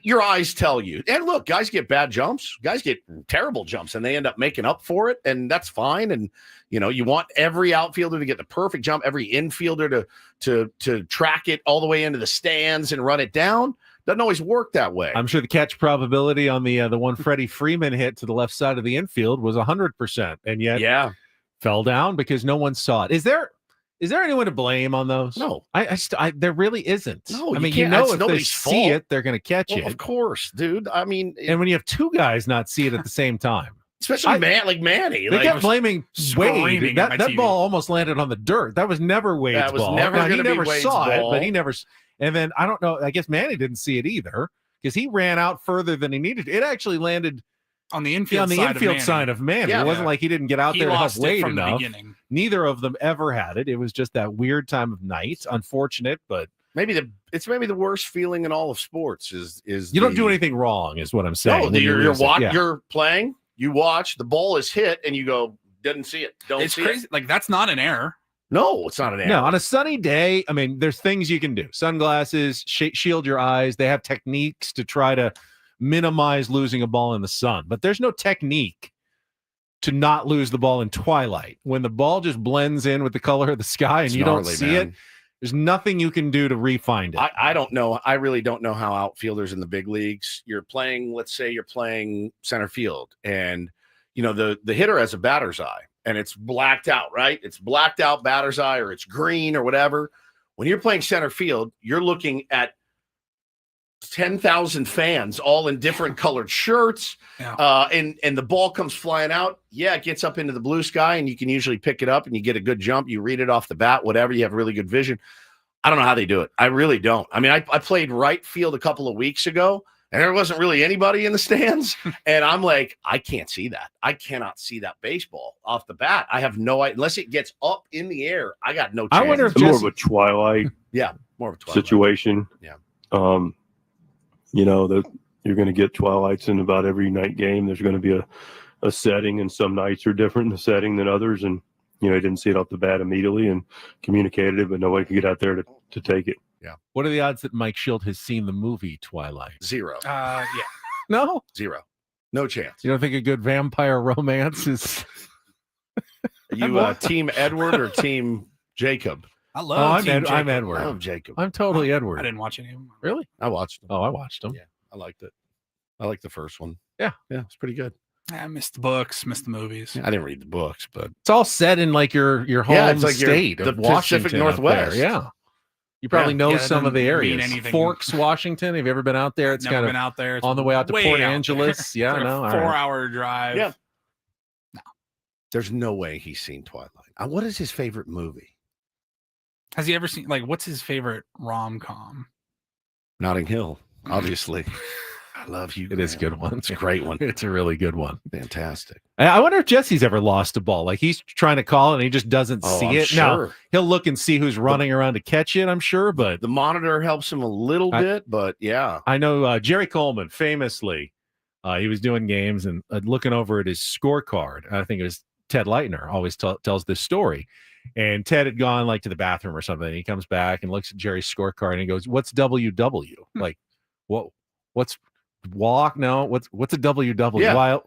Speaker 1: Your eyes tell you. And look, guys get bad jumps. Guys get terrible jumps, and they end up making up for it, and that's fine. And you want every outfielder to get the perfect jump, every infielder to track it all the way into the stands and run it down. Doesn't always work that way.
Speaker 3: I'm sure the catch probability on the one Freddie Freeman hit to the left side of the infield was 100%, and yet fell down because no one saw it. Is there anyone to blame on those?
Speaker 1: No,
Speaker 3: there really isn't.
Speaker 1: No,
Speaker 3: I mean, if they see it, they're going to catch it.
Speaker 1: Of course, dude. I mean,
Speaker 3: and when you have two guys not see it at the same time,
Speaker 1: especially like Manny,
Speaker 3: they kept blaming Wade. That ball almost landed on the dirt. That was never Wade's ball. He never saw it, but he never. And then I don't know. I guess Manny didn't see it either because he ran out further than he needed. It actually landed
Speaker 2: on the infield
Speaker 3: side of Manny. It wasn't like he didn't get out there to help Wade enough. Neither of them ever had it. It was just that weird time of night. Unfortunate, but
Speaker 1: it's maybe the worst feeling in all of sports is
Speaker 3: you don't do anything wrong, is what I'm saying.
Speaker 1: No, you're playing, you watch, the ball is hit, and you go, didn't see it. It's
Speaker 2: crazy. Like, that's not an error.
Speaker 1: No, it's not an error.
Speaker 3: No, on a sunny day, I mean, there's things you can do. Sunglasses, shield your eyes. They have techniques to try to minimize losing a ball in the sun, but there's no technique to not lose the ball in twilight. When the ball just blends in with the color of the sky and you don't see it, there's nothing you can do to re-find it.
Speaker 1: I don't know. I really don't know how outfielders in the big leagues, let's say you're playing center field, and the hitter has a batter's eye and it's blacked out, right? It's blacked out batter's eye, or it's green or whatever. When you're playing center field, you're looking at 10,000 fans all in different colored shirts. And the ball comes flying out. Yeah, it gets up into the blue sky, and you can usually pick it up and you get a good jump. You read it off the bat, whatever. You have really good vision. I don't know how they do it. I really don't. I mean, I played right field a couple of weeks ago, and there wasn't really anybody in the stands. And I'm like, I can't see that. I cannot see that baseball off the bat. I have no idea. Unless it gets up in the air, I got no chance.
Speaker 8: I wonder if more of a twilight situation.
Speaker 1: Yeah.
Speaker 8: You're going to get twilights in about every night game. There's going to be a setting, and some nights are different in the setting than others. And, I didn't see it off the bat immediately and communicated it, but nobody could get out there to take it.
Speaker 1: Yeah.
Speaker 3: What are the odds that Mike Schilt has seen the movie Twilight?
Speaker 1: 0.
Speaker 2: Yeah.
Speaker 3: No?
Speaker 1: 0. No chance.
Speaker 3: You don't think a good vampire romance is...
Speaker 1: Are you Team Edward or Team Jacob?
Speaker 2: I love
Speaker 3: I'm Edward.
Speaker 1: I love Jacob.
Speaker 3: I'm totally Edward.
Speaker 2: I didn't watch any of them.
Speaker 3: Really?
Speaker 1: I watched them.
Speaker 3: Oh, I watched them.
Speaker 1: Yeah, I liked it. I liked the first one.
Speaker 3: Yeah.
Speaker 1: Yeah, it's pretty good.
Speaker 2: I missed the books, missed the movies.
Speaker 1: I didn't read the books, but
Speaker 3: it's all set in like your home state of
Speaker 1: the
Speaker 3: Washington,
Speaker 1: Pacific Northwest.
Speaker 3: Yeah. You probably know some of the areas.
Speaker 2: anything.
Speaker 3: Forks, Washington. Have you ever been out there? It's
Speaker 2: Never
Speaker 3: kind
Speaker 2: been out there. It's
Speaker 3: on the way out to
Speaker 2: way
Speaker 3: Port
Speaker 2: out
Speaker 3: Angeles.
Speaker 2: there.
Speaker 3: Yeah,
Speaker 2: It's
Speaker 3: no,
Speaker 2: like a 4-hour drive.
Speaker 1: Yeah. No. There's no way he's seen Twilight. What is his favorite movie?
Speaker 2: Has he ever seen, what's his favorite rom-com?
Speaker 1: Notting Hill, obviously. I love you.
Speaker 3: It is a good one.
Speaker 1: It's a great one.
Speaker 3: It's a really good one.
Speaker 1: Fantastic.
Speaker 3: I wonder if Jesse's ever lost a ball. Like, he's trying to call it and he just doesn't see
Speaker 1: I'm
Speaker 3: it.
Speaker 1: Sure.
Speaker 3: Now, he'll look and see who's running around to catch it, I'm sure, but
Speaker 1: the monitor helps him a little bit, but yeah.
Speaker 3: I know Jerry Coleman, famously, he was doing games and looking over at his scorecard. I think it was Ted Leitner always tells this story. And Ted had gone to the bathroom or something. And he comes back and looks at Jerry's scorecard and he goes, "What's WW?" Like, what's walk? No. What's a WW?
Speaker 1: Yeah.
Speaker 3: Why?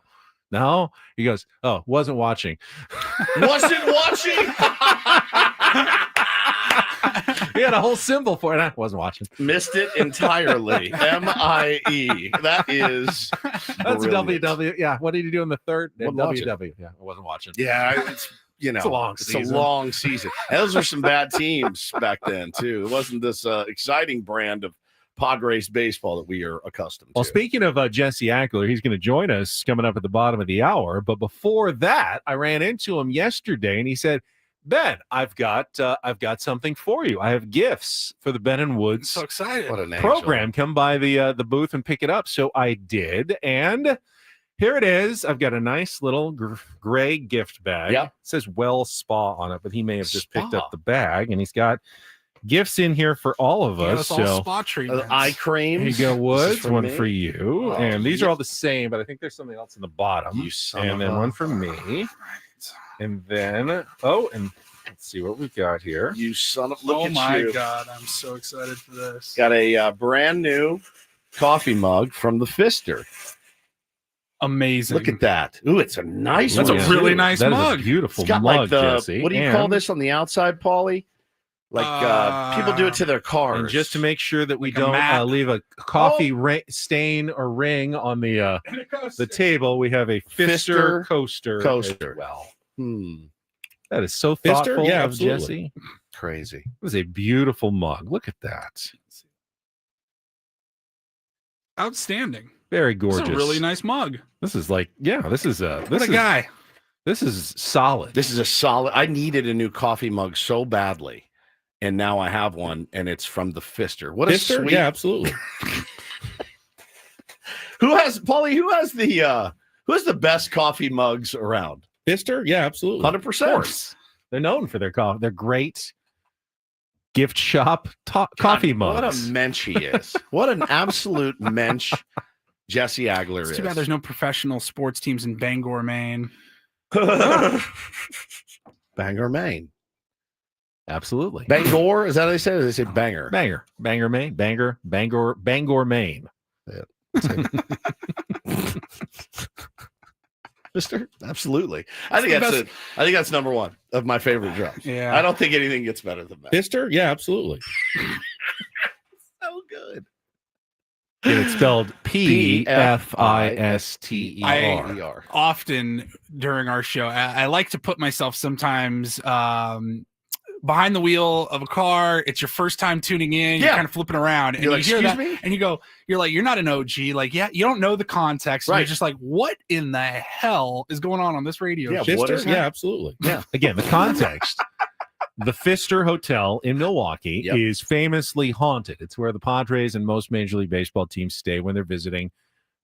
Speaker 3: No. He goes, "Oh, wasn't watching."
Speaker 1: Wasn't watching.
Speaker 3: He had a whole symbol for it. I wasn't watching.
Speaker 1: Missed it entirely. MIE. That's
Speaker 3: a WW. Yeah. What did he do in the third? WW. Yeah, I wasn't watching.
Speaker 1: Yeah, it's
Speaker 3: it's a long season.
Speaker 1: It's a long season. Those were some bad teams back then too. It wasn't this exciting brand of Padres baseball that we are accustomed
Speaker 3: Well,
Speaker 1: to.
Speaker 3: speaking of Jesse Agler, he's going to join us coming up at the bottom of the hour. But before that, I ran into him yesterday, and he said, Ben, I've got something for you. I have gifts for the Ben and Woods
Speaker 2: So excited.
Speaker 1: What an
Speaker 3: program. Come by the booth and pick it up. So I did, and here it is. I've got a nice little gray gift bag.
Speaker 1: Yep.
Speaker 3: It says Well Spa on it, but he may have just picked
Speaker 1: Spa.
Speaker 3: up the bag, and he's got gifts in here for all of
Speaker 2: Yeah,
Speaker 3: us.
Speaker 2: it's all
Speaker 3: So
Speaker 2: spa treatments.
Speaker 1: Eye creams.
Speaker 3: here you go, Woods.
Speaker 1: for
Speaker 3: One
Speaker 1: me?
Speaker 3: for you.
Speaker 1: Oh,
Speaker 3: and these are
Speaker 1: yeah.
Speaker 3: all the same, but I think there's something else in the bottom.
Speaker 1: You son
Speaker 3: And
Speaker 1: of
Speaker 3: then
Speaker 1: a-
Speaker 3: one for me. And then, and let's see what we got here.
Speaker 1: You son of. Look
Speaker 2: Oh
Speaker 1: at
Speaker 2: my
Speaker 1: you.
Speaker 2: God, I'm so excited for this.
Speaker 1: Got a brand new coffee mug from the Fister.
Speaker 2: Amazing.
Speaker 1: Look at that. Ooh, it's a nice
Speaker 2: That's
Speaker 1: one.
Speaker 2: a really
Speaker 1: too.
Speaker 2: nice
Speaker 3: That is
Speaker 2: mug.
Speaker 3: a beautiful
Speaker 1: It's got
Speaker 3: mug,
Speaker 1: like the
Speaker 3: Jesse.
Speaker 1: what do you call
Speaker 3: And-
Speaker 1: this on the outside, Paulie? Like people do it to their cars.
Speaker 3: And just to make sure that we
Speaker 2: Like a
Speaker 3: don't
Speaker 2: mat.
Speaker 3: leave a coffee stain or ring on the table, we have a Fister coaster.
Speaker 1: Coaster.
Speaker 3: As well.
Speaker 1: That
Speaker 3: is so
Speaker 1: Fister?
Speaker 3: thoughtful
Speaker 1: Yeah,
Speaker 3: of
Speaker 1: absolutely.
Speaker 3: Jesse.
Speaker 1: Crazy.
Speaker 3: It was a beautiful mug. Look at that.
Speaker 2: Outstanding.
Speaker 3: Very
Speaker 2: This
Speaker 3: gorgeous.
Speaker 2: is a really nice mug.
Speaker 3: This is like, this is
Speaker 2: What a guy.
Speaker 3: This is solid.
Speaker 1: This is a solid. I needed a new coffee mug so badly, and now I have one, and it's from the Fister. What a
Speaker 16: Fister?
Speaker 1: sweet.
Speaker 16: Yeah, absolutely.
Speaker 1: Who has Paulie? Who has the best coffee mugs around?
Speaker 16: Fister? Yeah, absolutely.
Speaker 1: 100%.
Speaker 3: They're known for their coffee. They're great gift shop coffee mugs.
Speaker 1: What a mensch he is. What an absolute mensch Jesse Agler
Speaker 2: It's
Speaker 1: is.
Speaker 2: too bad there's no professional sports teams in Bangor, Maine.
Speaker 1: Bangor, Maine.
Speaker 3: Absolutely.
Speaker 1: Bangor? Is that how they say it? Or they say banger?
Speaker 3: Bangor, Maine. Bangor, Maine.
Speaker 1: Mister? Absolutely. I think that's number one of my favorite drops.
Speaker 2: Yeah.
Speaker 1: I don't think anything gets better than that.
Speaker 16: Fister? Yeah, absolutely.
Speaker 1: So good.
Speaker 3: And it's spelled Pfister.
Speaker 2: I often during our show, I like to put myself sometimes behind the wheel of a car. It's your first time tuning in. You're
Speaker 1: Yeah.
Speaker 2: kind of flipping around, and
Speaker 1: You're
Speaker 2: you
Speaker 1: like,
Speaker 2: hear
Speaker 1: "Excuse
Speaker 2: that,
Speaker 1: me?"
Speaker 2: and you go, "You're like, you're not an OG. Like, yeah, you don't know the context. And
Speaker 1: Right.
Speaker 2: You're just like, what in the hell is going on this radio
Speaker 1: Yeah,
Speaker 2: show?"
Speaker 1: what is
Speaker 16: Fister?
Speaker 1: that?
Speaker 16: Yeah, absolutely.
Speaker 1: Yeah.
Speaker 3: Again, the context. The Fister Hotel in Milwaukee
Speaker 1: Yep.
Speaker 3: is famously haunted. It's where the Padres and most Major League Baseball teams stay when they're visiting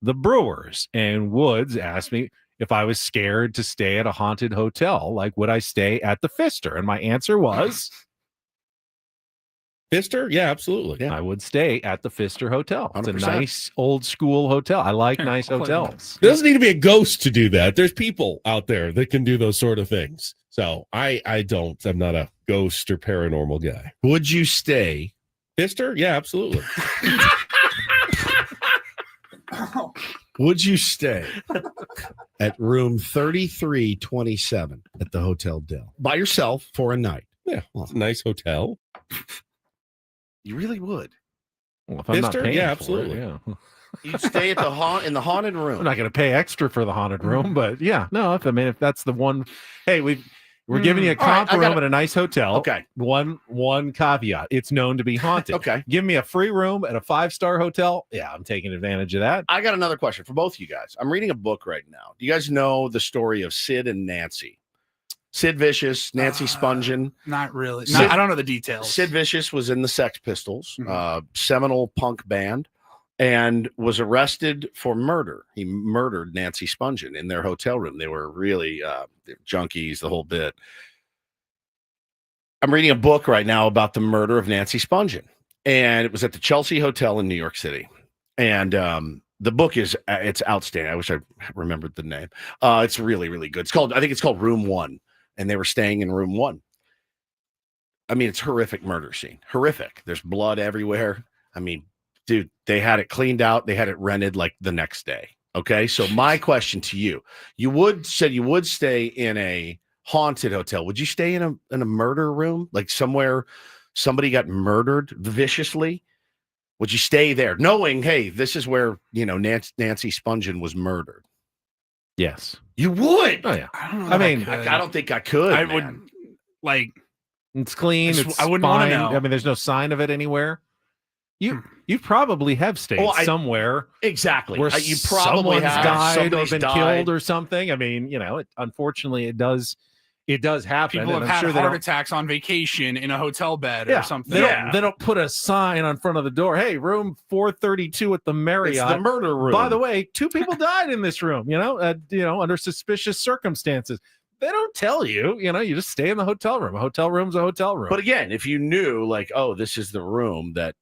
Speaker 3: the Brewers. And Woods asked me if I was scared to stay at a haunted hotel. Like, would I stay at the Fister? And my answer was,
Speaker 16: Fister? Yeah, absolutely.
Speaker 3: I would stay at the Fister Hotel. It's a
Speaker 1: 100%.
Speaker 3: nice old school hotel. I like nice
Speaker 2: I'll play
Speaker 3: hotels.
Speaker 16: There doesn't need to be a ghost to do that. There's people out there that can do those sort of things. So I don't. I'm not a ghost or paranormal guy.
Speaker 1: Would you stay?
Speaker 16: Fister? Yeah, absolutely.
Speaker 1: Would you stay at room 3327 at the Hotel Del by yourself for a night?
Speaker 16: Yeah, it's a nice hotel.
Speaker 1: You really would.
Speaker 3: Well, if I'm not
Speaker 16: Fister?
Speaker 3: paying
Speaker 16: Yeah,
Speaker 3: for it,
Speaker 16: absolutely.
Speaker 3: yeah.
Speaker 1: You'd stay at in the haunted room.
Speaker 3: I'm not going to pay extra for the haunted room, but yeah, no. If that's the one, hey, we're giving you a
Speaker 1: All right,
Speaker 3: comp
Speaker 1: I
Speaker 3: room
Speaker 1: gotta-
Speaker 3: at a nice hotel.
Speaker 1: Okay.
Speaker 3: One caveat: it's known to be haunted.
Speaker 1: Okay.
Speaker 3: Give me a free room at a 5-star hotel. Yeah, I'm taking advantage of that.
Speaker 1: I got another question for both of you guys. I'm reading a book right now. Do you guys know the story of Sid and Nancy? Sid Vicious, Nancy Spungen.
Speaker 2: Not really.
Speaker 1: Sid-
Speaker 2: I don't know the details.
Speaker 1: Sid Vicious was in the Sex Pistols,
Speaker 2: Mhm.
Speaker 1: seminal punk band, and was arrested for murder. He murdered Nancy Spungen in their hotel room. They were really they were junkies, the whole bit. I'm reading a book right now about the murder of Nancy Spungen, and it was at the Chelsea Hotel in New York City. And the book is it's outstanding. I wish I remembered the name. It's really, really good. I think it's called Room 1, and they were staying in Room 1. I mean, it's horrific murder scene. Horrific. There's blood everywhere. I mean, dude, they had it cleaned out. They had it rented like the next day. Okay. So my question to you, you would stay in a haunted hotel. Would you stay in a murder room? Like somewhere somebody got murdered viciously? Would you stay there knowing, hey, this is where, Nancy Spungen was murdered?
Speaker 3: Yes.
Speaker 1: You would.
Speaker 3: Oh yeah.
Speaker 2: I don't know.
Speaker 3: I
Speaker 2: that
Speaker 3: mean,
Speaker 2: could.
Speaker 1: I don't think I could.
Speaker 2: I
Speaker 1: man.
Speaker 2: would like.
Speaker 3: It's clean.
Speaker 2: I just-
Speaker 3: It's
Speaker 2: I wouldn't wanna
Speaker 3: fine.
Speaker 2: know.
Speaker 3: I mean, there's no sign of it anywhere. You probably have stayed somewhere
Speaker 1: exactly
Speaker 3: where
Speaker 1: you probably
Speaker 3: someone's
Speaker 1: have
Speaker 3: died or been
Speaker 1: died.
Speaker 3: killed or something. I mean, unfortunately, it does happen.
Speaker 2: People have
Speaker 3: and I'm
Speaker 2: had
Speaker 3: sure they
Speaker 2: heart
Speaker 3: don't-
Speaker 2: attacks on vacation in a hotel bed
Speaker 3: Yeah,
Speaker 2: or something.
Speaker 3: they don't put a sign on front of the door. Hey, room 432 at the Marriott.
Speaker 1: It's the murder room.
Speaker 3: By the way, 2 people died in this room. Under suspicious circumstances. They don't tell you. You just stay in the hotel room. A hotel room's a hotel room.
Speaker 1: But again, if you knew, like, oh, this is the room that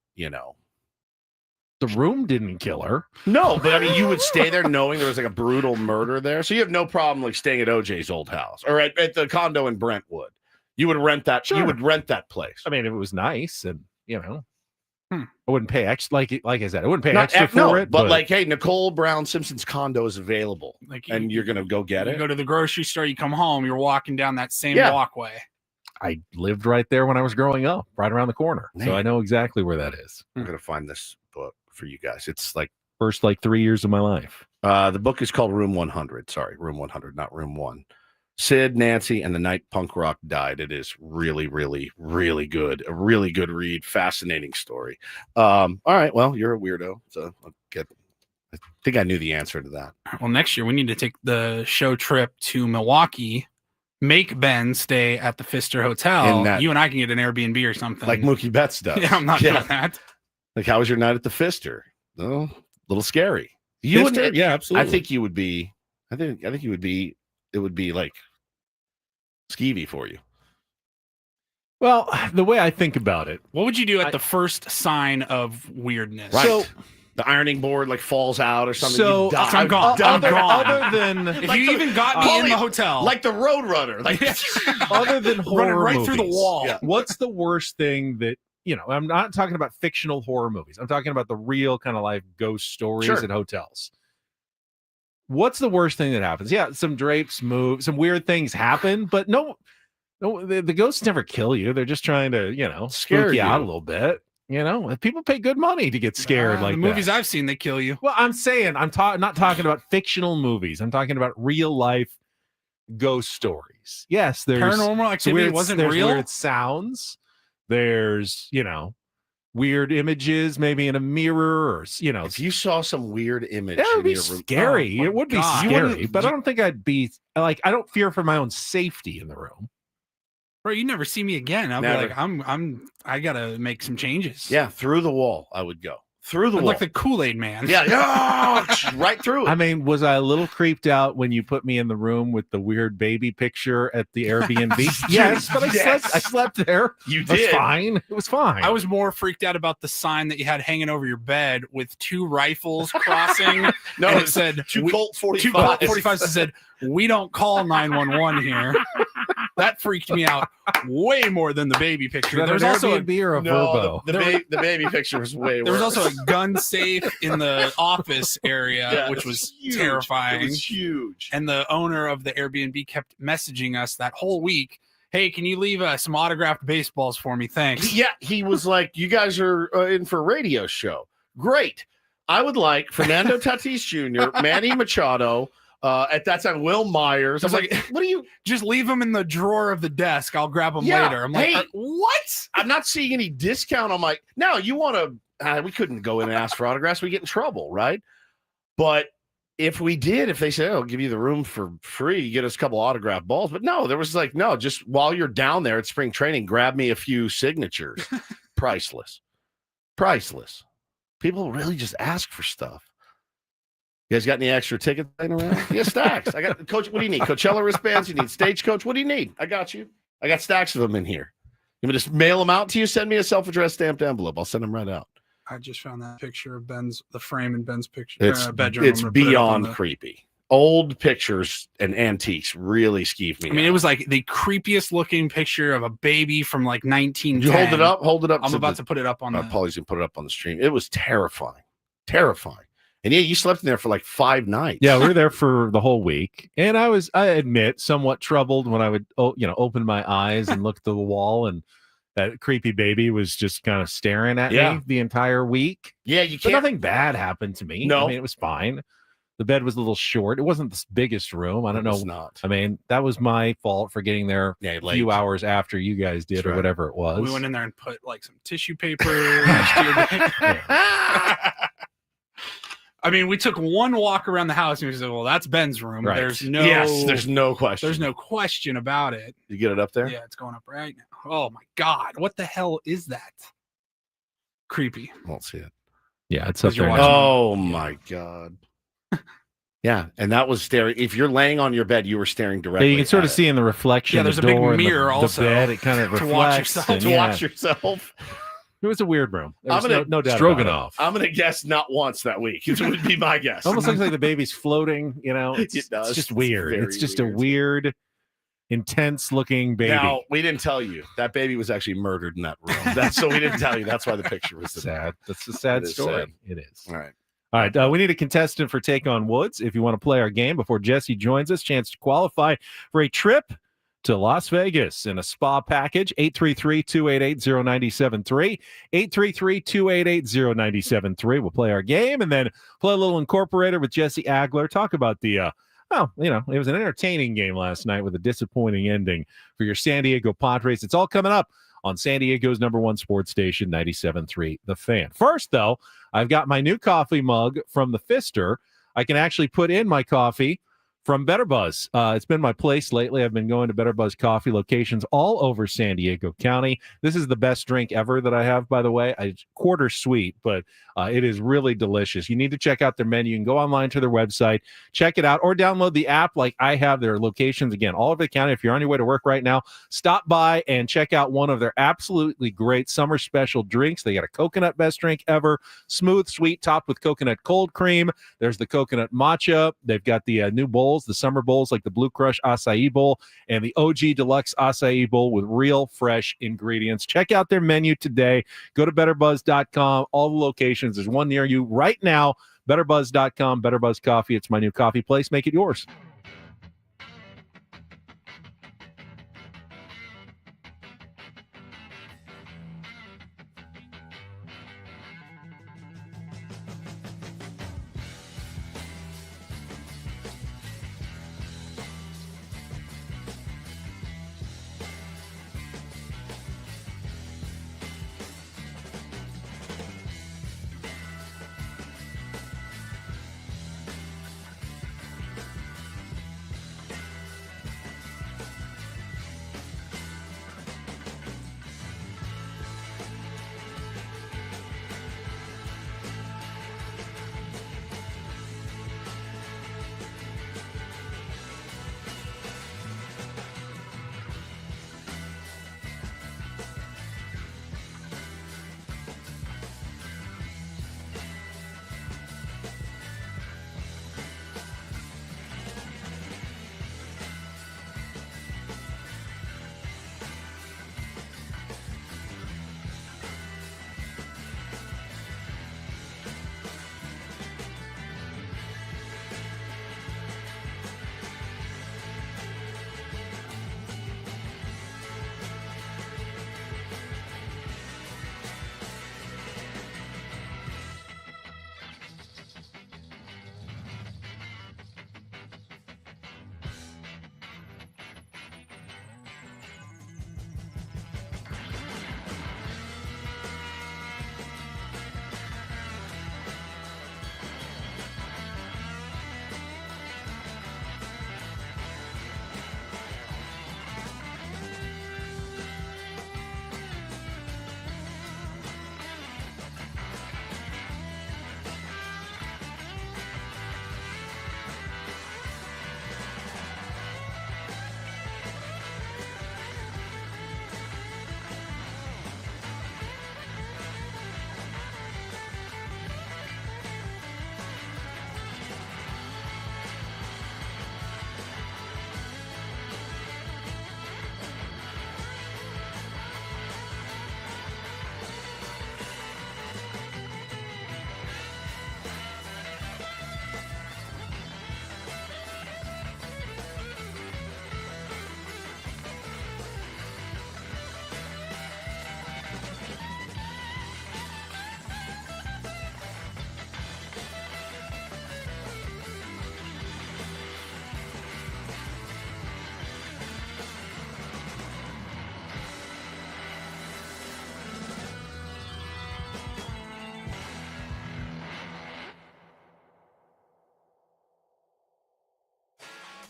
Speaker 3: the room didn't kill her.
Speaker 1: No, but I mean, you would stay there knowing there was like a brutal murder there. So you have no problem like staying at OJ's old house or at the condo in Brentwood. You would rent that.
Speaker 3: Sure.
Speaker 1: You would rent that place.
Speaker 3: I mean, if it was nice, and I wouldn't pay extra. Like I said, I wouldn't pay extra for
Speaker 1: no,
Speaker 3: it.
Speaker 1: But like, hey, Nicole Brown Simpson's condo is available, and you're gonna go get
Speaker 2: You
Speaker 1: it.
Speaker 2: go to the grocery store, you come home, you're walking down that same
Speaker 1: Yeah.
Speaker 2: walkway.
Speaker 3: I lived right there when I was growing up, right around the corner, so
Speaker 1: Man.
Speaker 3: I know exactly where that is.
Speaker 1: I'm gonna find this book for you guys. It's like
Speaker 3: First 3 years of my life.
Speaker 1: the book is called Room 100. Sorry, Room 100, not Room 1. Sid, Nancy, and the Night Punk Rock Died. It is really, really, really good. A really good read. Fascinating story. All right. Well, you're a weirdo. So I think I knew the answer to that.
Speaker 2: Well, next year we need to take the show trip to Milwaukee, make Ben stay at the Pfister Hotel.
Speaker 1: In that-
Speaker 2: You and I can get an Airbnb or something.
Speaker 1: Like Mookie Betts does.
Speaker 2: Yeah, I'm not doing that.
Speaker 1: Like, how was your night at the Pfister? Oh, a little scary.
Speaker 16: You
Speaker 1: Pfister?
Speaker 16: would, yeah, absolutely.
Speaker 1: I think you would be. I think you would be. It would be like skeevy for you.
Speaker 3: Well, the way I think about it,
Speaker 2: What would you do at the first sign of weirdness?
Speaker 1: Right.
Speaker 3: So-
Speaker 1: the ironing board like falls out or something.
Speaker 3: So,
Speaker 1: you die.
Speaker 2: I'm gone. I'm gone.
Speaker 3: other than
Speaker 2: If
Speaker 1: Like
Speaker 2: you
Speaker 1: the-
Speaker 2: even got me in the hotel,
Speaker 1: like the Roadrunner, like
Speaker 3: other than
Speaker 2: running
Speaker 3: horror
Speaker 2: right
Speaker 3: movies,
Speaker 2: through the wall.
Speaker 1: Yeah.
Speaker 3: what's the worst thing that I'm not talking about fictional horror movies. I'm talking about the real kind of life ghost stories
Speaker 1: Sure.
Speaker 3: at hotels. What's the worst thing that happens? Yeah, some drapes move, some weird things happen, but no, the ghosts never kill you. They're just trying to,
Speaker 1: Scare
Speaker 3: spook you out a
Speaker 1: you.
Speaker 3: little bit. People pay good money to get scared like
Speaker 2: the
Speaker 3: that.
Speaker 2: movies I've seen, they kill you.
Speaker 3: Well, I'm saying not talking about fictional movies. I'm talking about real life ghost stories. Yes, there's
Speaker 2: Paranormal Activity wasn't
Speaker 3: there's
Speaker 2: real?
Speaker 3: Weird sounds. There's weird images, maybe in a mirror, or
Speaker 1: if you saw some weird image,
Speaker 3: that would
Speaker 1: in
Speaker 3: be
Speaker 1: your room-
Speaker 3: scary.
Speaker 2: Oh, my
Speaker 3: It would be
Speaker 2: God.
Speaker 3: scary, but I don't think I'd be like I don't fear for my own safety in the room.
Speaker 2: Bro, you never see me again. I'll
Speaker 1: Never.
Speaker 2: be like, I gotta make some changes.
Speaker 1: Yeah, through the wall, I would go through the
Speaker 2: I'm
Speaker 1: wall.
Speaker 2: like the Kool-Aid man.
Speaker 1: Yeah, right through it.
Speaker 3: I mean, was I a little creeped out when you put me in the room with the weird baby picture at the Airbnb? Yes, but I slept there.
Speaker 1: You
Speaker 3: It was
Speaker 1: did.
Speaker 3: fine. It was fine.
Speaker 2: I was more freaked out about the sign that you had hanging over your bed with 2 rifles crossing.
Speaker 1: No,
Speaker 2: and it
Speaker 1: it's
Speaker 2: said
Speaker 1: two
Speaker 2: we-
Speaker 1: Colt 45s.
Speaker 2: 2 Colt 45s that said, "We don't call 911 here." That freaked me out way more than the baby picture.
Speaker 3: There was also Airbnb or a Verbo.
Speaker 1: The baby picture was way
Speaker 2: There was
Speaker 1: worse.
Speaker 2: also a gun safe in the office area,
Speaker 1: Yeah,
Speaker 2: which
Speaker 1: it
Speaker 2: was
Speaker 1: huge.
Speaker 2: terrifying.
Speaker 1: It was huge.
Speaker 2: And the owner of the Airbnb kept messaging us that whole week. Hey, can you leave some autographed baseballs for me? Thanks.
Speaker 1: Yeah, he was like, "You guys are in for a radio show. Great. I would like Fernando Tatis Jr., Manny Machado." At that time, Will Myers. I was like, "What do you
Speaker 2: just leave them in the drawer of the desk? I'll grab them
Speaker 1: Yeah,
Speaker 2: later." I'm like,
Speaker 1: hey,
Speaker 2: what?
Speaker 1: I'm not seeing any discount on my. Now you want to? We couldn't go in and ask for autographs. We get in trouble, right? But if we did, if they said, "Oh, I'll give you the room for free, you get us a couple autograph balls," but no, there was like, no, just while you're down there at spring training, grab me a few signatures. Priceless. People really just ask for stuff. You guys got any extra tickets laying around? Yeah, stacks. I got coach. What do you need? Coachella wristbands? You need stagecoach? What do you need? I got you. I got stacks of them in here. You want me to just mail them out to you? Send me a self-addressed stamped envelope. I'll send them right out.
Speaker 2: I just found that picture of the frame in Ben's picture
Speaker 1: It's
Speaker 2: bedroom.
Speaker 1: It's
Speaker 2: I'm gonna put it up on
Speaker 1: beyond creepy. Old pictures and antiques really skeeve me.
Speaker 2: I mean, it was like the creepiest looking picture of a baby from like 1910.
Speaker 1: You hold it up. Hold it up.
Speaker 2: I'm about to put it up on the.
Speaker 1: Paulie's gonna put it up on the stream. It was terrifying. And yeah, you slept in there for like 5 nights.
Speaker 3: Yeah, we were there for the whole week, and I admit, somewhat troubled when I would, open my eyes and look to the wall, and that creepy baby was just kind of staring at
Speaker 1: Yeah.
Speaker 3: me the entire week.
Speaker 1: Yeah, you
Speaker 3: But
Speaker 1: can't.
Speaker 3: nothing bad happened to me.
Speaker 1: No.
Speaker 3: I mean, it was fine. The bed was a little short. It wasn't the biggest room. I don't know.
Speaker 1: Not.
Speaker 3: I mean, that was my fault for getting there a few hours after you guys did, or whatever it was.
Speaker 2: We went in there and put like some tissue paper next to your bed. I mean, we took one walk around the house and we said, well, that's Ben's room.
Speaker 1: Right.
Speaker 2: There's no
Speaker 1: question.
Speaker 2: There's no question about it.
Speaker 1: You get it up there?
Speaker 2: Yeah, it's going up right now. Oh my God. What the hell is that? Creepy.
Speaker 1: I won't see it.
Speaker 3: Yeah, it's up there.
Speaker 1: Oh my God. Yeah, and that was staring. If you're laying on your bed, you were staring directly.
Speaker 3: Yeah, you can sort
Speaker 1: at
Speaker 3: of see in the reflection.
Speaker 2: Yeah, there's
Speaker 3: the
Speaker 2: a big
Speaker 3: door and
Speaker 2: mirror
Speaker 3: the
Speaker 2: also
Speaker 3: bed. It kind of
Speaker 2: to
Speaker 3: reflects
Speaker 2: watch yourself.
Speaker 3: and,
Speaker 1: to watch yourself.
Speaker 3: It was a weird room. There was
Speaker 1: I'm gonna
Speaker 3: no doubt
Speaker 1: Stroganoff.
Speaker 3: about
Speaker 1: I'm gonna guess not once that week. It would be my guess.
Speaker 3: it. Almost looks like the baby's floating. You know, it's,
Speaker 1: It does.
Speaker 3: it's just weird.
Speaker 1: Very
Speaker 3: It's just a weird, intense looking baby.
Speaker 1: Now we didn't tell you that baby was actually murdered in that room. So we didn't tell you. That's why the picture was
Speaker 3: sad. That's a sad
Speaker 1: It is
Speaker 3: story.
Speaker 1: sad.
Speaker 3: It is.
Speaker 1: All right.
Speaker 3: All right, we need a contestant for Take on Woods. If you want to play our game before Jesse joins us, chance to qualify for a trip to Las Vegas in a spa package. 833-288-0973. 833-288-0973. We'll play our game and then play a little incorporator with Jesse Agler. Talk about the it was an entertaining game last night with a disappointing ending for your San Diego Padres. It's all coming up on San Diego's #1 sports station, 97.3 The Fan. First, though, I've got my new coffee mug from the Fister. I can actually put in my coffee from Better Buzz. It's been my place lately. I've been going to Better Buzz coffee locations all over San Diego County. This is the best drink ever that I have, by the way. It's quarter sweet, but it is really delicious. You need to check out their menu. You can go online to their website, check it out, or download the app like I have. Their locations, again, all over the county. If you're on your way to work right now, stop by and check out one of their absolutely great summer special drinks. They got a coconut best drink ever, smooth, sweet, topped with coconut cold cream. There's the coconut matcha. They've got the new bowls, the summer bowls like the Blue Crush Acai Bowl and the OG Deluxe Acai Bowl with real fresh ingredients. Check out their menu today. Go to betterbuzz.com. All the locations. There's one near you right now. Betterbuzz.com. Better Buzz Coffee. It's my new coffee place. Make it yours.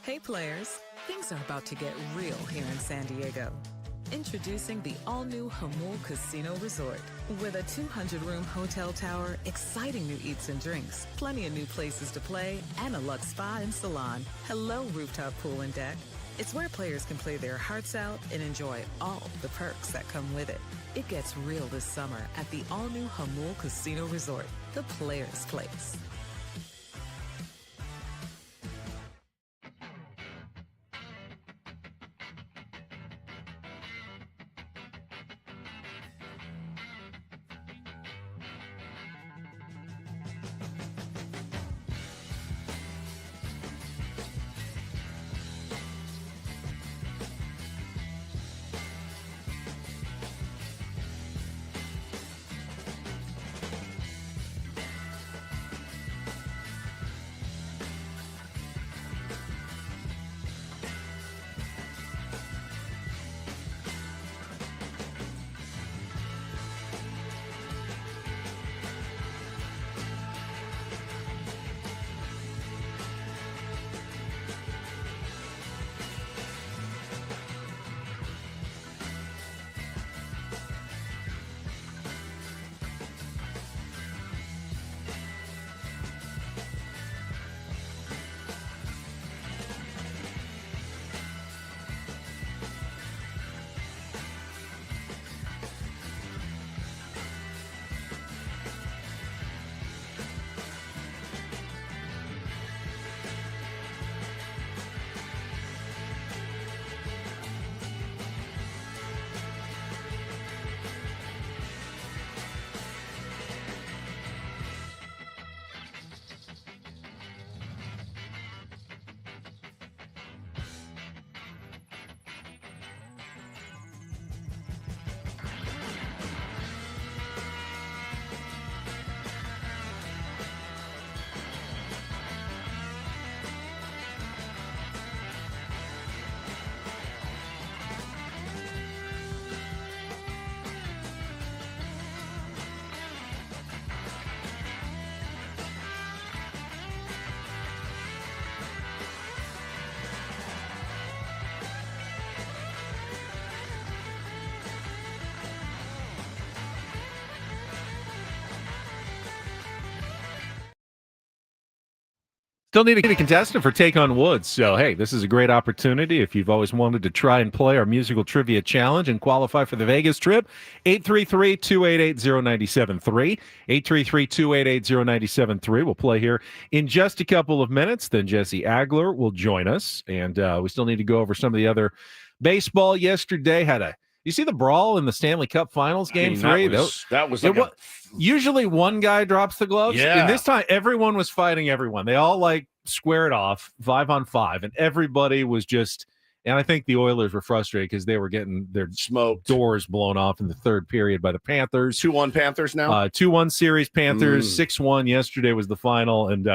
Speaker 6: Hey players, things are about to get real here in San Diego. Introducing the all-new Jamul Casino Resort. With a 200-room hotel tower, exciting new eats and drinks, plenty of new places to play, and a luxe spa and salon. Hello, rooftop pool and deck. It's where players can play their hearts out and enjoy all the perks that come with it. It gets real this summer at the all-new Jamul Casino Resort, the players' place.
Speaker 3: Still need a contestant for Take on Woods. So, hey, this is a great opportunity if you've always wanted to try and play our musical trivia challenge and qualify for the Vegas trip. 833-288-0973. 833-288-0973. We'll play here in just a couple of minutes. Then Jesse Agler will join us. And we still need to go over some of the other baseball yesterday. You see the brawl in the Stanley Cup Finals Game 3?
Speaker 1: That was like
Speaker 3: usually one guy drops the gloves.
Speaker 1: Yeah.
Speaker 3: And this time, everyone was fighting everyone. They all, squared off 5-on-5, and everybody was just – and I think the Oilers were frustrated because they were getting their
Speaker 1: smoked
Speaker 3: doors blown off in the third period by the Panthers.
Speaker 1: 2-1 Panthers now?
Speaker 3: 2-1 series Panthers. 6-1 yesterday was the final. And,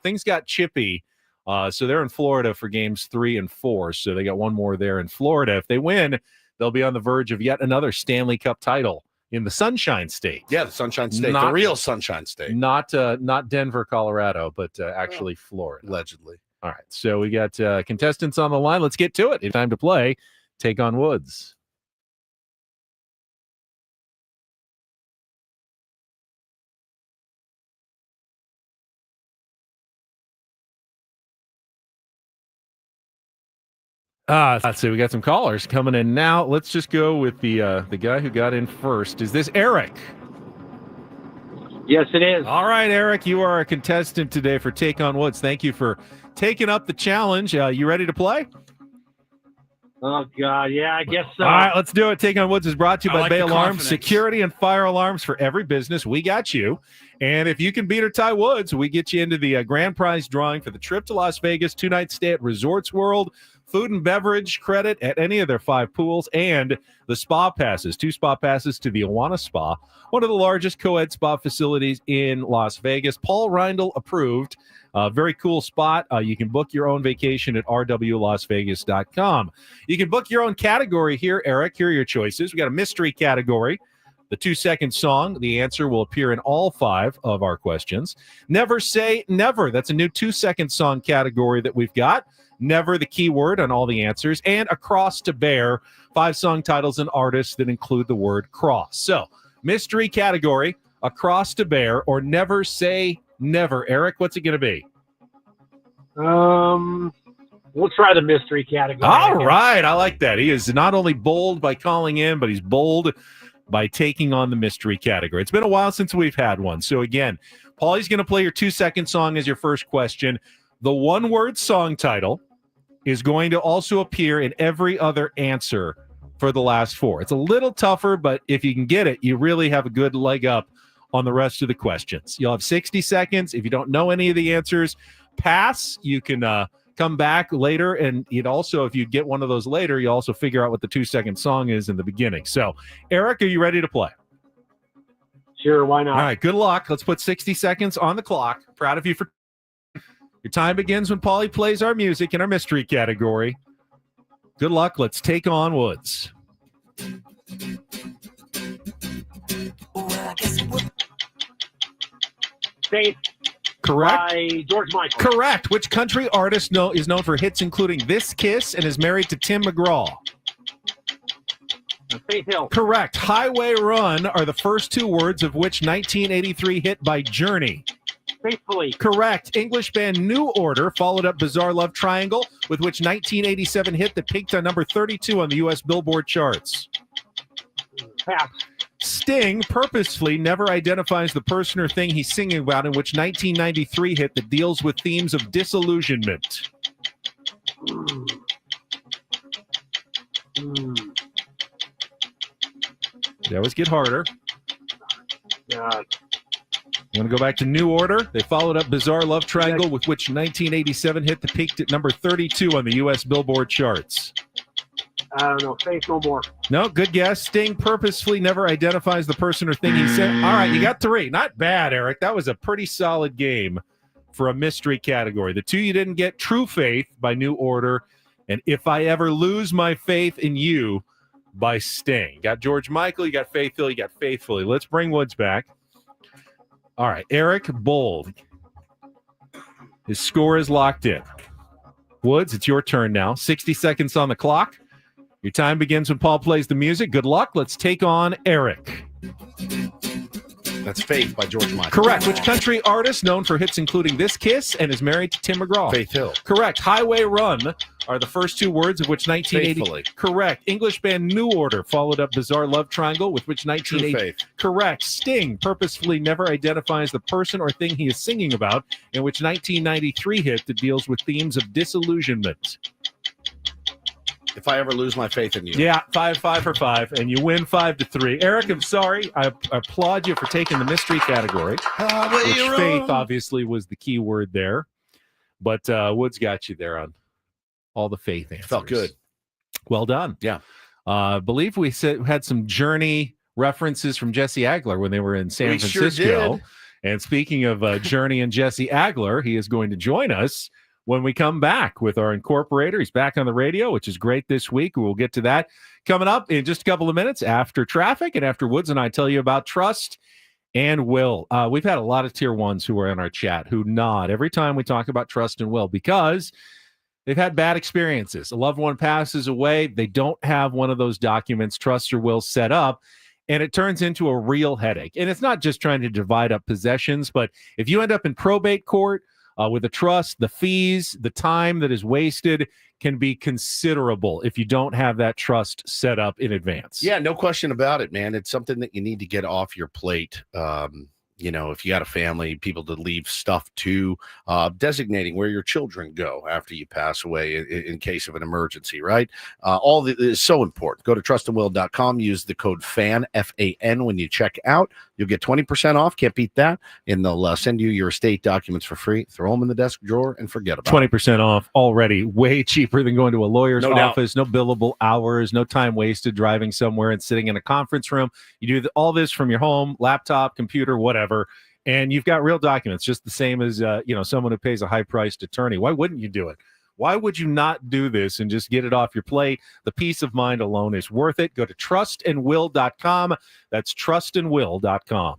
Speaker 3: things got chippy. So they're in Florida for games 3 and 4. So they got one more there in Florida. If they win – they'll be on the verge of yet another Stanley Cup title in the Sunshine State.
Speaker 1: Yeah, the Sunshine State, the real Sunshine State.
Speaker 3: Not Denver, Colorado, but actually Florida.
Speaker 1: Allegedly.
Speaker 3: All right, so we got contestants on the line. Let's get to it. It's time to play Take on Woods. Let's see. We got some callers coming in now. Let's just go with the guy who got in first. Is this Eric?
Speaker 17: Yes, it is.
Speaker 3: All right, Eric, you are a contestant today for Take on Woods. Thank you for taking up the challenge. You ready to play?
Speaker 17: Oh, God. Yeah, I guess so.
Speaker 3: All right, let's do it. Take on Woods is brought to you by Bay Alarms,
Speaker 2: confidence.
Speaker 3: security and fire alarms for every business. We got you. And if you can beat or tie Woods, we get you into the grand prize drawing for the trip to Las Vegas, 2-night stay at Resorts World, food and beverage credit at any of their 5 pools, and the spa passes, 2 spa passes to the Awana Spa, one of the largest co-ed spa facilities in Las Vegas. Paul Reindl approved. Very cool spot. You can book your own vacation at rwlasvegas.com. You can book your own category here, Eric. Here are your choices. We got a mystery category. The 2-second song, the answer will appear in all 5 of our questions. Never Say Never. That's a new 2-second song category that we've got. never the keyword on all the answers, and across to bear, 5 song titles and artists that include the word cross. So, mystery category, across to bear, or never say never. Eric, what's it going to be?
Speaker 17: We'll try the mystery category.
Speaker 3: All right. I like that. He is not only bold by calling in, but he's bold by taking on the mystery category. It's been a while since we've had one. So again, Paulie's going to play your 2-second song as your first question. The one-word song title is going to also appear in every other answer for the last 4. It's a little tougher, but if you can get it, you really have a good leg up on the rest of the questions. You'll have 60 seconds. If you don't know any of the answers, pass. You can come back later, and you'd also, if you get one of those later, you also figure out what the 2-second song is in the beginning. So, Eric, are you ready to play?
Speaker 17: Sure, why not?
Speaker 3: All right, good luck. Let's put 60 seconds on the clock. Proud of you for your time begins when Paulie plays our music in our mystery category. Good luck. Let's take on Woods.
Speaker 17: Faith.
Speaker 3: Correct.
Speaker 17: By George Michael.
Speaker 3: Correct. Which country artist is known for hits including This Kiss and is married to Tim McGraw?
Speaker 17: Faith Hill.
Speaker 3: Correct. Highway Run are the first 2 words of which 1983 hit by Journey?
Speaker 17: Faithfully.
Speaker 3: Correct. English band New Order followed up Bizarre Love Triangle with which 1987 hit that peaked on number 32 on the U.S. Billboard charts?
Speaker 17: Pass.
Speaker 3: Sting purposefully never identifies the person or thing he's singing about in which 1993 hit that deals with themes of disillusionment? They always get harder.
Speaker 17: God.
Speaker 3: I'm going to go back to New Order. They followed up Bizarre Love Triangle with which 1987 hit that peaked at number 32 on the U.S. Billboard charts?
Speaker 17: I don't know. Faith no more.
Speaker 3: No, good guess. Sting purposefully never identifies the person or thing he said. All right, you got 3. Not bad, Eric. That was a pretty solid game for a mystery category. The 2 you didn't get, True Faith by New Order and If I Ever Lose My Faith in You by Sting. Got George Michael, you got Faith Hill, you got Faithfully. Let's bring Woods back. All right, Eric Bold. His score is locked in. Woods, it's your turn now. 60 seconds on the clock. Your time begins when Paul plays the music. Good luck. Let's take on Eric.
Speaker 1: That's Faith by George Michael.
Speaker 3: Correct. Which country artist known for hits including This Kiss and is married to Tim McGraw?
Speaker 1: Faith Hill.
Speaker 3: Correct. Highway Run are the first 2 words of which 1980.
Speaker 1: Faithfully.
Speaker 3: Correct. English band New Order followed up Bizarre Love Triangle with which 1980.
Speaker 1: True Faith.
Speaker 3: Correct. Sting purposefully never identifies the person or thing he is singing about in which 1993 hit that deals with themes of disillusionment?
Speaker 1: If I Ever Lose My Faith in You.
Speaker 3: Yeah, 5 for 5, and you win 5-3. Eric, I'm sorry. I applaud you for taking the mystery category. Which faith, obviously, was the key word there. But Woods got you there on all the faith answers.
Speaker 1: Felt good.
Speaker 3: Well done.
Speaker 1: Yeah.
Speaker 3: I believe we had some Journey references from Jesse Agler when they were in San Francisco.
Speaker 1: Sure did.
Speaker 3: And speaking of Journey and Jesse Agler, he is going to join us when we come back with our incorporator. He's back on the radio, which is great this week. We'll get to that coming up in just a couple of minutes after traffic and after Woods and I tell you about Trust and Will. We've had a lot of tier ones who are in our chat who nod every time we talk about Trust and Will because they've had bad experiences. A loved one passes away. They don't have one of those documents, Trust or Will, set up. And it turns into a real headache. And it's not just trying to divide up possessions, but if you end up in probate court, with a trust, the fees, the time that is wasted can be considerable if you don't have that trust set up in advance.
Speaker 1: Yeah, no question about it, man. It's something that you need to get off your plate. If you got a family, people to leave stuff to, designating where your children go after you pass away in case of an emergency, right? All that is so important. Go to trustandwill.com, use the code FAN, F-A-N, when you check out. You'll get 20% off. Can't beat that. And they'll send you your estate documents for free. Throw them in the desk drawer and forget about
Speaker 3: 20% off already. Way cheaper than going to a lawyer's office. No billable hours. No time wasted driving somewhere and sitting in a conference room. You do all this from your home, laptop, computer, whatever. And you've got real documents, just the same as someone who pays a high-priced attorney. Why wouldn't you do it? Why would you not do this and just get it off your plate? The peace of mind alone is worth it. Go to trustandwill.com. That's trustandwill.com.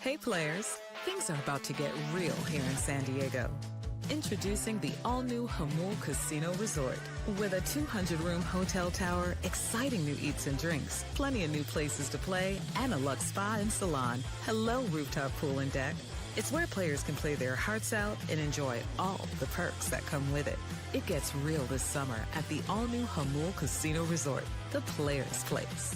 Speaker 6: Hey players, things are about to get real here in San Diego. Introducing the all-new Jamul Casino Resort. With a 200-room hotel tower, exciting new eats and drinks, plenty of new places to play, and a luxe spa and salon. Hello, rooftop pool and deck. It's where players can play their hearts out and enjoy all the perks that come with it. It gets real this summer at the all-new Jamul Casino Resort, the players' place.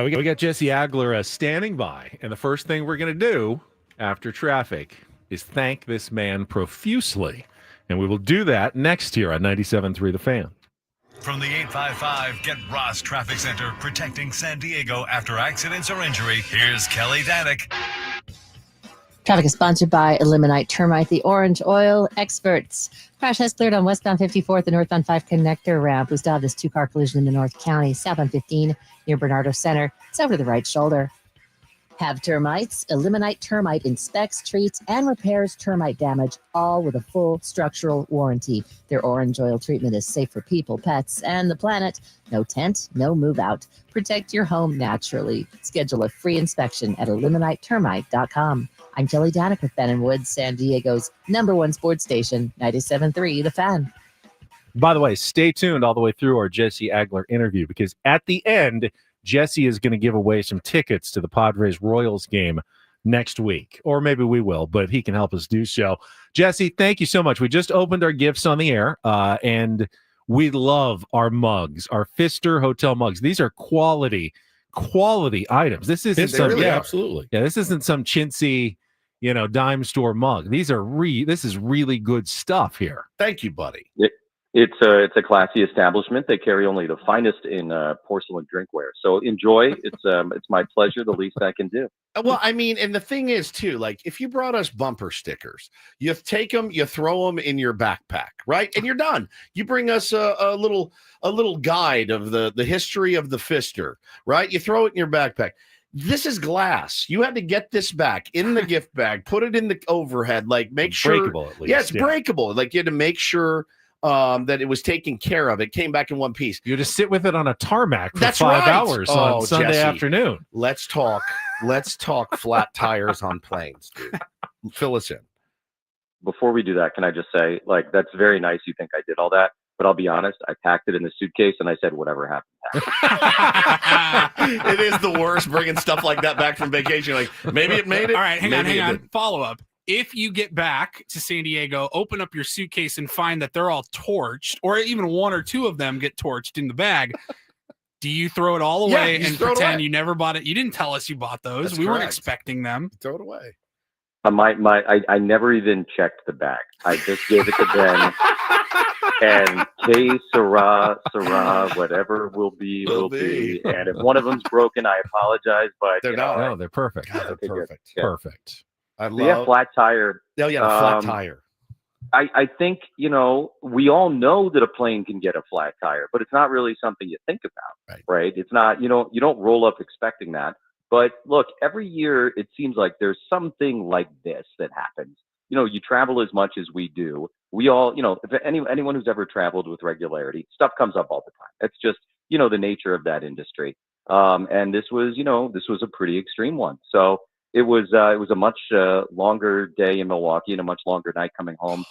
Speaker 3: We got Jesse Agler standing by, and the first thing we're going to do after traffic is thank this man profusely, and we will do that next year on 97.3 The Fan.
Speaker 14: From the 855 Get Ross Traffic Center, protecting San Diego after accidents or injury, here's Kelly Danick.
Speaker 5: Traffic is sponsored by Eliminate Termite, the orange oil experts. Crash has cleared on westbound 54th and northbound 5 connector ramp. We still have this two-car collision in the North County, southbound 15 near Bernardo Center. It's over to the right shoulder. Have termites? Eliminate Termite inspects, treats, and repairs termite damage, all with a full structural warranty. Their orange oil treatment is safe for people, pets, and the planet. No tent, no move out. Protect your home naturally. Schedule a free inspection at eliminatetermite.com. I'm Kelly Danick with Ben & Woods, San Diego's #1 sports station, 97.3 The Fan.
Speaker 3: By the way, stay tuned all the way through our Jesse Agler interview, because at the end, Jesse is going to give away some tickets to the Padres Royals game next week. Or maybe we will, but he can help us do so. Jesse, thank you so much. We just opened our gifts on the air, and we love our mugs, our Pfister Hotel mugs. These are quality items. This isn't some,
Speaker 16: really absolutely.
Speaker 3: Yeah, this isn't some chintzy, dime store mug. This is really good stuff here.
Speaker 1: Thank you, buddy.
Speaker 18: It's a classy establishment. They carry only the finest in porcelain drinkware. So enjoy. It's my pleasure. The least I can do.
Speaker 1: Well, I mean, and the thing is too, like if you brought us bumper stickers, you take them, you throw them in your backpack, right, and you're done. You bring us a little guide of the history of the Pfister, right? You throw it in your backpack. This is glass. You had to get this back in the gift bag, put it in the overhead, like make sure.
Speaker 3: Breakable at least.
Speaker 1: Yeah, it's breakable. Like you had to make sure that it was taken care of. It came back in one piece.
Speaker 3: You just sit with it on a tarmac for
Speaker 1: That's
Speaker 3: 5
Speaker 1: right.
Speaker 3: hours on Sunday
Speaker 1: Jesse,
Speaker 3: afternoon.
Speaker 1: Let's talk flat tires on planes, dude. Fill us in.
Speaker 18: Before we do that, can I just say, that's very nice. You think I did all that. But I'll be honest, I packed it in the suitcase and I said, whatever happened.
Speaker 1: It is the worst bringing stuff like that back from vacation. Like, maybe it made it.
Speaker 2: All right, hang
Speaker 1: maybe
Speaker 2: on. Follow up. If you get back to San Diego, open up your suitcase and find that they're all torched, or even one or two of them get torched in the bag, do you throw it all away and pretend you never bought it? You didn't tell us you bought those.
Speaker 1: That's
Speaker 2: we weren't
Speaker 1: correct.
Speaker 2: expecting them.
Speaker 1: Throw it away.
Speaker 18: I never even checked the bag. I just gave it to Ben. And que sera, whatever will be. And if one of them's broken, I apologize. But
Speaker 3: they're not. No, they're perfect.
Speaker 1: God, they're perfect.
Speaker 18: Yeah.
Speaker 3: Perfect.
Speaker 1: I love
Speaker 18: flat tire.
Speaker 1: Oh yeah, a flat tire.
Speaker 18: I think, we all know that a plane can get a flat tire, but it's not really something you think about, right? It's not, you don't roll up expecting that. But look, every year it seems like there's something like this that happens. You travel as much as we do. We all, if anyone who's ever traveled with regularity, stuff comes up all the time. It's just, the nature of that industry. And this was a pretty extreme one. So it was a much longer day in Milwaukee and a much longer night coming home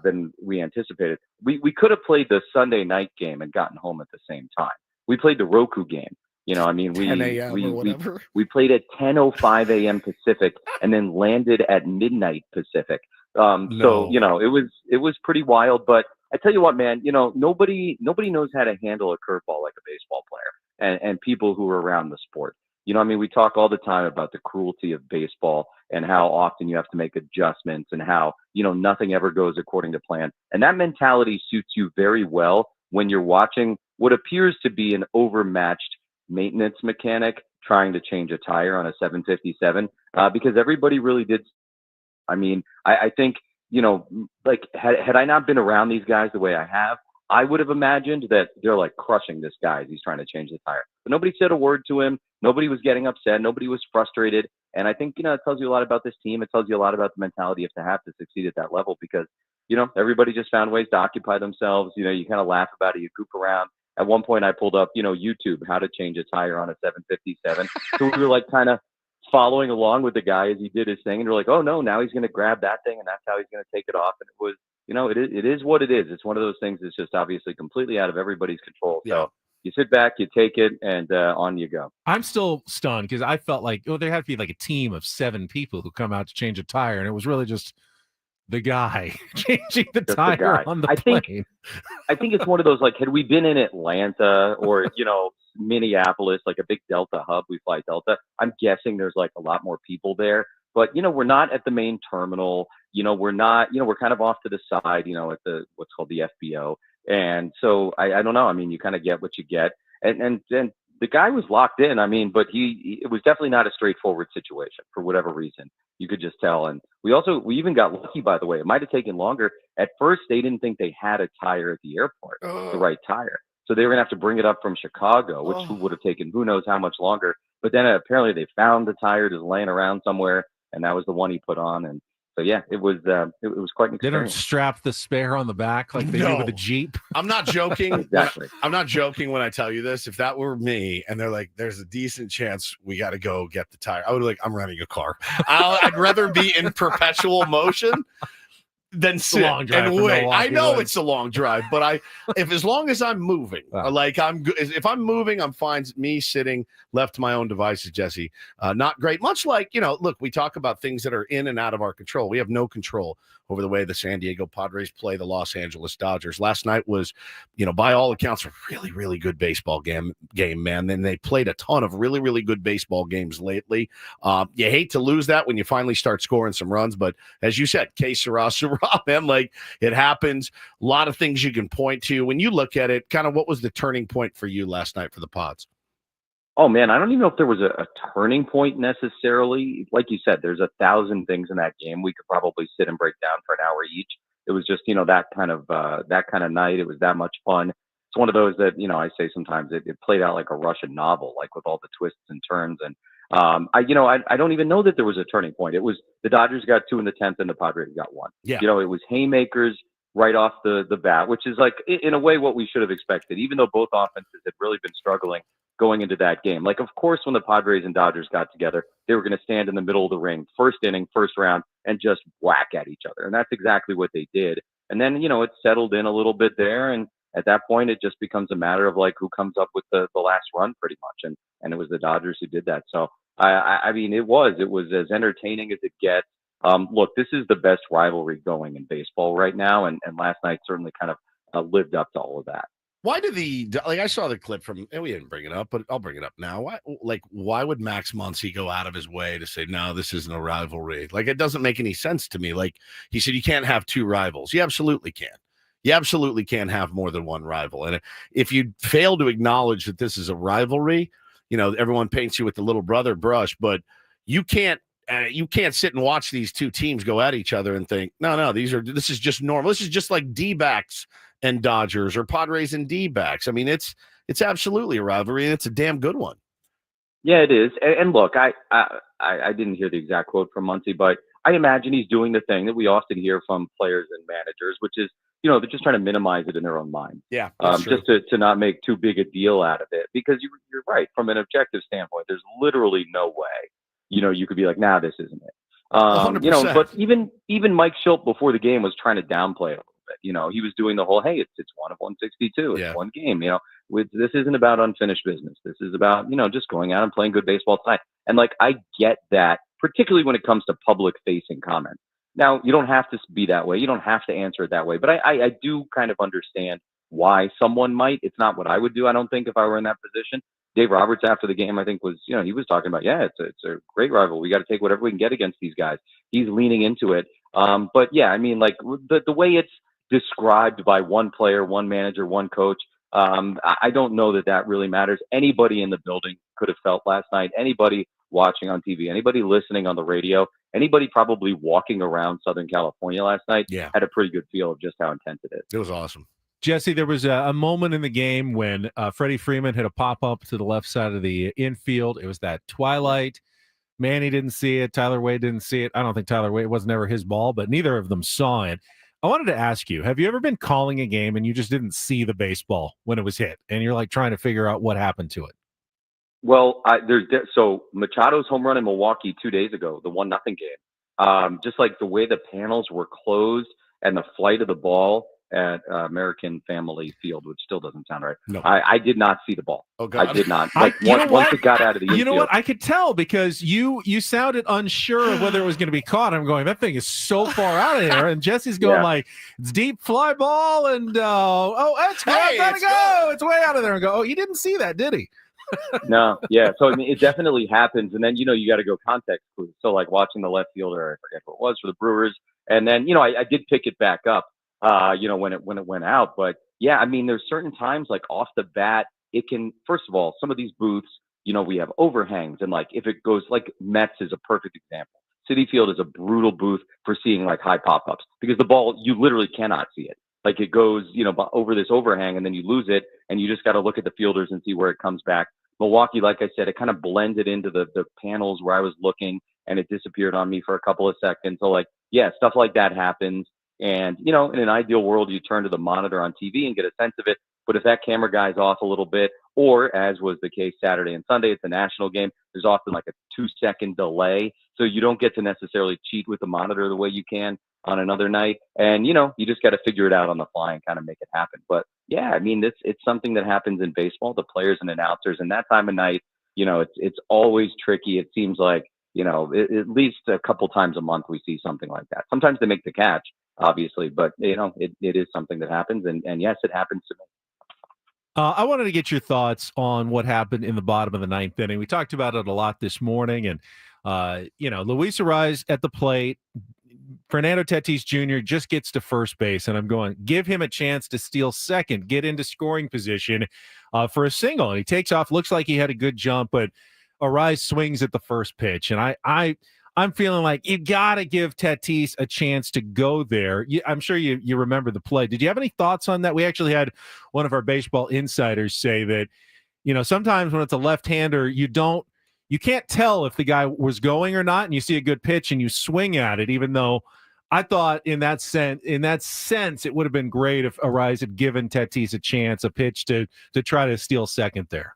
Speaker 18: than we anticipated. We could have played the Sunday night game and gotten home at the same time. We played the Roku game. 10
Speaker 1: a.m. or whatever.
Speaker 18: We played at 10:05 a.m. Pacific and then landed at midnight Pacific. So it was pretty wild. But I tell you what, man, nobody knows how to handle a curveball like a baseball player and people who are around the sport. We talk all the time about the cruelty of baseball and how often you have to make adjustments and how, nothing ever goes according to plan. And that mentality suits you very well when you're watching what appears to be an overmatched maintenance mechanic trying to change a tire on a 757, because everybody really did. I mean, I think, had I not been around these guys the way I have, I would have imagined that they're like crushing this guy as he's trying to change the tire. But nobody said a word to him. Nobody was getting upset. Nobody was frustrated. And I think, it tells you a lot about this team. It tells you a lot about the mentality you have to succeed at that level because, everybody just found ways to occupy themselves. You kind of laugh about it. You goof around. At one point I pulled up, YouTube, how to change a tire on a 757. So we were like kind of following along with the guy as he did his thing. And we're like, oh no, now he's going to grab that thing and that's how he's going to take it off. And it was, it is what it is. It's one of those things that's just obviously completely out of everybody's control.
Speaker 1: Yeah.
Speaker 18: So you sit back, you take it, and on you go.
Speaker 3: I'm still stunned because I felt like, there had to be like a team of 7 people who come out to change a tire. And it was really just the guy changing the tire on the plane.
Speaker 18: I think it's one of those, like, had we been in Atlanta or, Minneapolis, like a big Delta hub, we fly Delta, I'm guessing there's like a lot more people there. But, we're not at the main terminal. We're not, we're kind of off to the side, at the, what's called the FBO. And so I don't know. I mean, you kind of get what you get. And the guy was locked in. I mean, but it was definitely not a straightforward situation for whatever reason. You could just tell. And we even got lucky, by the way. It might have taken longer. At first, they didn't think they had a tire at the airport, the right tire. So they were going to have to bring it up from Chicago, which would have taken who knows how much longer. But then apparently they found the tire just laying around somewhere, and that was the one he put on. And so, yeah, it was quite an experience.
Speaker 3: They don't strap the spare on the back like they do with a Jeep.
Speaker 1: I'm not joking.
Speaker 18: Exactly.
Speaker 1: I'm not joking when I tell you this. If that were me and they're like, there's a decent chance we got to go get the tire, I would be like, I'm renting a car. I'd rather be in perpetual motion than sit and wait. I know it's a long drive, but as long as I'm moving, if I'm moving, I'm fine. Me sitting left to my own devices, Jesse, not great. Much like, look, we talk about things that are in and out of our control. We have no control over the way the San Diego Padres play the Los Angeles Dodgers. Last night was, by all accounts, a really, really good baseball game, man. Then they played a ton of really, really good baseball games lately. You hate to lose that when you finally start scoring some runs, but as you said, que sera, man, like it happens. A lot of things you can point to. When you look at it, kind of what was the turning point for you last night for the Pods?
Speaker 18: Oh, man, I don't even know if there was a turning point necessarily. Like you said, there's 1,000 things in that game we could probably sit and break down for an hour each. It was just, that kind of night. It was that much fun. It's one of those that, I say sometimes it played out like a Russian novel, like with all the twists and turns. And I don't even know that there was a turning point. It was the Dodgers got 2 in the 10th and the Padres got 1.
Speaker 1: Yeah.
Speaker 18: It was haymakers right off the bat, which is like in a way what we should have expected, even though both offenses had really been struggling going into that game. Like, of course, when the Padres and Dodgers got together, they were going to stand in the middle of the ring, first inning, first round, and just whack at each other. And that's exactly what they did. And then, it settled in a little bit there. And at that point, it just becomes a matter of like who comes up with the last run pretty much. And it was the Dodgers who did that. So I mean, it was as entertaining as it gets. Look, this is the best rivalry going in baseball right now. And last night certainly kind of lived up to all of that.
Speaker 1: Why do I saw the clip from, and we didn't bring it up, but I'll bring it up now. Why would Max Muncy go out of his way to say, no, this isn't a rivalry? Like, it doesn't make any sense to me. Like, he said, you can't have two rivals. You absolutely can. You absolutely can have more than one rival. And if you fail to acknowledge that this is a rivalry, everyone paints you with the little brother brush, but you can't sit and watch these two teams go at each other and think, no, this is just normal. This is just like D-backs and Dodgers or Padres and D-backs. I mean, it's absolutely a rivalry, and it's a damn good one.
Speaker 18: Yeah, it is. And look, I didn't hear the exact quote from Muncy, but I imagine he's doing the thing that we often hear from players and managers, which is, they're just trying to minimize it in their own mind.
Speaker 1: Yeah,
Speaker 18: just to not make too big a deal out of it, because you're right. From an objective standpoint, there's literally no way, you could be like, nah, this isn't it.
Speaker 1: 100%.
Speaker 18: But even Mike Schultz before the game was trying to downplay it a little bit. He was doing the whole, hey, it's 1 of 162. It's one game. This isn't about unfinished business. This is about, just going out and playing good baseball tonight. And like, I get that, particularly when it comes to public facing comments. Now, you don't have to be that way. You don't have to answer it that way. But I do kind of understand why someone might. It's not what I would do, I don't think, if I were in that position. Dave Roberts, after the game, I think was, he was talking about, it's a great rival. We got to take whatever we can get against these guys. He's leaning into it. But yeah, I mean, like the way it's described by one player, one manager, one coach, I don't know that really matters. Anybody in the building could have felt last night. Anybody watching on TV, anybody listening on the radio, anybody probably walking around Southern California last night had a pretty good feel of just how intense it is.
Speaker 1: It was awesome.
Speaker 3: Jesse, there was a moment in the game when Freddie Freeman hit a pop-up to the left side of the infield. It was that twilight. Manny didn't see it. Tyler Wade didn't see it. I don't think Tyler Wade, it was never his ball, but neither of them saw it. I wanted to ask you, have you ever been calling a game and you just didn't see the baseball when it was hit, and you're like trying to figure out what happened to it?
Speaker 18: Well, so Machado's home run in Milwaukee 2 days ago, the 1-0 game, just like the way the panels were closed and the flight of the ball at American Family Field, which still doesn't sound right. No, I did not see the ball.
Speaker 1: Oh, God.
Speaker 18: I did not. Like once it got out of the infield.
Speaker 3: You know what? I could tell because you sounded unsure of whether it was going to be caught. I'm going, that thing is so far out of there. And Jesse's going like, it's deep fly ball. And, it's gotta go. It's way out of there. And go, oh, he didn't see that, did he?
Speaker 18: No. Yeah. So I mean, it definitely happens. And then, you got to go context clues. So like watching the left fielder, I forget what it was for the Brewers. And then, I did pick it back up. When it went out. But yeah, I mean, there's certain times like off the bat, it can, first of all, some of these booths, we have overhangs, and like if it goes like Mets is a perfect example. Citi Field is a brutal booth for seeing like high pop-ups because the ball, you literally cannot see it. Like it goes, over this overhang and then you lose it and you just got to look at the fielders and see where it comes back. Milwaukee, like I said, it kind of blended into the panels where I was looking and it disappeared on me for a couple of seconds. So like, yeah, stuff like that happens. And, in an ideal world, you turn to the monitor on TV and get a sense of it. But if that camera guy's off a little bit, or as was the case Saturday and Sunday, it's a national game, there's often like a 2-second delay. So you don't get to necessarily cheat with the monitor the way you can on another night. And, you just got to figure it out on the fly and kind of make it happen. But yeah, I mean, it's something that happens in baseball, the players and announcers. And that time of night, it's always tricky. It seems like, at least a couple times a month we see something like that. Sometimes they make the catch, obviously, but it is something that happens, and yes, it happens to me.
Speaker 3: I wanted to get your thoughts on what happened in the bottom of the ninth inning. We talked about it a lot this morning, and Luis Arraez at the plate. Fernando Tatis Jr. just gets to first base, and I'm going, give him a chance to steal second, get into scoring position for a single, and he takes off. Looks like he had a good jump, but Arraez swings at the first pitch, and I'm feeling like you got to give Tatis a chance to go there. I'm sure you remember the play. Did you have any thoughts on that? We actually had one of our baseball insiders say that, sometimes when it's a left-hander, you can't tell if the guy was going or not, and you see a good pitch and you swing at it, even though I thought in that sense, it would have been great if Arraez had given Tatis a chance, a pitch to try to steal second there.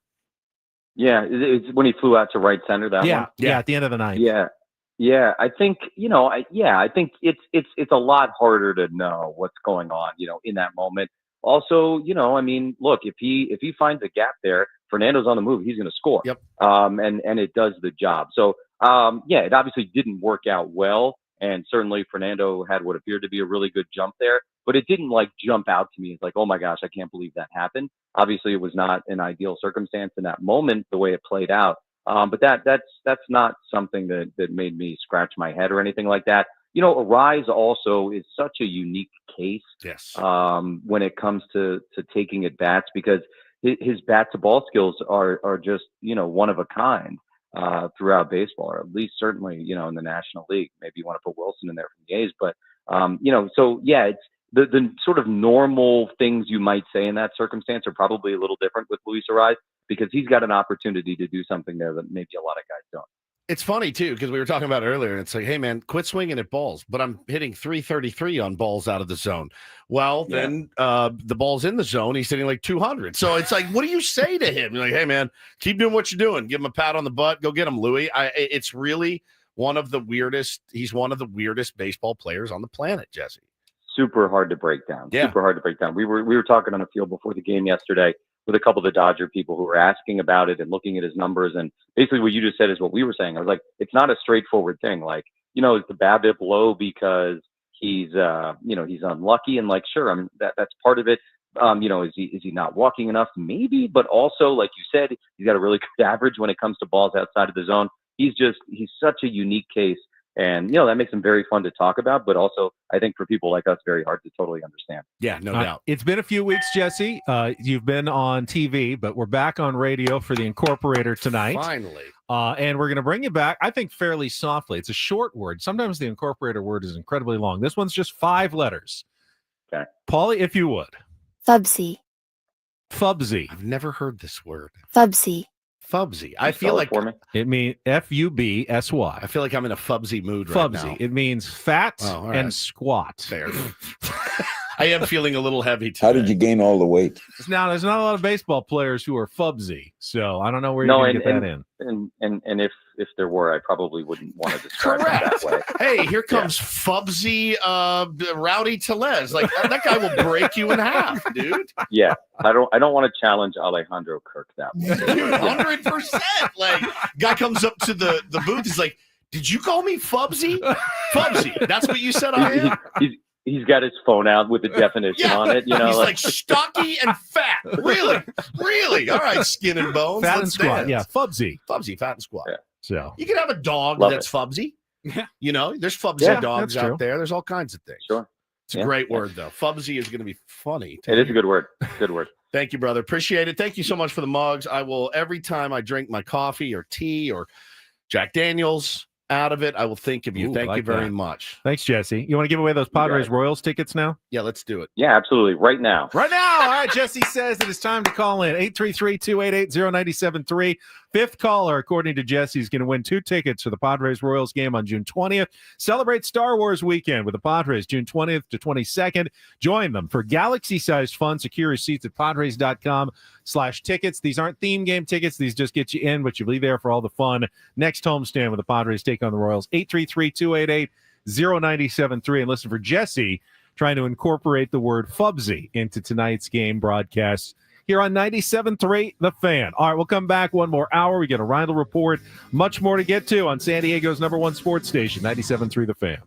Speaker 18: Yeah, it's when he flew out to right center. That one.
Speaker 3: Yeah, at the end of the ninth.
Speaker 18: Yeah. I think I think it's a lot harder to know what's going on, in that moment also, I mean, look, if he finds a gap there, Fernando's on the move. He's going to score.
Speaker 1: Yep.
Speaker 18: And it does the job. So, it obviously didn't work out well. And certainly Fernando had what appeared to be a really good jump there, but it didn't like jump out to me. It's like, oh my gosh, I can't believe that happened. Obviously it was not an ideal circumstance in that moment, the way it played out. But that's not something that made me scratch my head or anything like that. Arise also is such a unique case.
Speaker 1: Yes.
Speaker 18: When it comes to taking at bats, because his bat to ball skills are just, one of a kind. Throughout baseball, or at least certainly, in the National League. Maybe you want to put Wilson in there from the A's, but it's the sort of normal things you might say in that circumstance are probably a little different with Luis Arraez, because he's got an opportunity to do something there that maybe a lot of guys don't.
Speaker 1: It's funny, too, because we were talking about it earlier, and it's like, hey, man, quit swinging at balls. But I'm hitting 333 on balls out of the zone. Well, then the ball's in the zone. He's hitting like 200. So it's like, what do you say to him? You're like, hey, man, keep doing what you're doing. Give him a pat on the butt. Go get him, Louis. It's really one of the weirdest. He's one of the weirdest baseball players on the planet, Jesse.
Speaker 18: Super hard to break down.
Speaker 1: Yeah.
Speaker 18: Super hard to break down. We were talking on the field before the game yesterday with a couple of the Dodger people who were asking about it and looking at his numbers. And basically what you just said is what we were saying. I was like, it's not a straightforward thing. Like, is the BABIP low because he's unlucky? And like, sure, I mean, that's part of it. Is he not walking enough? Maybe, but also, like you said, he's got a really good average when it comes to balls outside of the zone. He's such a unique case. And, that makes him very fun to talk about, but also I think for people like us, very hard to totally understand.
Speaker 1: Yeah, no doubt.
Speaker 3: It's been a few weeks, Jesse. You've been on TV, but we're back on radio for the Incorporator tonight.
Speaker 1: Finally.
Speaker 3: And we're going to bring you back, I think, fairly softly. It's a short word. Sometimes the Incorporator word is incredibly long. This one's just 5 letters.
Speaker 18: Okay.
Speaker 3: Paulie, if you would.
Speaker 11: Fubsy.
Speaker 3: Fubsy.
Speaker 1: I've never heard this word.
Speaker 11: Fubsy.
Speaker 1: Fubsy. I feel like
Speaker 3: it means Fubsy.
Speaker 1: I feel like I'm in a fubsy mood right now.
Speaker 3: Fubsy. It means fat and squat.
Speaker 1: Fair. I am feeling a little heavy today.
Speaker 19: How did you gain all the weight?
Speaker 3: Now, there's not a lot of baseball players who are fubsy, so I don't know where you're going to get that in.
Speaker 18: And if there were, I probably wouldn't want to describe it that way.
Speaker 1: Hey, here comes Fubsy Rowdy Tellez. Like, that guy will break you in half, dude.
Speaker 18: Yeah, I don't want to challenge Alejandro Kirk that way.
Speaker 1: Dude, 100%. Like, guy comes up to the booth. He's like, "Did you call me Fubsy? Fubsy? That's what you said I am."
Speaker 18: He's got his phone out with the definition on it.
Speaker 1: He's like stocky and fat. Really? All right, skin and bones.
Speaker 3: Fat
Speaker 1: Let's
Speaker 3: and squat.
Speaker 1: dance.
Speaker 3: Yeah, Fubsy.
Speaker 1: Fubsy, fat and squat.
Speaker 18: Yeah.
Speaker 3: So
Speaker 1: you can have a dog that's Fubsy.
Speaker 2: Yeah.
Speaker 1: There's Fubsy dogs out
Speaker 3: true.
Speaker 1: there. There's all kinds of things.
Speaker 18: Sure.
Speaker 1: It's a great word, though. Fubsy is going to be funny.
Speaker 18: It is a good word. Good word.
Speaker 1: Thank you, brother. Appreciate it. Thank you so much for the mugs. I will, every time I drink my coffee or tea or Jack Daniels out of it, I will think of you.
Speaker 3: Ooh,
Speaker 1: Thank
Speaker 3: like
Speaker 1: you very
Speaker 3: that.
Speaker 1: much.
Speaker 3: Thanks, Jesse. You want to give away those Padres Royals tickets now?
Speaker 1: Yeah, let's do it.
Speaker 18: Yeah, absolutely. Right now.
Speaker 3: Right now. All right, Jesse says it is time to call in. 833-288-0973. Fifth caller, according to Jesse, is going to win 2 tickets for the Padres Royals game on June 20th. Celebrate Star Wars weekend with the Padres June 20th to 22nd. Join them for galaxy-sized fun. Secure your seats at padres.com/tickets. These aren't theme game tickets. These just get you in, but you'll be there for all the fun. Next homestand with the Padres take on the Royals. 833-288-0973. And listen for Jesse trying to incorporate the word Fubsy into tonight's game broadcast here on 97.3 The Fan. All right, we'll come back one more hour. We get a Reindl Report. Much more to get to on San Diego's #1 sports station, 97.3 The Fan.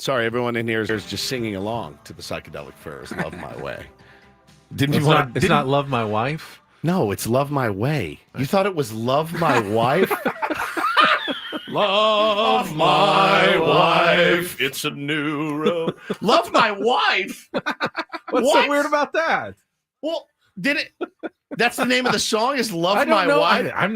Speaker 1: Sorry, everyone in here is just singing along to the Psychedelic Furs. Love My Way. Didn't
Speaker 3: It's
Speaker 1: you
Speaker 3: not,
Speaker 1: want?
Speaker 3: it's not Love My Wife?
Speaker 1: No, it's Love My Way. You thought it was Love My Wife? Love my wife. It's a new road. Love my wife.
Speaker 3: What's
Speaker 1: What?
Speaker 3: so weird about that?
Speaker 1: Well, did it? That's the name of the song. Is Love
Speaker 3: I don't
Speaker 1: My
Speaker 3: know.
Speaker 1: Wife?
Speaker 3: I'm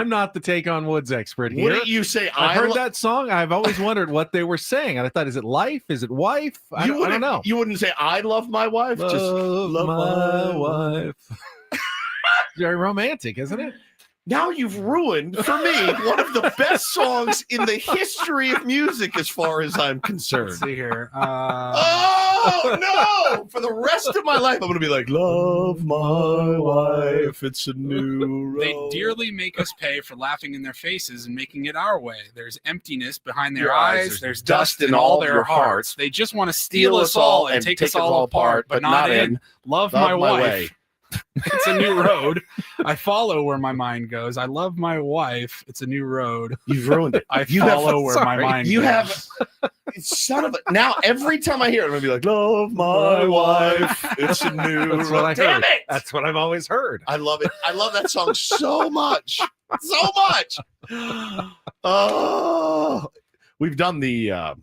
Speaker 3: not the Take on Woods expert here.
Speaker 1: Wouldn't you say
Speaker 3: I've heard that song. I've always wondered what they were saying, and I thought, is it life? Is it wife? I don't know.
Speaker 1: You wouldn't say I love my wife. Just love
Speaker 3: my wife. Very romantic, isn't it?
Speaker 1: Now you've ruined for me one of the best songs in the history of music, as far as I'm concerned.
Speaker 2: Let's see here.
Speaker 1: Oh no! For the rest of my life, I'm gonna be like, "Love my wife, it's a new road."
Speaker 2: They dearly make us pay for laughing in their faces and making it our way. There's emptiness behind their
Speaker 1: Your
Speaker 2: eyes. There's dust in all their hearts. They just want to steal us all and take us all apart, but not in Love My Wife. It's a new road. I follow where my mind goes. I love my wife. It's a new road.
Speaker 1: You've ruined it.
Speaker 2: I follow where my mind
Speaker 1: You
Speaker 2: goes.
Speaker 1: have, son of a. Now every time I hear it, I'm gonna be like, "Love my wife, it's a new
Speaker 3: That's what I
Speaker 1: road." Damn
Speaker 3: heard.
Speaker 1: it!
Speaker 3: That's what I've always heard.
Speaker 1: I love it. I love that song so much, so much. Oh, we've done the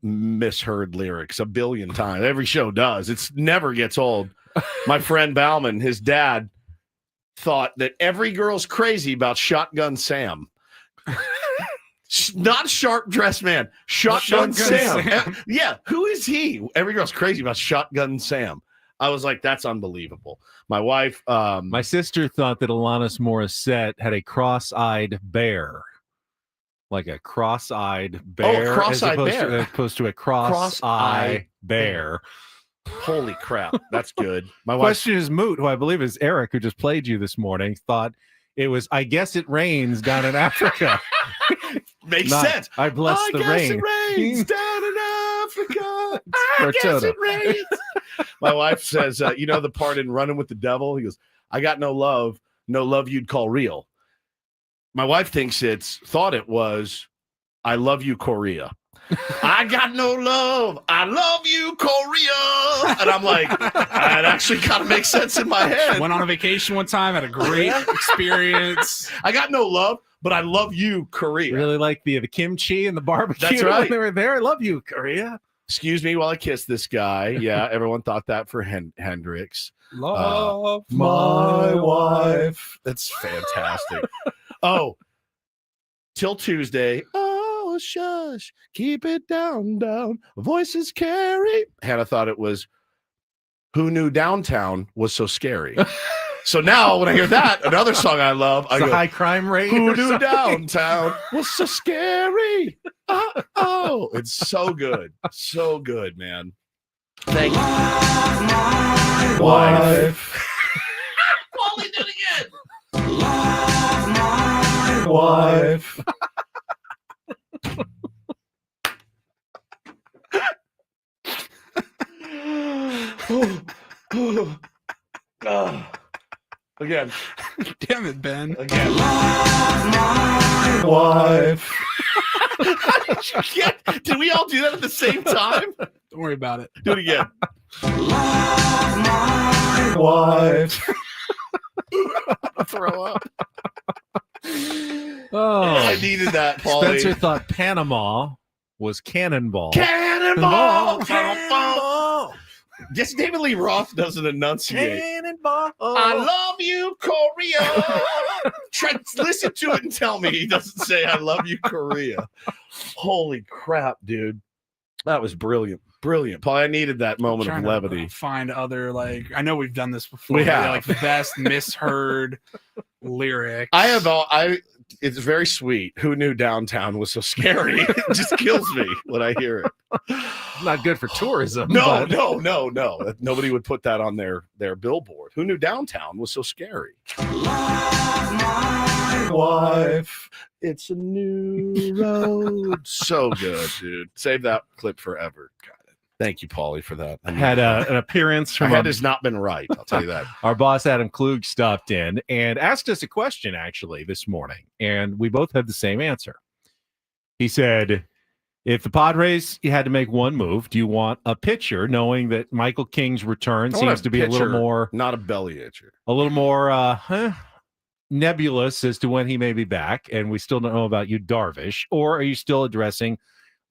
Speaker 1: misheard lyrics a billion times. Every show does. It's never gets old. My friend Bauman, his dad, thought that every girl's crazy about Shotgun Sam. Not Sharp Dressed Man. Shotgun Sam. Yeah, who is he? Every girl's crazy about Shotgun Sam. I was like, that's unbelievable. My wife,
Speaker 3: my sister thought that Alanis Morissette had a cross-eyed bear. Like a cross-eyed bear,
Speaker 1: a cross-eyed bear.
Speaker 3: as opposed to a cross-eye bear.
Speaker 1: Holy crap, that's good. My
Speaker 3: Question is moot, who I believe is Eric, who just played you this morning, thought it was, I guess it rains down in Africa.
Speaker 1: Makes
Speaker 3: Not,
Speaker 1: sense.
Speaker 3: I bless the rain.
Speaker 1: It rains down in Africa. I
Speaker 3: Or
Speaker 1: guess
Speaker 3: Toto.
Speaker 1: it rains. My wife says, you know the part in Running with the Devil? He goes, I got no love you'd call real. My wife thought it was, I love you, Korea. I got no love. I love you, Korea. And I'm like, that actually kind of makes sense in my head.
Speaker 2: Went on a vacation one time, had a great experience.
Speaker 1: I got no love, but I love you, Korea.
Speaker 3: Really like the kimchi and the barbecue.
Speaker 1: That's right.
Speaker 3: When they were there. I love you, Korea.
Speaker 1: Excuse me while I kiss this guy. Yeah, everyone thought that for Hendrix.
Speaker 2: Love
Speaker 1: my wife. That's fantastic. Oh, till Tuesday. Oh, shush. Keep it down. Voices carry. Hannah thought it was Who Knew Downtown Was So Scary. So now when I hear that, another song I love, I
Speaker 3: It's
Speaker 1: go,
Speaker 3: a high crime rate.
Speaker 1: Who
Speaker 3: or
Speaker 1: Knew
Speaker 3: something?
Speaker 1: Downtown Was So Scary. Oh, it's so good. So good, man. Thank you.
Speaker 3: My
Speaker 1: wife. Paulie did it again. Love my wife. Again.
Speaker 2: Damn it, Ben.
Speaker 1: Again. Love my wife. Did we all do that at the same time?
Speaker 2: Don't worry about it.
Speaker 1: Do it again. Love my wife. Throw up.
Speaker 3: Oh,
Speaker 1: I needed that, Paulie.
Speaker 3: Spencer thought Panama was Cannonball.
Speaker 1: Cannonball. Cannonball. Guess David Lee Roth doesn't enunciate.
Speaker 3: Cannonball.
Speaker 1: I love you, Korea. Listen to it and tell me he doesn't say I love you, Korea. Holy crap, dude. That was brilliant. Brilliant. Paul, I needed that moment of levity.
Speaker 2: Find other, like, I know we've done this before.
Speaker 1: We have.
Speaker 2: Like the best misheard lyrics.
Speaker 1: It's very sweet. Who knew downtown was so scary? It just kills me when I hear it.
Speaker 3: Not good for tourism.
Speaker 1: No. Nobody would put that on their billboard. Who knew downtown was so scary? Love my wife. It's a new road. So good, dude. Save that clip forever. Got it. Thank you, Paulie, for that.
Speaker 3: I had an appearance from
Speaker 1: my head has not been right. I'll tell you that.
Speaker 3: Our boss Adam Klug stopped in and asked us a question actually this morning, and we both had the same answer. He said, If the Padres, you had to make one move, do you want a pitcher, knowing that Michael King's return seems to be a little more,
Speaker 1: not a belly itcher,
Speaker 3: a little more nebulous as to when he may be back, and we still don't know about you, Darvish, or are you still addressing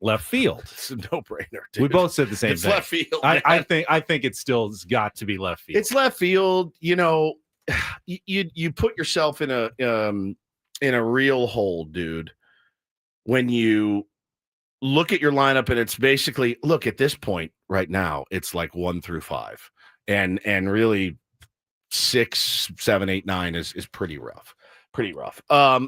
Speaker 3: left field?
Speaker 1: It's a no-brainer, dude.
Speaker 3: We both said the same
Speaker 1: it's
Speaker 3: thing.
Speaker 1: Left field.
Speaker 3: I think it still's got to be left field.
Speaker 1: It's left field. You know, you put yourself in a real hole, dude, when you look at your lineup and it's basically, look, at this point right now, it's like 1 through 5, and really 6, 7, 8, 9 is pretty rough.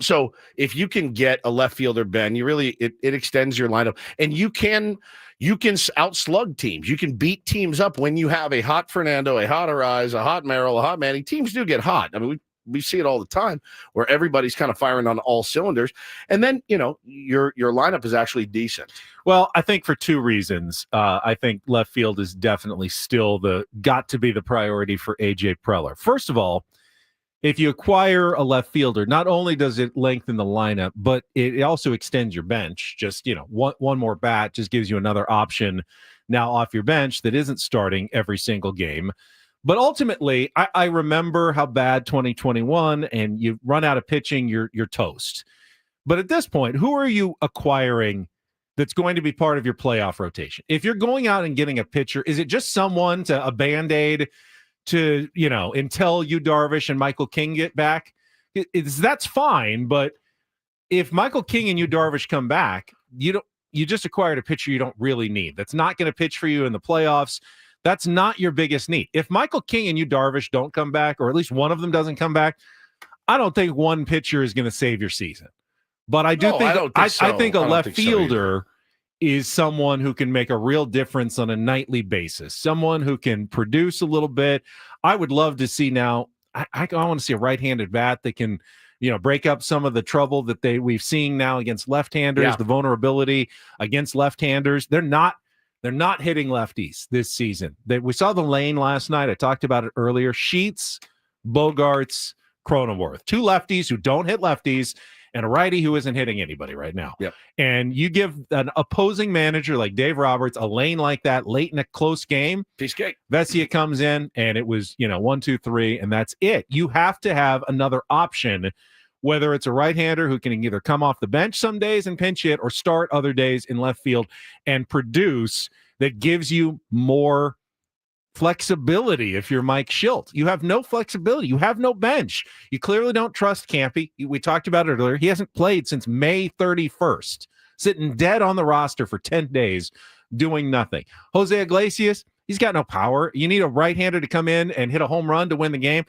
Speaker 1: So if you can get a left fielder, Ben, you really it extends your lineup, and you can outslug teams. You can beat teams up when you have a hot Fernando, a hot Arise, a hot Merrill, a hot Manny. Teams do get hot. I mean, we see it all the time where everybody's kind of firing on all cylinders, and then your lineup is actually decent.
Speaker 3: Well, I think for 2 reasons. I think left field is definitely still got to be the priority for AJ Preller. First of all, if you acquire a left fielder, not only does it lengthen the lineup, but it also extends your bench. Just one more bat just gives you another option now off your bench that isn't starting every single game. But ultimately, I remember how bad 2021, and you run out of pitching, you're toast. But at this point, who are you acquiring that's going to be part of your playoff rotation? If you're going out and getting a pitcher, is it just someone a Band-Aid to, until you Darvish and Michael King get back? That's fine. But if Michael King and you Darvish come back, you just acquired a pitcher you don't really need. That's not going to pitch for you in the playoffs. That's not your biggest need. If Michael King and you Darvish don't come back, or at least one of them doesn't come back, I don't think one pitcher is going to save your season. But I think a left fielder is someone who can make a real difference on a nightly basis, someone who can produce a little bit. I would love to see now. I want to see a right-handed bat that can, break up some of the trouble that we've seen now against left-handers, the vulnerability against left-handers. They're not hitting lefties this season. We saw the lane last night. I talked about it earlier. Sheets, Bogarts, Cronenworth, 2 lefties who don't hit lefties, and a righty who isn't hitting anybody right now.
Speaker 1: Yep.
Speaker 3: And you give an opposing manager like Dave Roberts a lane like that late in a close game.
Speaker 1: Piece cake.
Speaker 3: Vesia comes in, and it was 1, 2, 3, and that's it. You have to have another option, whether it's a right-hander who can either come off the bench some days and pinch hit, or start other days in left field and produce, that gives you more flexibility. If you're Mike Schilt, you have no flexibility. You have no bench. You clearly don't trust Campy. We talked about it earlier. He hasn't played since May 31st, sitting dead on the roster for 10 days, doing nothing. Jose Iglesias, he's got no power. You need a right-hander to come in and hit a home run to win the game.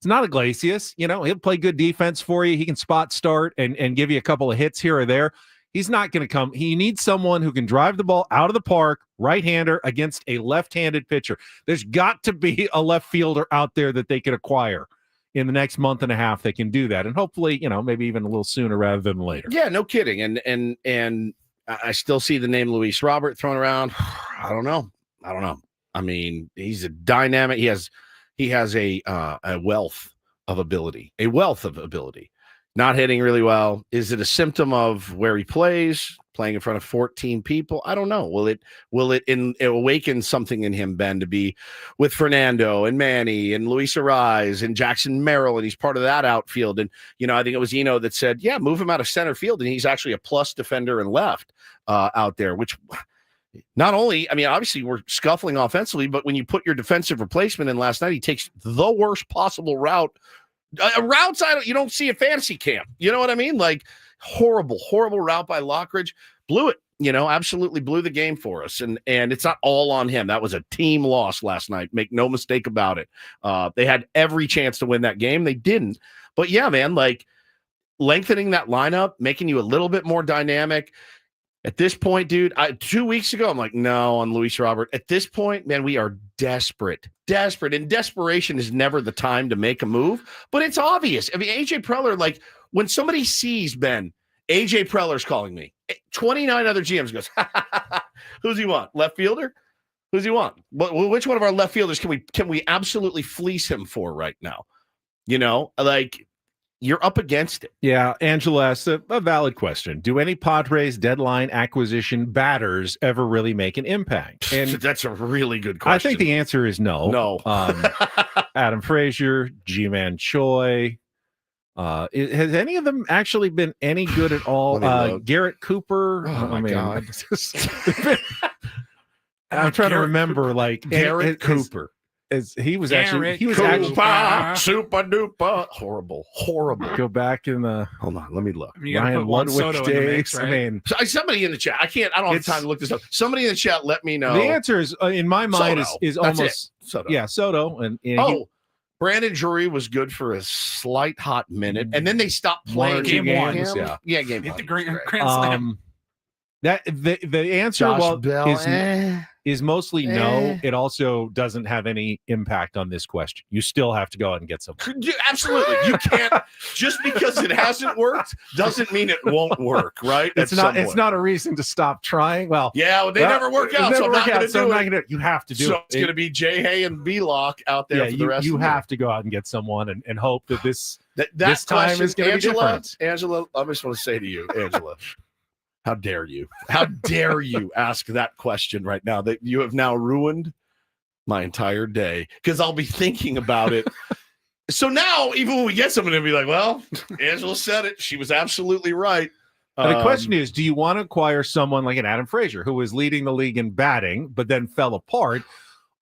Speaker 3: It's not Iglesias. He'll play good defense for you. He can spot start and give you a couple of hits here or there. He's not going to come. He needs someone who can drive the ball out of the park, right-hander against a left-handed pitcher. There's got to be a left fielder out there that they could acquire in the next month and a half that can do that. And hopefully, maybe even a little sooner rather than later.
Speaker 1: Yeah, no kidding. And I still see the name Luis Robert thrown around. I don't know. I mean, he's a dynamic. He has a wealth of ability. Not hitting really well. Is it a symptom of where he plays, playing in front of 14 people? I don't know. Will it awaken something in him, Ben, to be with Fernando and Manny and Luis Arise and Jackson Merrill, and he's part of that outfield. And, I think it was Eno that said, yeah, move him out of center field, and he's actually a plus defender and left out there, which not only, obviously we're scuffling offensively, but when you put your defensive replacement in last night, he takes the worst possible route. Routes you don't see at fantasy camp. You know what I mean? Like horrible route by Lockridge. Blew it. Absolutely blew the game for us. And it's not all on him. That was a team loss last night. Make no mistake about it. They had every chance to win that game. They didn't. But yeah, man, like lengthening that lineup, making you a little bit more dynamic. At this point, dude, 2 weeks ago, I'm like, no, on Luis Robert. At this point, man, we are desperate. And desperation is never the time to make a move, but it's obvious. AJ Preller, like when somebody sees Ben, AJ Preller's calling me. 29 other GMs goes, who's he want? Left fielder? Who's he want? Which one of our left fielders can we absolutely fleece him for right now? Like you're up against it.
Speaker 3: Yeah, Angela asked a valid question. Do any Padres deadline acquisition batters ever really make an impact? And
Speaker 1: that's a really good question.
Speaker 3: I think the answer is no.
Speaker 1: No.
Speaker 3: Adam Frazier, G-Man Choi. Has any of them actually been any good at all? Garrett Cooper.
Speaker 1: Oh, my God.
Speaker 3: I'm trying to remember, like
Speaker 1: Garrett Cooper.
Speaker 3: He was
Speaker 1: Cooper, super duper. Horrible.
Speaker 3: Go back in the.
Speaker 1: Hold on, let me look.
Speaker 3: Ryan Ludwig days.
Speaker 2: Right?
Speaker 3: I mean,
Speaker 1: somebody in the chat. I don't have time to look this up. Somebody in the chat, let me know.
Speaker 3: The answer is, in my mind, is almost
Speaker 1: Soto.
Speaker 3: Yeah, Soto. And
Speaker 1: Brandon Drury was good for a slight hot minute, and then they stopped playing
Speaker 3: game one.
Speaker 1: Yeah, game
Speaker 2: Hit
Speaker 1: one.
Speaker 2: the grand slam.
Speaker 3: That the answer
Speaker 1: Josh Bell,
Speaker 3: is mostly no. It also doesn't have any impact on this question. You still have to go out and get someone.
Speaker 1: Absolutely, you can't just because it hasn't worked doesn't mean it won't work, right?
Speaker 3: It's not a reason to stop trying. Well,
Speaker 1: yeah, they never work out, so I'm not going to do it.
Speaker 3: You have to do it.
Speaker 1: So it's going to be J. Hay and B. Lock out there for the rest.
Speaker 3: You
Speaker 1: of
Speaker 3: have to go out and get someone and hope that this
Speaker 1: this
Speaker 3: time is going to be different.
Speaker 1: Angela, I just want to say to you, Angela. How dare you? How dare you ask that question right now? That you have now ruined my entire day because I'll be thinking about it. So now, even when we get someone to be like, well, Angela said it. She was absolutely right.
Speaker 3: The question is, do you want to acquire someone like an Adam Frazier who was leading the league in batting but then fell apart?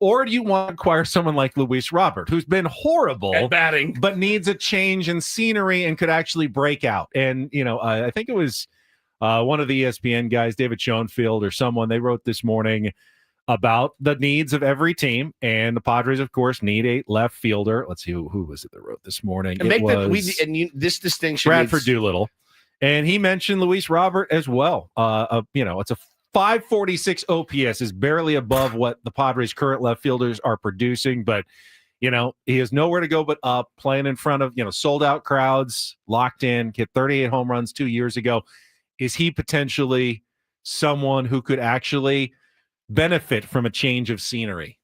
Speaker 3: Or do you want to acquire someone like Luis Robert, who's been horrible
Speaker 1: at batting,
Speaker 3: but needs a change in scenery and could actually break out? And, I think it was one of the ESPN guys, David Schoenfield or someone, they wrote this morning about the needs of every team. And the Padres, of course, need a left fielder. Let's see, who was it that wrote this morning?
Speaker 1: This distinction.
Speaker 3: Bradford Doolittle. And he mentioned Luis Robert as well. It's a 546 OPS is barely above what the Padres' current left fielders are producing. But, he has nowhere to go but up, playing in front of, sold out crowds, locked in, hit 38 home runs 2 years ago. Is he potentially someone who could actually benefit from a change of scenery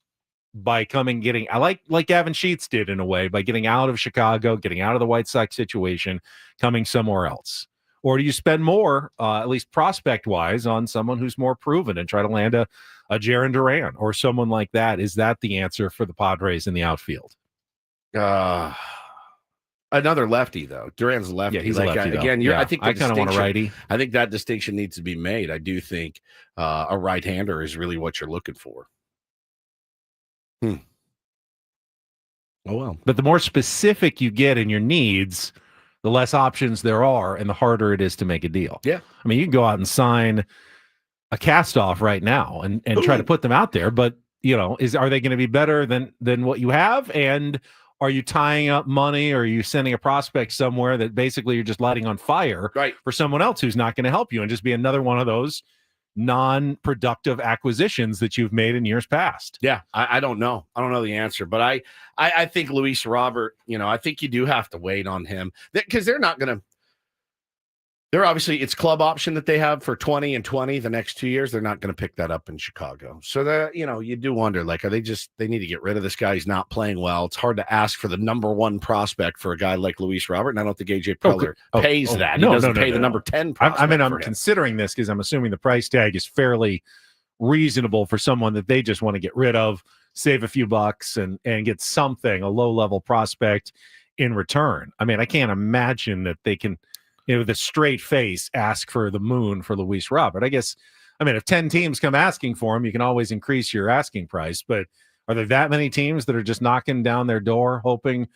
Speaker 3: by like Gavin Sheets did in a way, by getting out of Chicago, getting out of the White Sox situation, coming somewhere else? Or do you spend more, at least prospect-wise, on someone who's more proven and try to land a Jarren Duran or someone like that? Is that the answer for the Padres in the outfield?
Speaker 1: Another lefty, though. Duran's a lefty.
Speaker 3: Yeah, he's a lefty, though.
Speaker 1: Again,
Speaker 3: Yeah.
Speaker 1: I think
Speaker 3: I kind of want a righty.
Speaker 1: I think that distinction needs to be made. I do think a right-hander is really what you're looking for. Oh, well.
Speaker 3: But the more specific you get in your needs, the less options there are and the harder it is to make a deal.
Speaker 1: Yeah.
Speaker 3: I mean, you can go out and sign a cast-off right now and try to put them out there, but, are they going to be better than what you have? And are you tying up money, or are you sending a prospect somewhere that basically you're just lighting on fire for someone else who's not going to help you and just be another one of those non-productive acquisitions that you've made in years past?
Speaker 1: Yeah, I don't know. I don't know the answer, but I think Luis Robert, I think you do have to wait on him because they're not going to. They're obviously, it's club option that they have for 20 and 20 the next 2 years. They're not going to pick that up in Chicago. So that, you do wonder, like, are they need to get rid of this guy? He's not playing well. It's hard to ask for the number one prospect for a guy like Luis Robert. And I don't think AJ Preller pays that. He doesn't pay the number 10 prospect.
Speaker 3: I'm considering this because I'm assuming the price tag is fairly reasonable for someone that they just want to get rid of, save a few bucks and get something, a low-level prospect in return. I mean, I can't imagine that they can, with a straight face, ask for the moon for Luis Robert. I guess, if 10 teams come asking for him, you can always increase your asking price. But are there that many teams that are just knocking down their door, hoping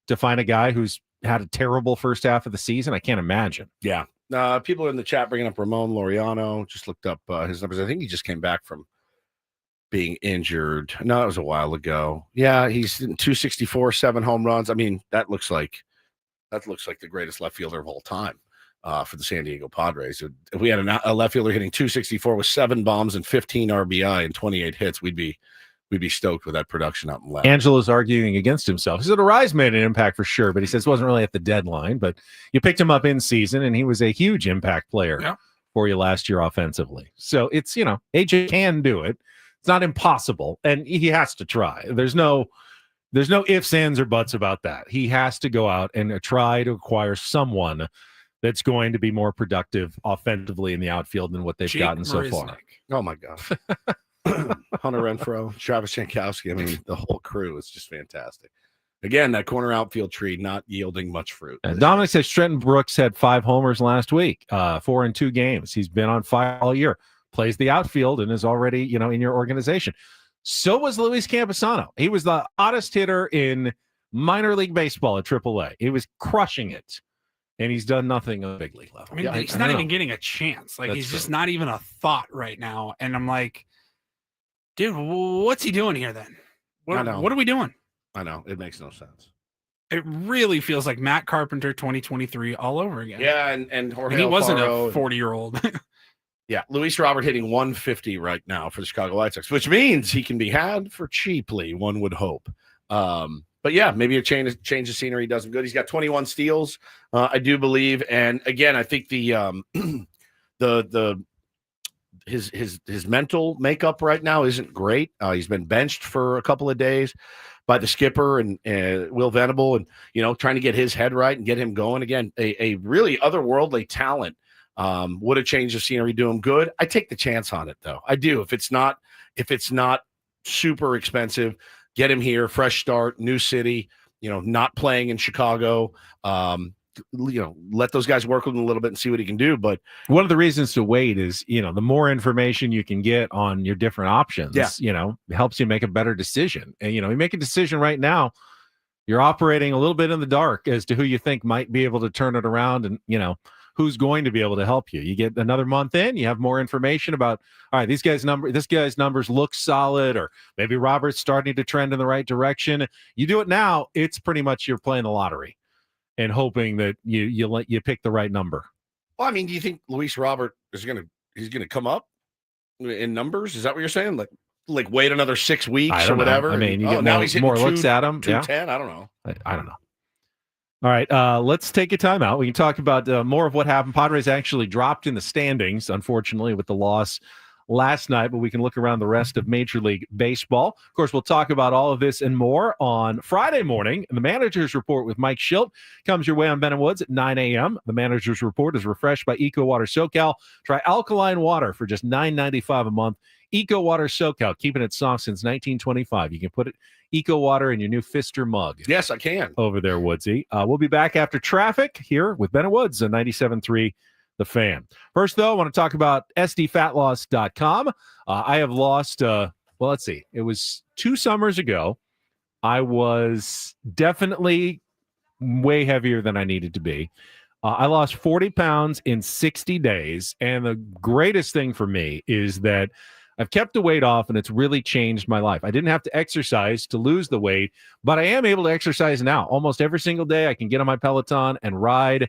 Speaker 3: to find a guy who's had a terrible first half of the season? I can't imagine.
Speaker 1: Yeah. People in the chat bringing up Ramon Laureano. Just looked up his numbers. I think he just came back from being injured. No, that was a while ago. Yeah, he's in 264, 7 home runs. I mean, that looks like the greatest left fielder of all time for the San Diego Padres. If we had a left fielder hitting 264 with 7 bombs and 15 RBI and 28 hits, we'd be stoked with that production out in left.
Speaker 3: Angela's arguing against himself. He said Arise made an impact for sure, but he says it wasn't really at the deadline. But you picked him up in season, and he was a huge impact player for you last year offensively. So it's, AJ can do it. It's not impossible, and he has to try. There's no There's no ifs, ands, or buts about that. He has to go out and try to acquire someone that's going to be more productive offensively in the outfield than what they've gotten so far.
Speaker 1: Oh, my God. Hunter Renfroe, Travis Jankowski. I mean, the whole crew is just fantastic. Again, that corner outfield tree not yielding much fruit.
Speaker 3: Dominic says Trenton Brooks had 5 homers last week, 4 in 2 games. He's been on fire all year, plays the outfield, and is already, in your organization. So was Luis Camposano. He was the hottest hitter in minor league baseball at AAA. He was crushing it, and he's done nothing on the big league level.
Speaker 2: I mean, he's not even getting a chance. Like, he's just not even a thought right now. And I'm like, dude, what's he doing here then? What are we doing?
Speaker 1: I know. It makes no sense.
Speaker 2: It really feels like Matt Carpenter 2023 all over again.
Speaker 1: Yeah, and Jorge
Speaker 2: he wasn't a
Speaker 1: Alfaro
Speaker 2: 40-year-old.
Speaker 1: Yeah, Luis Robert hitting 150 right now for the Chicago White Sox, which means he can be had for cheaply, one would hope. But yeah, maybe a change of scenery does him good. He's got 21 steals, I do believe. And again, I think his mental makeup right now isn't great. He's been benched for a couple of days by the skipper and Will Venable, and trying to get his head right and get him going again. A really otherworldly talent. Would a change of scenery do him good? I take the chance on it, though. I do. If it's not super expensive, get him here, fresh start, new city. Not playing in Chicago. Let those guys work with him a little bit and see what he can do. But
Speaker 3: one of the reasons to wait is, the more information you can get on your different options, helps you make a better decision. And, you make a decision right now, you're operating a little bit in the dark as to who you think might be able to turn it around and, who's going to be able to help you. You get another month in, you have more information about, all right, this guy's numbers look solid, or maybe Robert's starting to trend in the right direction. You do it now, it's pretty much you're playing the lottery and hoping that you pick the right number.
Speaker 1: Well, I mean, do you think Luis Robert he's gonna come up in numbers? Is that what you're saying? Like wait another 6 weeks or whatever?
Speaker 3: I mean, you get more looks at him.
Speaker 1: 210. I don't know.
Speaker 3: I don't know. All right, let's take a timeout. We can talk about more of what happened. Padres actually dropped in the standings, unfortunately, with the loss last night, but we can look around the rest of Major League Baseball. Of course, we'll talk about all of this and more on Friday morning. The Manager's Report with Mike Schilt comes your way on Ben & Woods at 9 a.m. The Manager's Report is refreshed by Eco Water SoCal. Try alkaline water for just $9.95 a month. Eco Water SoCal, keeping it soft since 1925. You can put Eco Water in your new Pfister mug.
Speaker 1: Yes, I can.
Speaker 3: Over there, Woodsy. We'll be back after traffic here with Ben & Woods on 97.3 The Fan. First, though, I want to talk about sdfatloss.com. I have lost, let's see. It was 2 summers ago. I was definitely way heavier than I needed to be. I lost 40 pounds in 60 days. And the greatest thing for me is that I've kept the weight off, and it's really changed my life. I didn't have to exercise to lose the weight, but I am able to exercise now. Almost every single day, I can get on my Peloton and ride,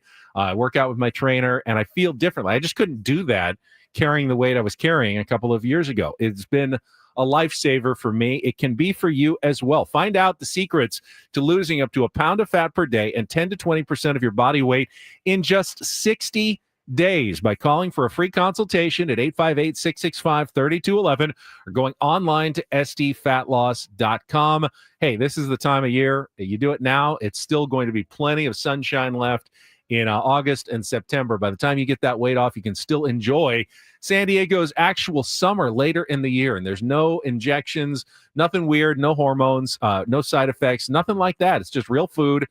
Speaker 3: work out with my trainer, and I feel differently. I just couldn't do that carrying the weight I was carrying a couple of years ago. It's been a lifesaver for me. It can be for you as well. Find out the secrets to losing up to a pound of fat per day and 10 to 20% of your body weight in just 60 days by calling for a free consultation at 858-665-3211 or going online to sdfatloss.com. Hey, this is the time of year. You do it now. It's still going to be plenty of sunshine left in August and September. By the time you get that weight off, you can still enjoy San Diego's actual summer later in the year. And there's no injections, nothing weird, no hormones, no side effects, nothing like that. It's just real food,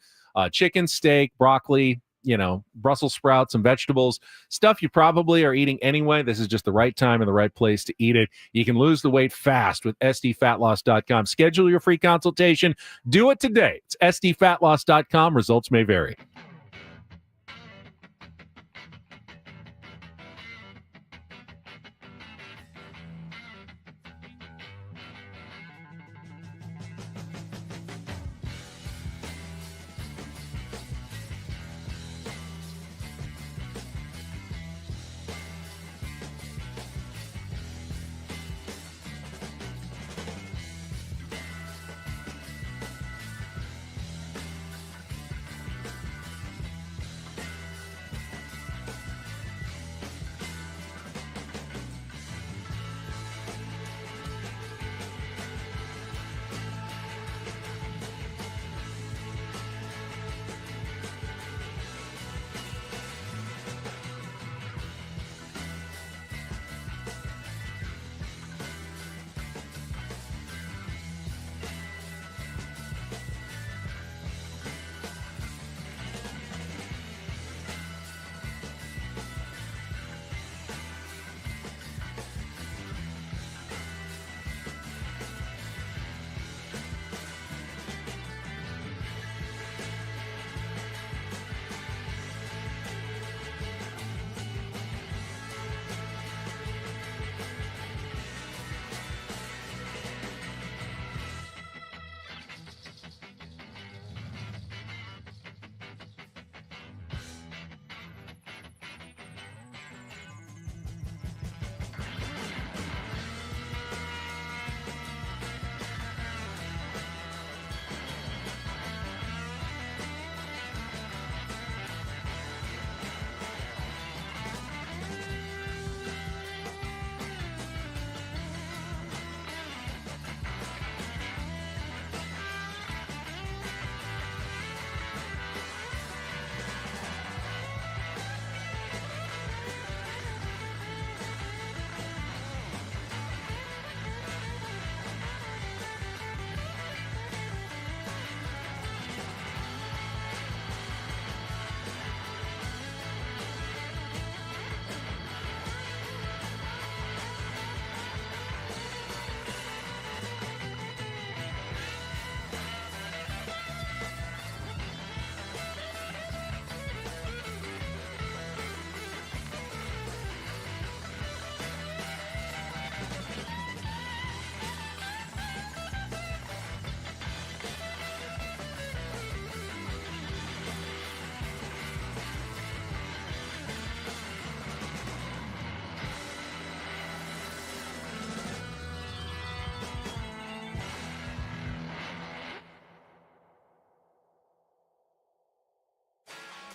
Speaker 3: chicken, steak, broccoli, Brussels sprouts, some vegetables, stuff you probably are eating anyway. This is just the right time and the right place to eat it. You can lose the weight fast with sdfatloss.com. Schedule your free consultation. Do it today. It's sdfatloss.com. Results may vary.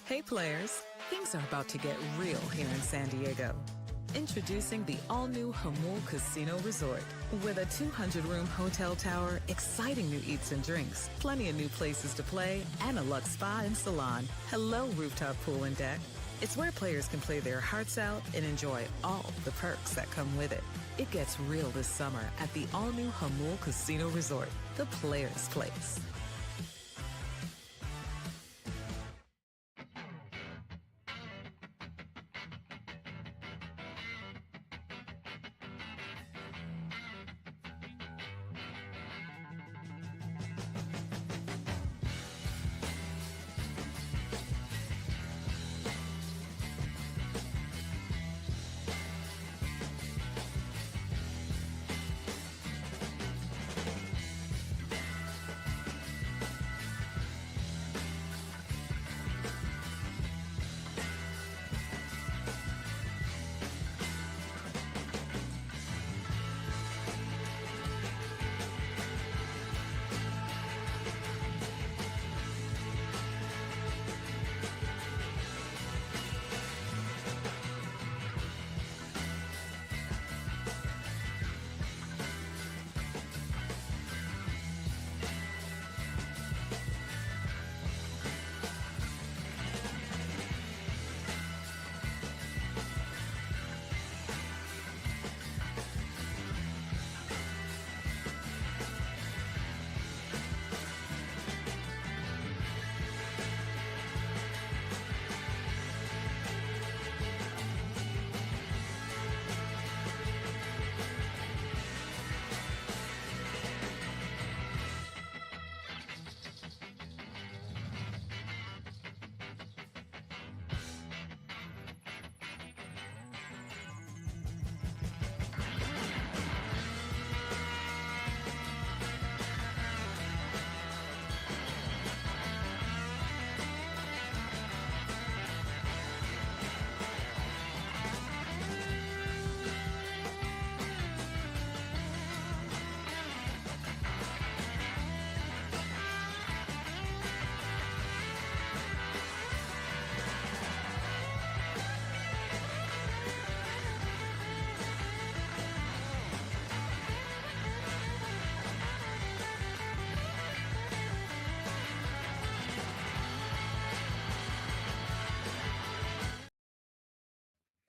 Speaker 6: Hey players, things are about to get real here in San Diego. Introducing the all-new Hamul Casino Resort. With a 200-room hotel tower, exciting new eats and drinks, plenty of new places to play, and a luxe spa and salon. Hello, rooftop pool and deck. It's where players can play their hearts out and enjoy all the perks that come with it. It gets real this summer at the all-new Hamul Casino Resort, the players' place.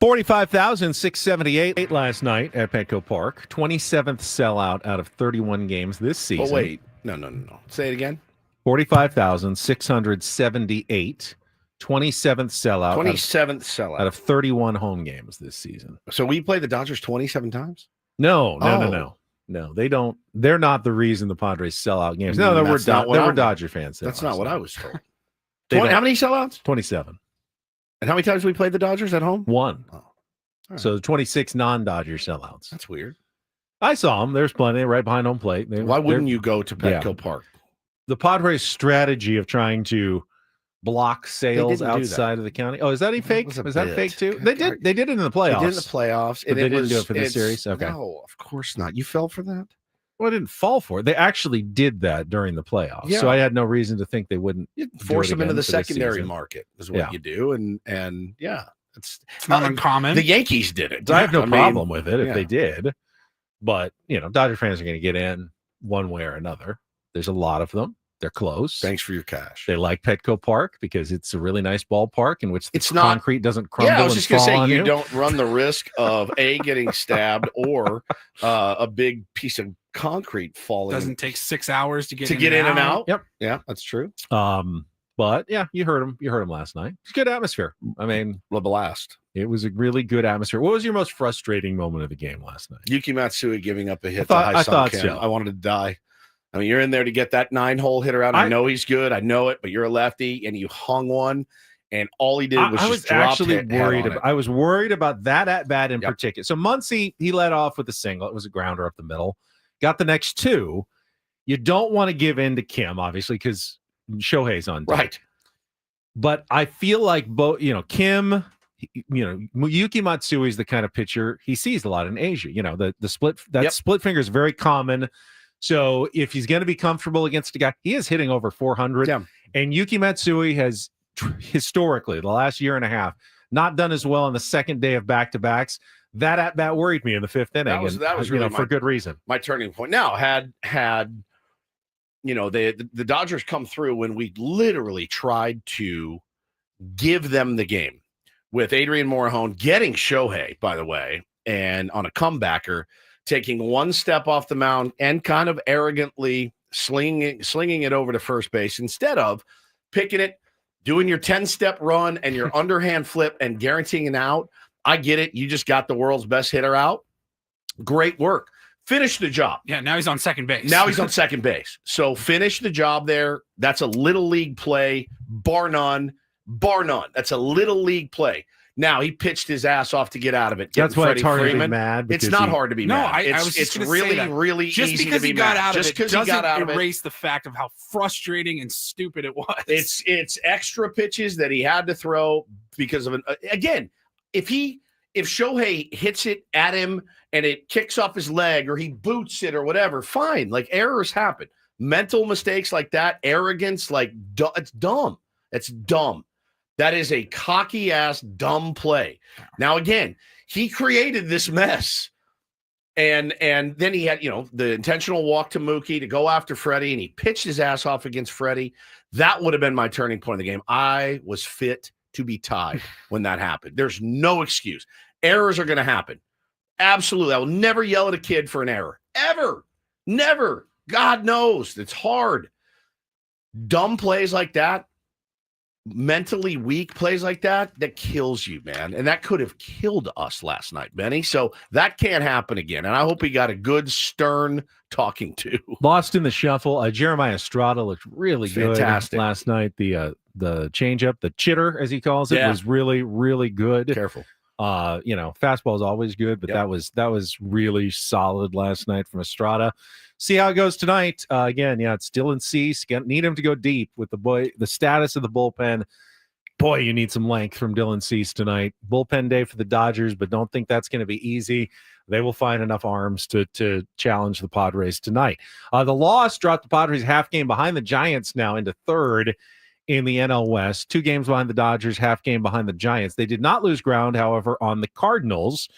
Speaker 3: $45,678 last night at Petco Park. 27th sellout out of 31 games this season.
Speaker 1: Oh, wait. No. Say it again.
Speaker 3: 45,678. 27th sellout.
Speaker 1: 27th sellout.
Speaker 3: Out of 31 home games this season.
Speaker 1: So we played the Dodgers 27 times?
Speaker 3: No, they don't. They're not the reason the Padres sell out games. No,
Speaker 1: That's
Speaker 3: they were Dodger fans.
Speaker 1: That's not what I was told.
Speaker 3: 20,
Speaker 1: how many sellouts?
Speaker 3: 27.
Speaker 1: And how many times we played the Dodgers at home?
Speaker 3: One.
Speaker 1: Oh. Right.
Speaker 3: So 26 non-Dodger sellouts.
Speaker 1: That's weird.
Speaker 3: I saw them. There's plenty right behind home plate.
Speaker 1: Why wouldn't you go to Petco Park?
Speaker 3: The Padres' strategy of trying to block sales outside of the county. Oh, is that fake? Was that fake too? They did it in the playoffs.
Speaker 1: They did in the playoffs.
Speaker 3: But they didn't do it for this series? Okay.
Speaker 1: No, of course not. You fell for that?
Speaker 3: Well, I didn't fall for it. They actually did that during the playoffs.
Speaker 1: Yeah.
Speaker 3: So I had no reason to think they wouldn't
Speaker 1: force them into the secondary market is what you do. And yeah, it's
Speaker 2: not uncommon.
Speaker 1: The Yankees did it.
Speaker 3: I have no problem with it if they did. But, Dodger fans are going to get in one way or another. There's a lot of them. They're close.
Speaker 1: Thanks for your cash.
Speaker 3: They like Petco Park because it's a really nice ballpark in which the concrete doesn't crumble.
Speaker 1: Yeah, I was just going to say
Speaker 3: you
Speaker 1: don't run the risk of getting stabbed or a big piece of concrete falling.
Speaker 2: Doesn't take 6 hours to get
Speaker 1: in and out. Yep. Yeah, that's true.
Speaker 3: But yeah, you heard him. You heard him last night. It's good atmosphere. I mean,
Speaker 1: the blast.
Speaker 3: It was a really good atmosphere. What was your most frustrating moment of the game last night?
Speaker 1: Yuki Matsui giving up a hit to Hai-Sung Kim. I wanted to die. I mean, you're in there to get that 9-hole hit around. I know he's good. I know it, but you're a lefty, and you hung one, and all he did was
Speaker 3: I was actually worried about. I was worried about that at bat in particular. So Muncy, he led off with a single. It was a grounder up the middle. Got the next two. You don't want to give in to Kim, obviously, because Shohei's on deck.
Speaker 1: Right.
Speaker 3: But I feel like both, Kim, Yuki Matsui is the kind of pitcher he sees a lot in Asia. The split split finger is very common. So if he's going to be comfortable against a guy, he is hitting over 400.
Speaker 1: Yeah.
Speaker 3: And Yuki Matsui has historically, the last year and a half, not done as well on the second day of back-to-backs. That at-bat worried me in the fifth inning.
Speaker 1: That was really
Speaker 3: for good reason.
Speaker 1: My turning point. Now, had the Dodgers come through when we literally tried to give them the game with Adrian Morejon getting Shohei, by the way, and on a comebacker, taking one step off the mound and kind of arrogantly slinging it over to first base instead of picking it, doing your 10-step run and your underhand flip and guaranteeing an out. I get it. You just got the world's best hitter out. Great work. Finish the job.
Speaker 2: Yeah, now he's on second base.
Speaker 1: So finish the job there. That's a little league play, bar none. That's a little league play. Now he pitched his ass off to get out of it.
Speaker 3: That's why
Speaker 1: Freddie
Speaker 3: it's hard
Speaker 1: Freeman.
Speaker 3: to be mad.
Speaker 1: It's not hard to be mad.
Speaker 2: It's
Speaker 1: really
Speaker 2: just
Speaker 1: easy
Speaker 2: because
Speaker 1: to be
Speaker 2: he got
Speaker 1: mad.
Speaker 2: out of
Speaker 1: Just
Speaker 2: it
Speaker 1: because he got out of it.
Speaker 2: erase the fact of how frustrating and stupid it was.
Speaker 1: It's extra pitches that he had to throw because of again. If Shohei hits it at him and it kicks off his leg or he boots it or whatever, fine. Like errors happen. Mental mistakes like that, arrogance, it's dumb. It's dumb. That is a cocky ass dumb play. Now, again, he created this mess. And then he had, the intentional walk to Mookie to go after Freddie, and he pitched his ass off against Freddie. That would have been my turning point of the game. I was fit to be tied when that happened. There's no excuse. Errors are going to happen. Absolutely. I will never yell at a kid for an error. Ever. Never. God knows. It's hard. Dumb plays like that, mentally weak plays like that kills you, man. And that could have killed us last night, Benny. So that can't happen again. And I hope he got a good, stern talking to.
Speaker 3: Lost in the shuffle. Jeremiah Estrada looked really
Speaker 1: Fantastic.
Speaker 3: Good last night. The changeup, the chitter, as he calls it, was really, really good.
Speaker 1: Careful.
Speaker 3: Fastball is always good, but that was really solid last night from Estrada. See how it goes tonight. Again, it's Dylan Cease. Need him to go deep with the status of the bullpen. Boy, you need some length from Dylan Cease tonight. Bullpen day for the Dodgers, but don't think that's going to be easy. They will find enough arms to challenge the Padres tonight. The loss dropped the Padres half game behind the Giants now into third in the NL West. 2 games behind the Dodgers, half game behind the Giants. They did not lose ground, however, on the Cardinals,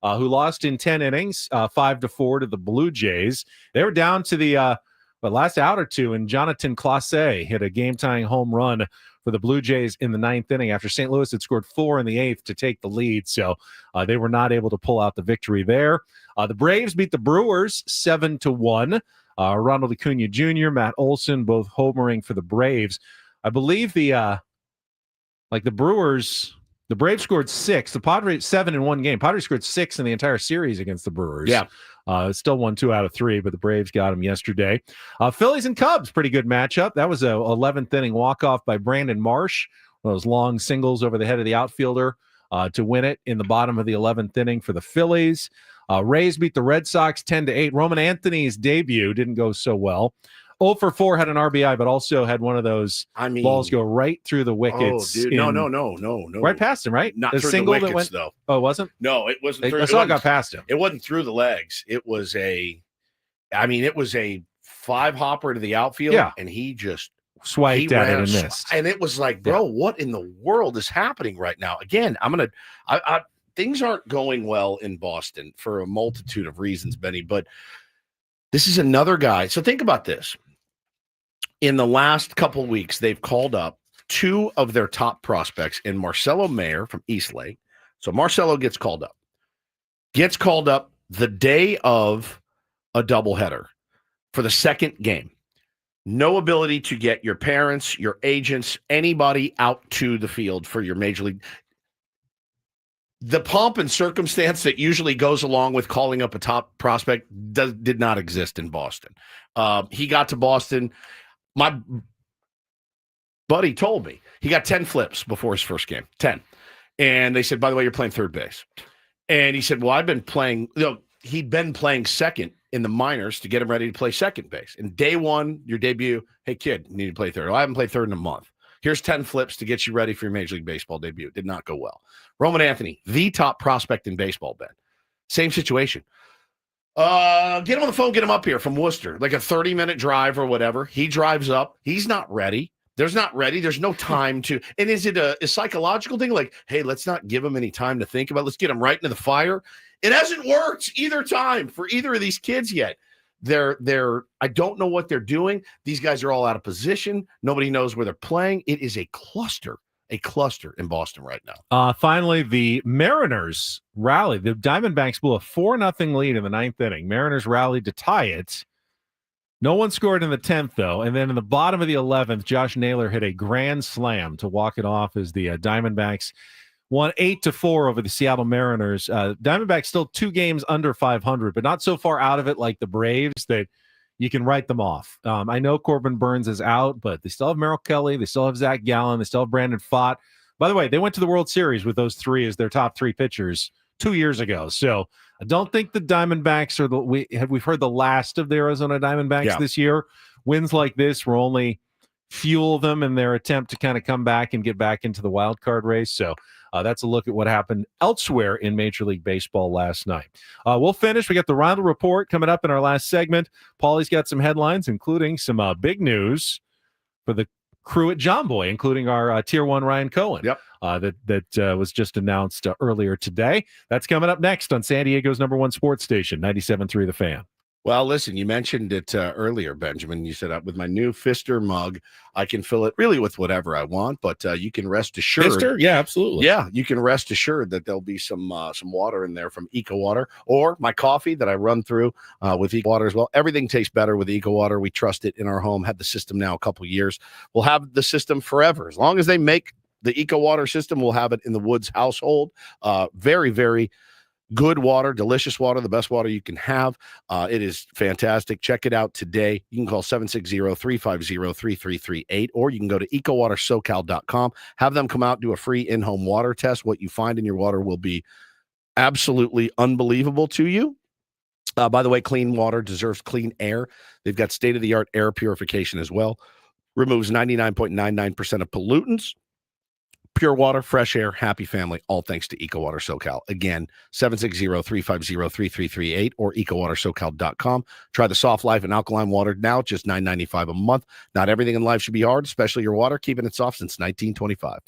Speaker 3: who lost in 10 innings, 5-4 to the Blue Jays. They were down to the last out or two, and Jonathan Clase hit a game-tying home run for the Blue Jays in the 9th inning after St. Louis had scored 4 in the 8th to take the lead. So they were not able to pull out the victory there. The Braves beat the Brewers 7-1. Ronald Acuna Jr., Matt Olson, both homering for the Braves. I believe the Brewers, the Braves scored 6. The Padres 7 in one game. Padres scored 6 in the entire series against the Brewers.
Speaker 1: Yeah.
Speaker 3: Still won 2 out of 3, but the Braves got them yesterday. Phillies and Cubs, pretty good matchup. That was a 11th inning walk-off by Brandon Marsh. One of those long singles over the head of the outfielder to win it in the bottom of the 11th inning for the Phillies. Rays beat the Red Sox 10-8. Roman Anthony's debut didn't go so well. 0 for 4 had an RBI, but also had one of those balls go right through the wickets.
Speaker 1: Oh, dude. No.
Speaker 3: Right past him, right?
Speaker 1: Not
Speaker 3: the
Speaker 1: through
Speaker 3: single
Speaker 1: the wickets,
Speaker 3: that went,
Speaker 1: though.
Speaker 3: Oh, it wasn't?
Speaker 1: No, it wasn't.
Speaker 3: I saw it got past him.
Speaker 1: It wasn't through the legs. It was it was a 5-hopper to the outfield, and he just
Speaker 3: swiped at it and missed.
Speaker 1: And it was like, bro, what in the world is happening right now? Again, things aren't going well in Boston for a multitude of reasons, Benny, but this is another guy. So think about this. In the last couple weeks, they've called up 2 of their top prospects in Marcelo Mayer from Eastlake. So Marcelo gets called up. Gets called up the day of a doubleheader for the second game. No ability to get your parents, your agents, anybody out to the field for your major league. The pomp and circumstance that usually goes along with calling up a top prospect did not exist in Boston. He got to Boston. My buddy told me he got 10 flips before his first game, 10. And they said, by the way, you're playing third base. And he said, well, I've been playing, he'd been playing second in the minors to get him ready to play second base. And day one, your debut, hey, kid, you need to play third. Well, I haven't played third in a month. Here's 10 flips to get you ready for your Major League Baseball debut. Did not go well. Roman Anthony, the top prospect in baseball, Ben. Same situation. Get him on the phone, get him up here from Worcester, like a 30-minute drive or whatever. He drives up. He's not ready. There's not ready. There's no time to. And is it a psychological thing? Like, hey, let's not give them any time to think about it. Let's get them right into the fire. It hasn't worked either time for either of these kids yet. I don't know what they're doing. These guys are all out of position. Nobody knows where they're playing. It is a cluster in Boston right now.
Speaker 3: Finally, the Mariners rallied. The Diamondbacks blew a 4-0 lead in the 9th inning. Mariners rallied to tie it. No one scored in the 10th, though. And then in the bottom of the 11th, Josh Naylor hit a grand slam to walk it off as the Diamondbacks won 8-4 over the Seattle Mariners. Diamondbacks still 2 games under 500, but not so far out of it like the Braves that you can write them off. I know Corbin Burns is out, but they still have Merrill Kelly. They still have Zach Gallen. They still have Brandon Pfaadt. By the way, they went to the World Series with those 3 as their top 3 pitchers 2 years ago. So I don't think the Diamondbacks are we've heard the last of the Arizona Diamondbacks this year. Wins like this will only fuel them in their attempt to kind of come back and get back into the wild card race. So that's a look at what happened elsewhere in Major League Baseball last night. We'll finish. We got the Reindl Report coming up in our last segment. Paulie's got some headlines, including some big news for the crew at John Boy, including our Tier 1 Ryan Cohen.
Speaker 1: Yep.
Speaker 3: That was just announced earlier today. That's coming up next on San Diego's #1 sports station, 97.3 The Fan.
Speaker 1: Well, listen, you mentioned it earlier, Benjamin. You said with my new Pfister mug, I can fill it really with whatever I want, but you can rest assured.
Speaker 16: Pfister? Yeah, absolutely.
Speaker 1: Yeah, you can rest assured that there'll be some water in there from Eco Water or my coffee that I run through with Eco Water as well. Everything tastes better with Eco Water. We trust it in our home. Had the system now a couple years. We'll have the system forever. As long as they make the Eco Water system, we'll have it in the Woods household. Very, very good water, delicious water, the best water you can have. It is fantastic. Check it out today. You can call 760-350-3338, or you can go to ecowatersocal.com. Have them come out, do a free in-home water test. What you find in your water will be absolutely unbelievable to you. By the way, clean water deserves clean air. They've got state-of-the-art air purification as well. Removes 99.99% of pollutants. Pure water, fresh air, happy family, all thanks to EcoWater SoCal. Again, 760-350-3338 or ecowatersocal.com. Try the Soft Life and alkaline water now, just $9.95 a month. Not everything in life should be hard, especially your water, keeping it soft since 1925.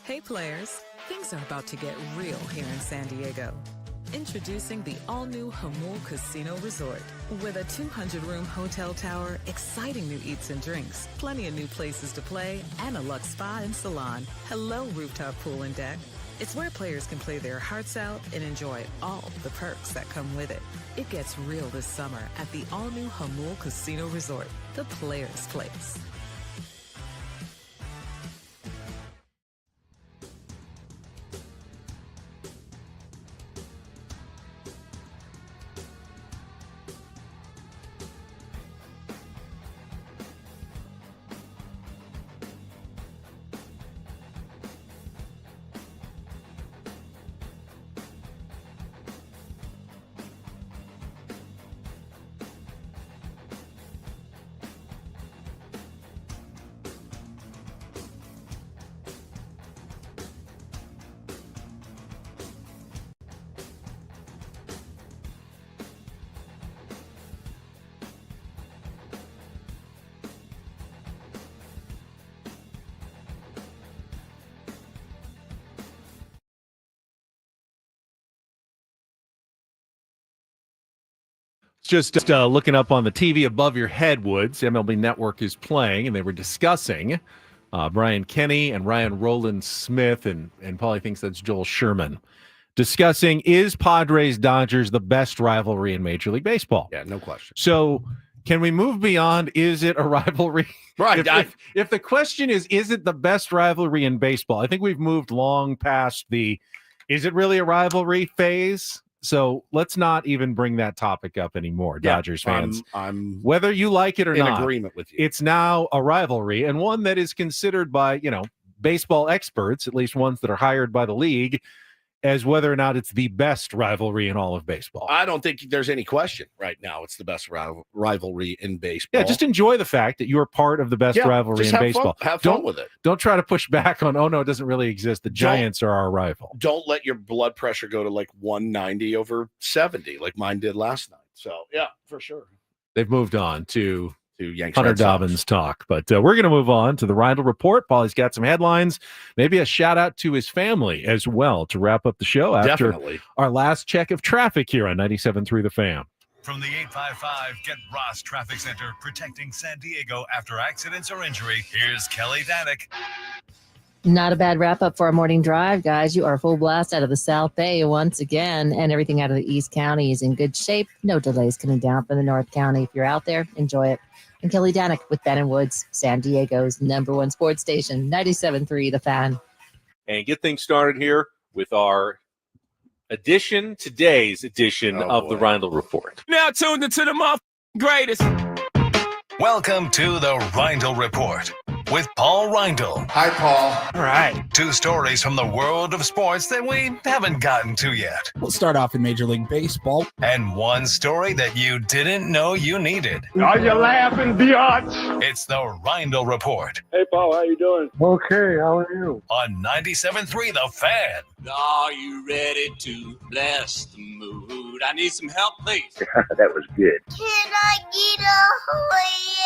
Speaker 6: Hey players, things are about to get real here in San Diego. Introducing the all-new Jamul Casino Resort. With a 200-room hotel tower, exciting new eats and drinks, plenty of new places to play, and a luxe spa and salon. Hello, rooftop pool and deck. It's where players can play their hearts out and enjoy all the perks that come with it. It gets real this summer at the all-new Jamul Casino Resort, the players' place.
Speaker 3: Just looking up on the TV above your head, Woods, MLB Network is playing, and they were discussing Brian Kenny and Ryan Roland Smith, and Paulie thinks that's Joel Sherman, discussing, is Padres-Dodgers the best rivalry in Major League Baseball?
Speaker 1: Yeah, no question.
Speaker 3: So can we move beyond, is it a rivalry?
Speaker 1: Right.
Speaker 3: If the question is it the best rivalry in baseball, I think we've moved long past the, is it really a rivalry phase? So let's not even bring that topic up anymore, Dodgers fans.
Speaker 1: I'm
Speaker 3: whether you like it or
Speaker 1: in
Speaker 3: not,
Speaker 1: agreement with you.
Speaker 3: it's now a rivalry, and one that is considered by, baseball experts, at least ones that are hired by the league, as whether or not it's the best rivalry in all of baseball.
Speaker 1: I don't think there's any question right now. It's the best rivalry in baseball.
Speaker 3: Yeah, just enjoy the fact that you are part of the best rivalry in baseball.
Speaker 1: Have fun with it.
Speaker 3: Don't try to push back on, oh, no, it doesn't really exist. The Giants are our rival.
Speaker 1: Don't let your blood pressure go to like 190 over 70 like mine did last night. So, yeah, for sure.
Speaker 3: They've moved on to
Speaker 1: Yanks
Speaker 3: Hunter
Speaker 1: Red Sox
Speaker 3: Dobbins talk. But we're going to move on to the Reindl Report. Paulie's got some headlines, maybe a shout out to his family as well to wrap up the show after
Speaker 1: Definitely.
Speaker 3: Our last check of traffic here on 97.3 The Fan.
Speaker 14: From the 855 Get Ross Traffic Center, protecting San Diego after accidents or injury, here's Kelly Danick.
Speaker 5: Not a bad wrap-up for our morning drive, guys. You are full blast out of the South Bay once again, and everything out of the East County is in good shape. No delays coming down from the North County. If you're out there, enjoy it. And Kelly Danick with Ben and Woods, San Diego's #1 sports station, 97.3 The Fan.
Speaker 3: And get things started here with our today's edition of the Reindl Report.
Speaker 19: Now tuned into the greatest.
Speaker 14: Welcome to the Reindl Report with Paul Reindl.
Speaker 19: Hi, Paul. All right.
Speaker 14: 2 stories from the world of sports that we haven't gotten to yet.
Speaker 2: We'll start off in Major League Baseball.
Speaker 14: And 1 story that you didn't know you needed.
Speaker 7: Are you laughing, biatch?
Speaker 14: It's the Reindl Report
Speaker 17: Hey, Paul, how you doing? Okay, how are you?
Speaker 14: on 97.3 The Fan.
Speaker 19: Are you ready to bless the mood? I need some help, please.
Speaker 18: That was good.
Speaker 11: Can I get a oh yeah?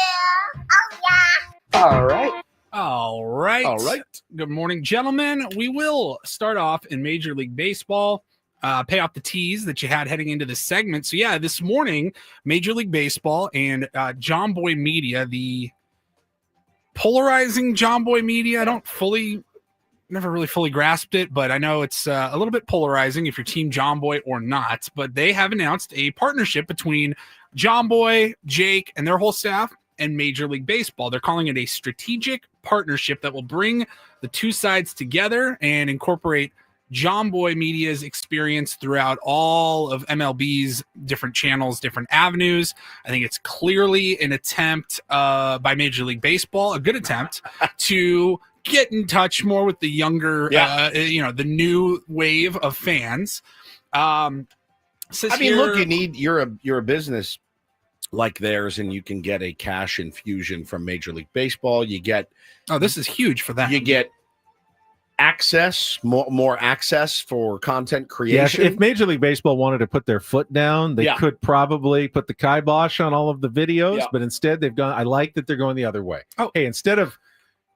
Speaker 2: All right. All right. Good morning, gentlemen. We will start off in Major League Baseball. Pay off the tease that you had heading into this segment. So, yeah, this morning, Major League Baseball and John Boy Media, the polarizing John Boy Media, never really fully grasped it, but I know it's a little bit polarizing if you're Team John Boy or not. But they have announced a partnership between John Boy, Jake, and their whole staff and Major League Baseball. They're calling it a strategic partnership that will bring the two sides together and incorporate John Boy Media's experience throughout all of MLB's different channels, different avenues. I think it's clearly an attempt by Major League Baseball, a good attempt to get in touch more with the younger, the new wave of fans.
Speaker 1: Look, you're a business like theirs, and you can get a cash infusion from Major League Baseball. You get
Speaker 2: this is huge for them.
Speaker 1: You get access, more access for content creation.
Speaker 3: If Major League Baseball wanted to put their foot down, they could probably put the kibosh on all of the videos, but instead they've gone. I like that they're going the other way. Oh, hey, instead of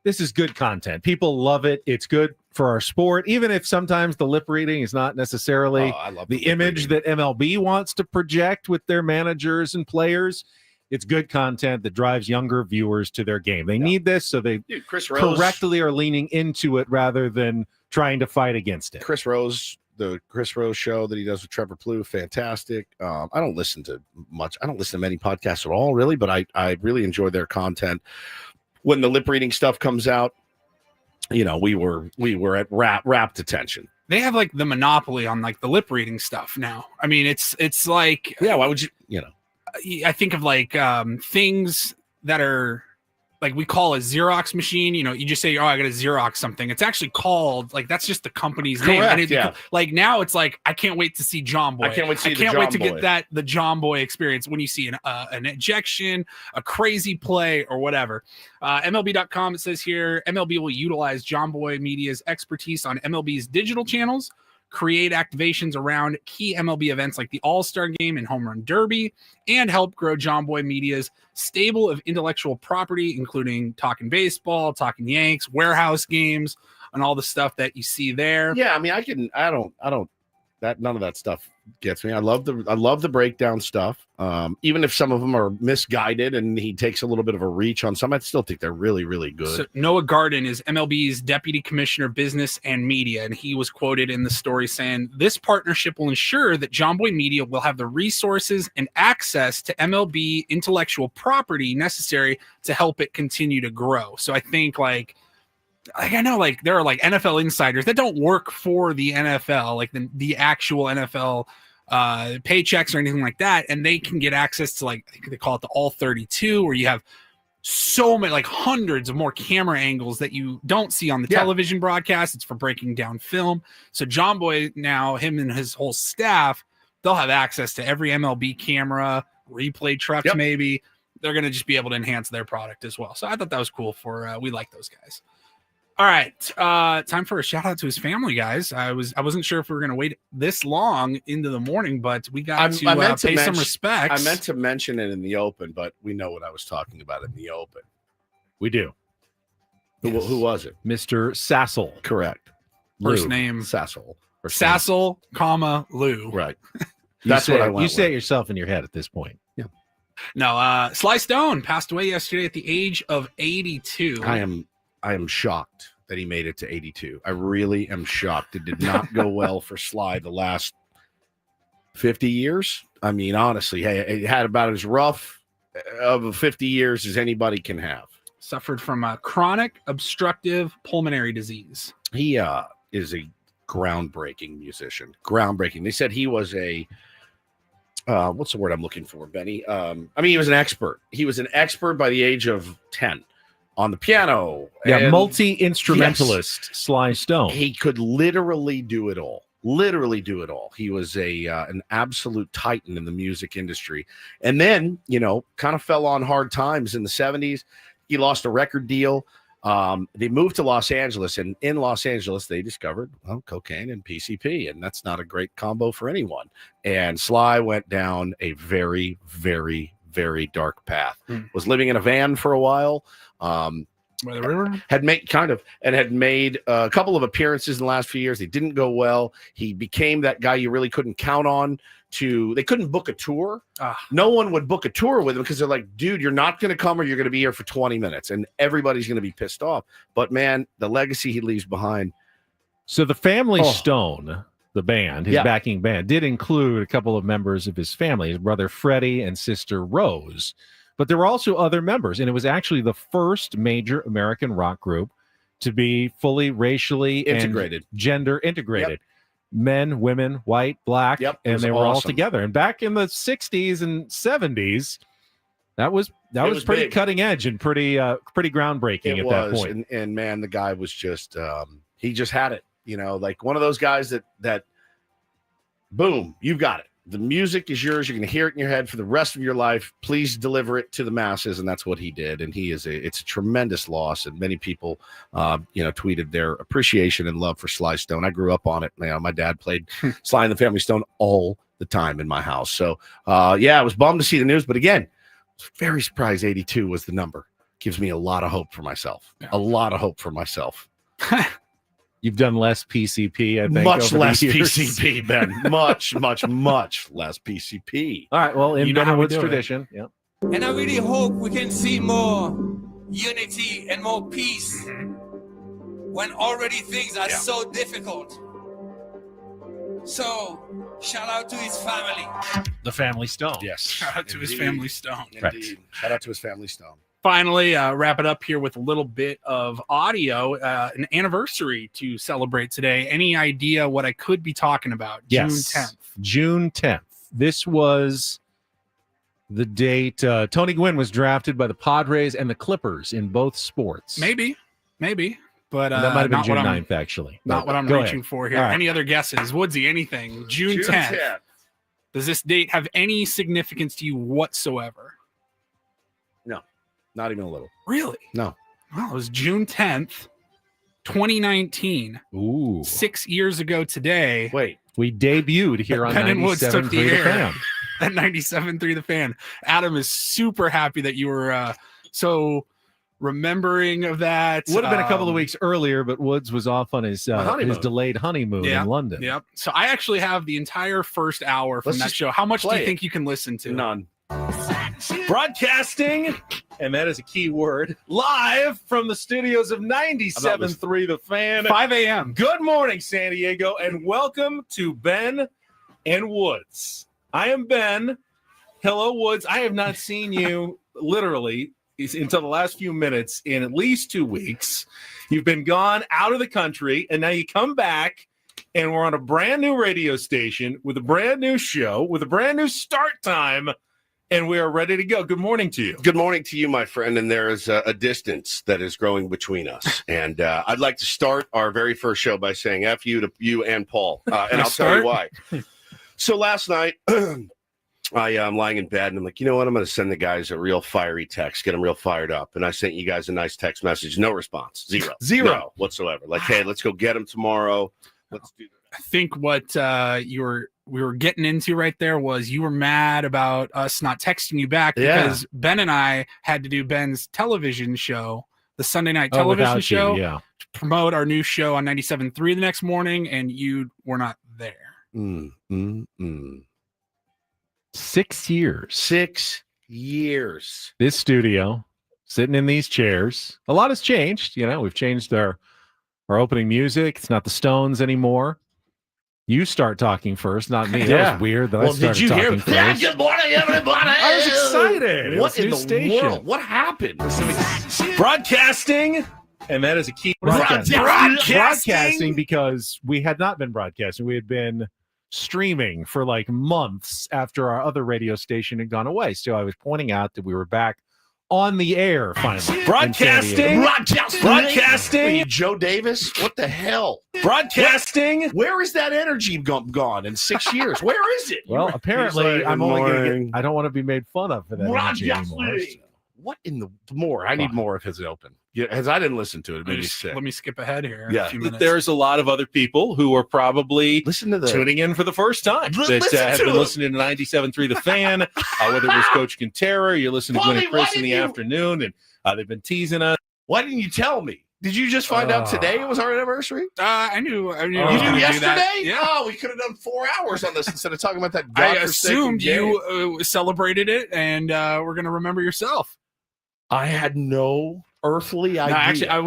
Speaker 3: this is good content. People love it. It's good. for our sport, even if sometimes the lip reading is not necessarily the image that MLB wants to project with their managers and players. It's good content that drives younger viewers to their game. They need this, so they
Speaker 1: Chris Rose,
Speaker 3: correctly are leaning into it rather than trying to fight against it.
Speaker 1: Chris Rose, the Chris Rose show that he does with Trevor Plouffe, fantastic. I don't listen to much. I don't listen to many podcasts at all, really, but I really enjoy their content. When the lip reading stuff comes out, you know, we were at rapt attention.
Speaker 2: They have like the monopoly on like the lip reading stuff now. I mean, it's like,
Speaker 1: yeah, why would you know,
Speaker 2: I think of like things that are like we call a Xerox machine. You know, you just say, oh, I got to Xerox something. It's actually called like that's just the company's name.
Speaker 1: Correct,
Speaker 2: And it,
Speaker 1: yeah.
Speaker 2: Like now it's like I can't wait to see John Boy.
Speaker 1: I can't wait to see the
Speaker 2: can't
Speaker 1: John
Speaker 2: wait to
Speaker 1: Boy.
Speaker 2: get the John Boy experience when you see an ejection, a crazy play, or whatever. MLB.com, it says here, MLB will utilize John Boy Media's expertise on MLB's digital channels, create activations around key MLB events like the All-Star Game and Home Run Derby, and help grow John Boy Media's stable of intellectual property, including Talking Baseball, Talking Yanks, Warehouse Games, and all the stuff that you see there.
Speaker 1: Yeah, I mean, I don't that none of that stuff gets me. I love the breakdown stuff. Even if some of them are misguided and he takes a little bit of a reach on some, I still think they're really, really good.
Speaker 2: So Noah Garden is MLB's Deputy Commissioner Business and Media, and he was quoted in the story saying, this partnership will ensure that John Boy Media will have the resources and access to MLB intellectual property necessary to help it continue to grow. So I think like I know like there are like NFL insiders that don't work for the NFL, like the actual NFL paychecks or anything like that, and they can get access to like I think they call it the All 32, where you have so many like hundreds of more camera angles that you don't see on the television broadcast. It's for breaking down film. So John Boy now, him and his whole staff, they'll have access to every MLB camera, replay trucks. Maybe they're going to just be able to enhance their product as well. So I thought that was cool. We like those guys. All right, time for a shout out to his family, guys. I wasn't sure if we were going to wait this long into the morning, but we got to pay some respects.
Speaker 1: I meant to mention it in the open, but we know what I was talking about in the open.
Speaker 3: We do.
Speaker 1: Who was it?
Speaker 3: Mr. Sassel.
Speaker 1: Correct.
Speaker 2: First
Speaker 1: Lou.
Speaker 2: name
Speaker 1: Sassel. Or
Speaker 2: Sassel, comma Lou.
Speaker 1: Right.
Speaker 3: That's what I
Speaker 1: went
Speaker 3: You say
Speaker 1: with.
Speaker 3: it yourself in your head at this point.
Speaker 1: Yeah.
Speaker 2: No, Sly Stone passed away yesterday at the age of 82.
Speaker 1: I am shocked that he made it to 82. I really am shocked. It did not go well for Sly the last 50 years. I mean, honestly, hey, it had about as rough of 50 years as anybody can have.
Speaker 2: Suffered from a chronic obstructive pulmonary disease.
Speaker 1: He is a groundbreaking musician. Groundbreaking. They said he was a what's the word I'm looking for, Benny? I mean, he was an expert. He was an expert by the age of 10. On the piano.
Speaker 3: Yeah, multi-instrumentalist Sly Stone.
Speaker 1: He could literally do it all. He was an absolute titan in the music industry. And then, kind of fell on hard times in the 70s. He lost a record deal. They moved to Los Angeles, and in Los Angeles, they discovered cocaine and PCP, and that's not a great combo for anyone. And Sly went down a very, very, very dark path. Was living in a van for a while.
Speaker 2: By the river?
Speaker 1: Had made a couple of appearances in the last few years. They didn't go well. He became that guy you really couldn't count on. They couldn't book a tour. No one would book a tour with him because they're like, dude, you're not going to come or you're going to be here for 20 minutes and everybody's going to be pissed off. But man, the legacy he leaves behind.
Speaker 3: So the Family Stone, the band, his backing band, did include a couple of members of his family, his brother Freddie and sister Rose. But there were also other members, and it was actually the first major American rock group to be fully racially
Speaker 1: integrated,
Speaker 3: and gender integrated. Men, women, white, black, and they were all together. And back in the 60s and 70s, that was pretty
Speaker 1: big.
Speaker 3: cutting edge and pretty groundbreaking at that point.
Speaker 1: And man, the guy was just he just had it, like one of those guys that boom, you've got it. The music is yours. You're going to hear it in your head for the rest of your life. Please deliver it to the masses. And that's what he did. And it's a tremendous loss. And many people, tweeted their appreciation and love for Sly Stone. I grew up on it. My dad played Sly and the Family Stone all the time in my house. So, I was bummed to see the news. But again, I was very surprised 82 was the number. Gives me a lot of hope for myself. A lot of hope for myself.
Speaker 3: You've done less PCP, I think.
Speaker 1: Much
Speaker 3: over
Speaker 1: less
Speaker 3: the years.
Speaker 1: PCP, Ben. Much less PCP.
Speaker 3: All right. Well, in
Speaker 2: You know how we
Speaker 3: Bennewood's
Speaker 2: do it.
Speaker 3: tradition. Yeah.
Speaker 19: And I really hope we can see more unity and more peace when already things are so difficult. So, shout out to his family.
Speaker 3: The family stone.
Speaker 1: Yes.
Speaker 2: Shout out to his
Speaker 1: Indeed.
Speaker 2: family stone.
Speaker 1: Indeed. Shout out to his family stone.
Speaker 2: Finally, wrap it up here with a little bit of audio, an anniversary to celebrate today. Any idea what I could be talking about?
Speaker 3: Yes.
Speaker 2: June 10th.
Speaker 3: June 10th. This was the date Tony Gwynn was drafted by the Padres and the Clippers in both sports.
Speaker 2: Maybe. But
Speaker 3: that might have been
Speaker 2: not
Speaker 3: June
Speaker 2: what I'm-
Speaker 3: 9th, actually.
Speaker 2: Not what I'm
Speaker 3: Go
Speaker 2: reaching
Speaker 3: ahead.
Speaker 2: for here.
Speaker 3: All right.
Speaker 2: Any other guesses? Woodsy, anything? June 10th. Does this date have any significance to you whatsoever?
Speaker 1: No, not even a little.
Speaker 2: Really?
Speaker 1: No.
Speaker 2: Well, it was June 10th, 2019.
Speaker 3: Ooh.
Speaker 2: 6 years ago today.
Speaker 1: Wait.
Speaker 3: We debuted here on
Speaker 2: Ben and Woods took
Speaker 3: 97.3
Speaker 2: the
Speaker 3: The
Speaker 2: air
Speaker 3: Fan.
Speaker 2: at 97.3 The Fan. Adam is super happy that you were so remembering of that.
Speaker 3: Would have been a couple of weeks earlier, but Woods was off on his delayed honeymoon in London.
Speaker 2: Yep. So I actually have the entire first hour from
Speaker 3: Let's
Speaker 2: that
Speaker 3: just
Speaker 2: show. How much do you
Speaker 3: play
Speaker 2: think you can listen to?
Speaker 1: None.
Speaker 3: Broadcasting, and that is a key word, live from the studios of 97.3 The Fan.
Speaker 2: 5 a.m.
Speaker 3: Good morning, San Diego, and welcome to Ben and Woods. I am Ben. Hello, Woods. I have not seen you literally until the last few minutes in at least 2 weeks. You've been gone out of the country, and now you come back, and we're on a brand new radio station with a brand new show, with a brand new start time, and we are ready to go. Good morning to you.
Speaker 1: Good morning to you, my friend. And there is a distance that is growing between us. And I'd like to start our very first show by saying F you to you and Paul. And I'll tell you why. So last night, I'm lying in bed and I'm like, you know what? I'm going to send the guys a real fiery text, get them real fired up. And I sent you guys a nice text message. No response. Zero no, whatsoever. Like, hey, let's go get them tomorrow. Let's do that.
Speaker 2: I think what we were getting into right there was you were mad about us not texting you back because Ben and I had to do Ben's television show, the Sunday night television show, to promote our new show on 97.3 the next morning, and you were not there.
Speaker 3: 6 years.
Speaker 1: 6 years.
Speaker 3: This studio, sitting in these chairs. A lot has changed. You know, we've changed our opening music. It's not the Stones anymore. You start talking first, not me. That was weird that I started
Speaker 1: did you
Speaker 3: talking
Speaker 1: hear?
Speaker 3: first.
Speaker 1: Yeah, good morning, everybody.
Speaker 3: I was excited.
Speaker 1: What in the
Speaker 3: station.
Speaker 1: world? What happened?
Speaker 3: Broadcasting, and that is a key. Broadcasting because we had not been broadcasting. We had been streaming for like months after our other radio station had gone away. So I was pointing out that we were back on the air finally.
Speaker 1: Broadcasting.
Speaker 3: Broadcasting.
Speaker 1: Joe Davis? What the hell?
Speaker 3: Broadcasting.
Speaker 1: Where is that energy gone in 6 years? Where is it?
Speaker 3: Well, apparently,
Speaker 1: like,
Speaker 3: I'm only going to
Speaker 1: morning.
Speaker 3: get. I don't want to be made fun of for that energy anymore.
Speaker 1: What in the more? I need more of his open. Yeah, as I didn't listen to it. It made me sick.
Speaker 2: Let me skip ahead here.
Speaker 1: Yeah.
Speaker 2: A few minutes.
Speaker 3: There's a lot of other people who are probably
Speaker 1: listen to
Speaker 3: tuning in for the first time that have been listening to 97.3 The Fan, whether it was Coach Quintero, you're listening to Gwen and Chris in the afternoon, and they've been teasing us.
Speaker 1: Why didn't you tell me? Did you just find out today it was our anniversary?
Speaker 2: I knew.
Speaker 1: You knew yesterday? Yeah. Oh, we could have done 4 hours on this instead of talking about that.
Speaker 2: I assumed you celebrated it, and we're going to remember yourself.
Speaker 1: I had no earthly idea.
Speaker 2: No, actually, I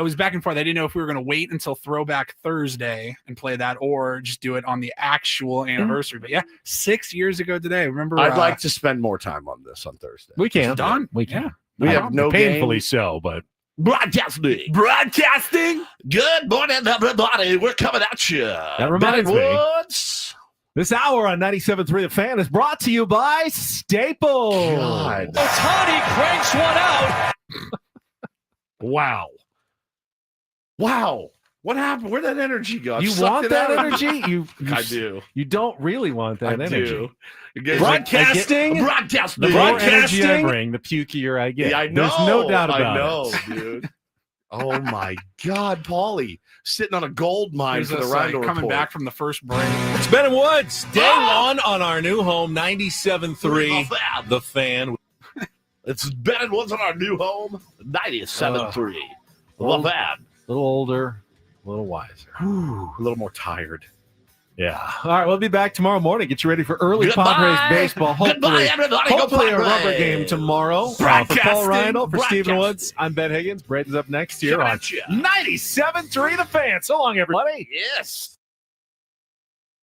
Speaker 2: was back and forth. I didn't know if we were going to wait until Throwback Thursday and play that, or just do it on the actual anniversary. But yeah, 6 years ago today. Remember?
Speaker 1: I'd like to spend more time on this on Thursday.
Speaker 3: We can.
Speaker 2: It's done.
Speaker 3: We can.
Speaker 2: Yeah.
Speaker 1: We have no
Speaker 3: painfully
Speaker 1: game.
Speaker 3: so, but
Speaker 1: Broadcasting. Good morning, everybody. We're coming at you.
Speaker 3: That reminds me.
Speaker 1: Woods.
Speaker 3: This hour on 97.3 The Fan is brought to you by Staples.
Speaker 1: God.
Speaker 19: Otani cranks one out.
Speaker 1: Wow. What happened? Where'd that energy go?
Speaker 3: You want that energy?
Speaker 1: I do.
Speaker 3: You don't really want that energy.
Speaker 1: Broadcasting.
Speaker 3: The more energy I bring, the pukier I get.
Speaker 1: Yeah, I know.
Speaker 3: There's no doubt about it.
Speaker 1: I know, dude. Oh my God, Paulie, sitting on a gold mine
Speaker 2: Here's
Speaker 1: for the
Speaker 2: us,
Speaker 1: Reindl
Speaker 2: coming
Speaker 1: Report.
Speaker 2: back from the first break.
Speaker 3: It's Ben and Woods, day one on our new home, 97.3 The Fan.
Speaker 1: It's Ben and Woods on our new home, 97.3 The Fan.
Speaker 3: A little older, A little wiser. A little more tired. Yeah. All right, we'll be back tomorrow morning. Get you ready for early Padres baseball.
Speaker 1: Goodbye, everybody. Go
Speaker 3: Hopefully a
Speaker 1: Padres.
Speaker 3: rubber game tomorrow. For Paul Reindl, for Stephen Woods, I'm Ben Higgins. Braden's up next year on 97.3 The Fan. So long, everybody.
Speaker 1: Yes.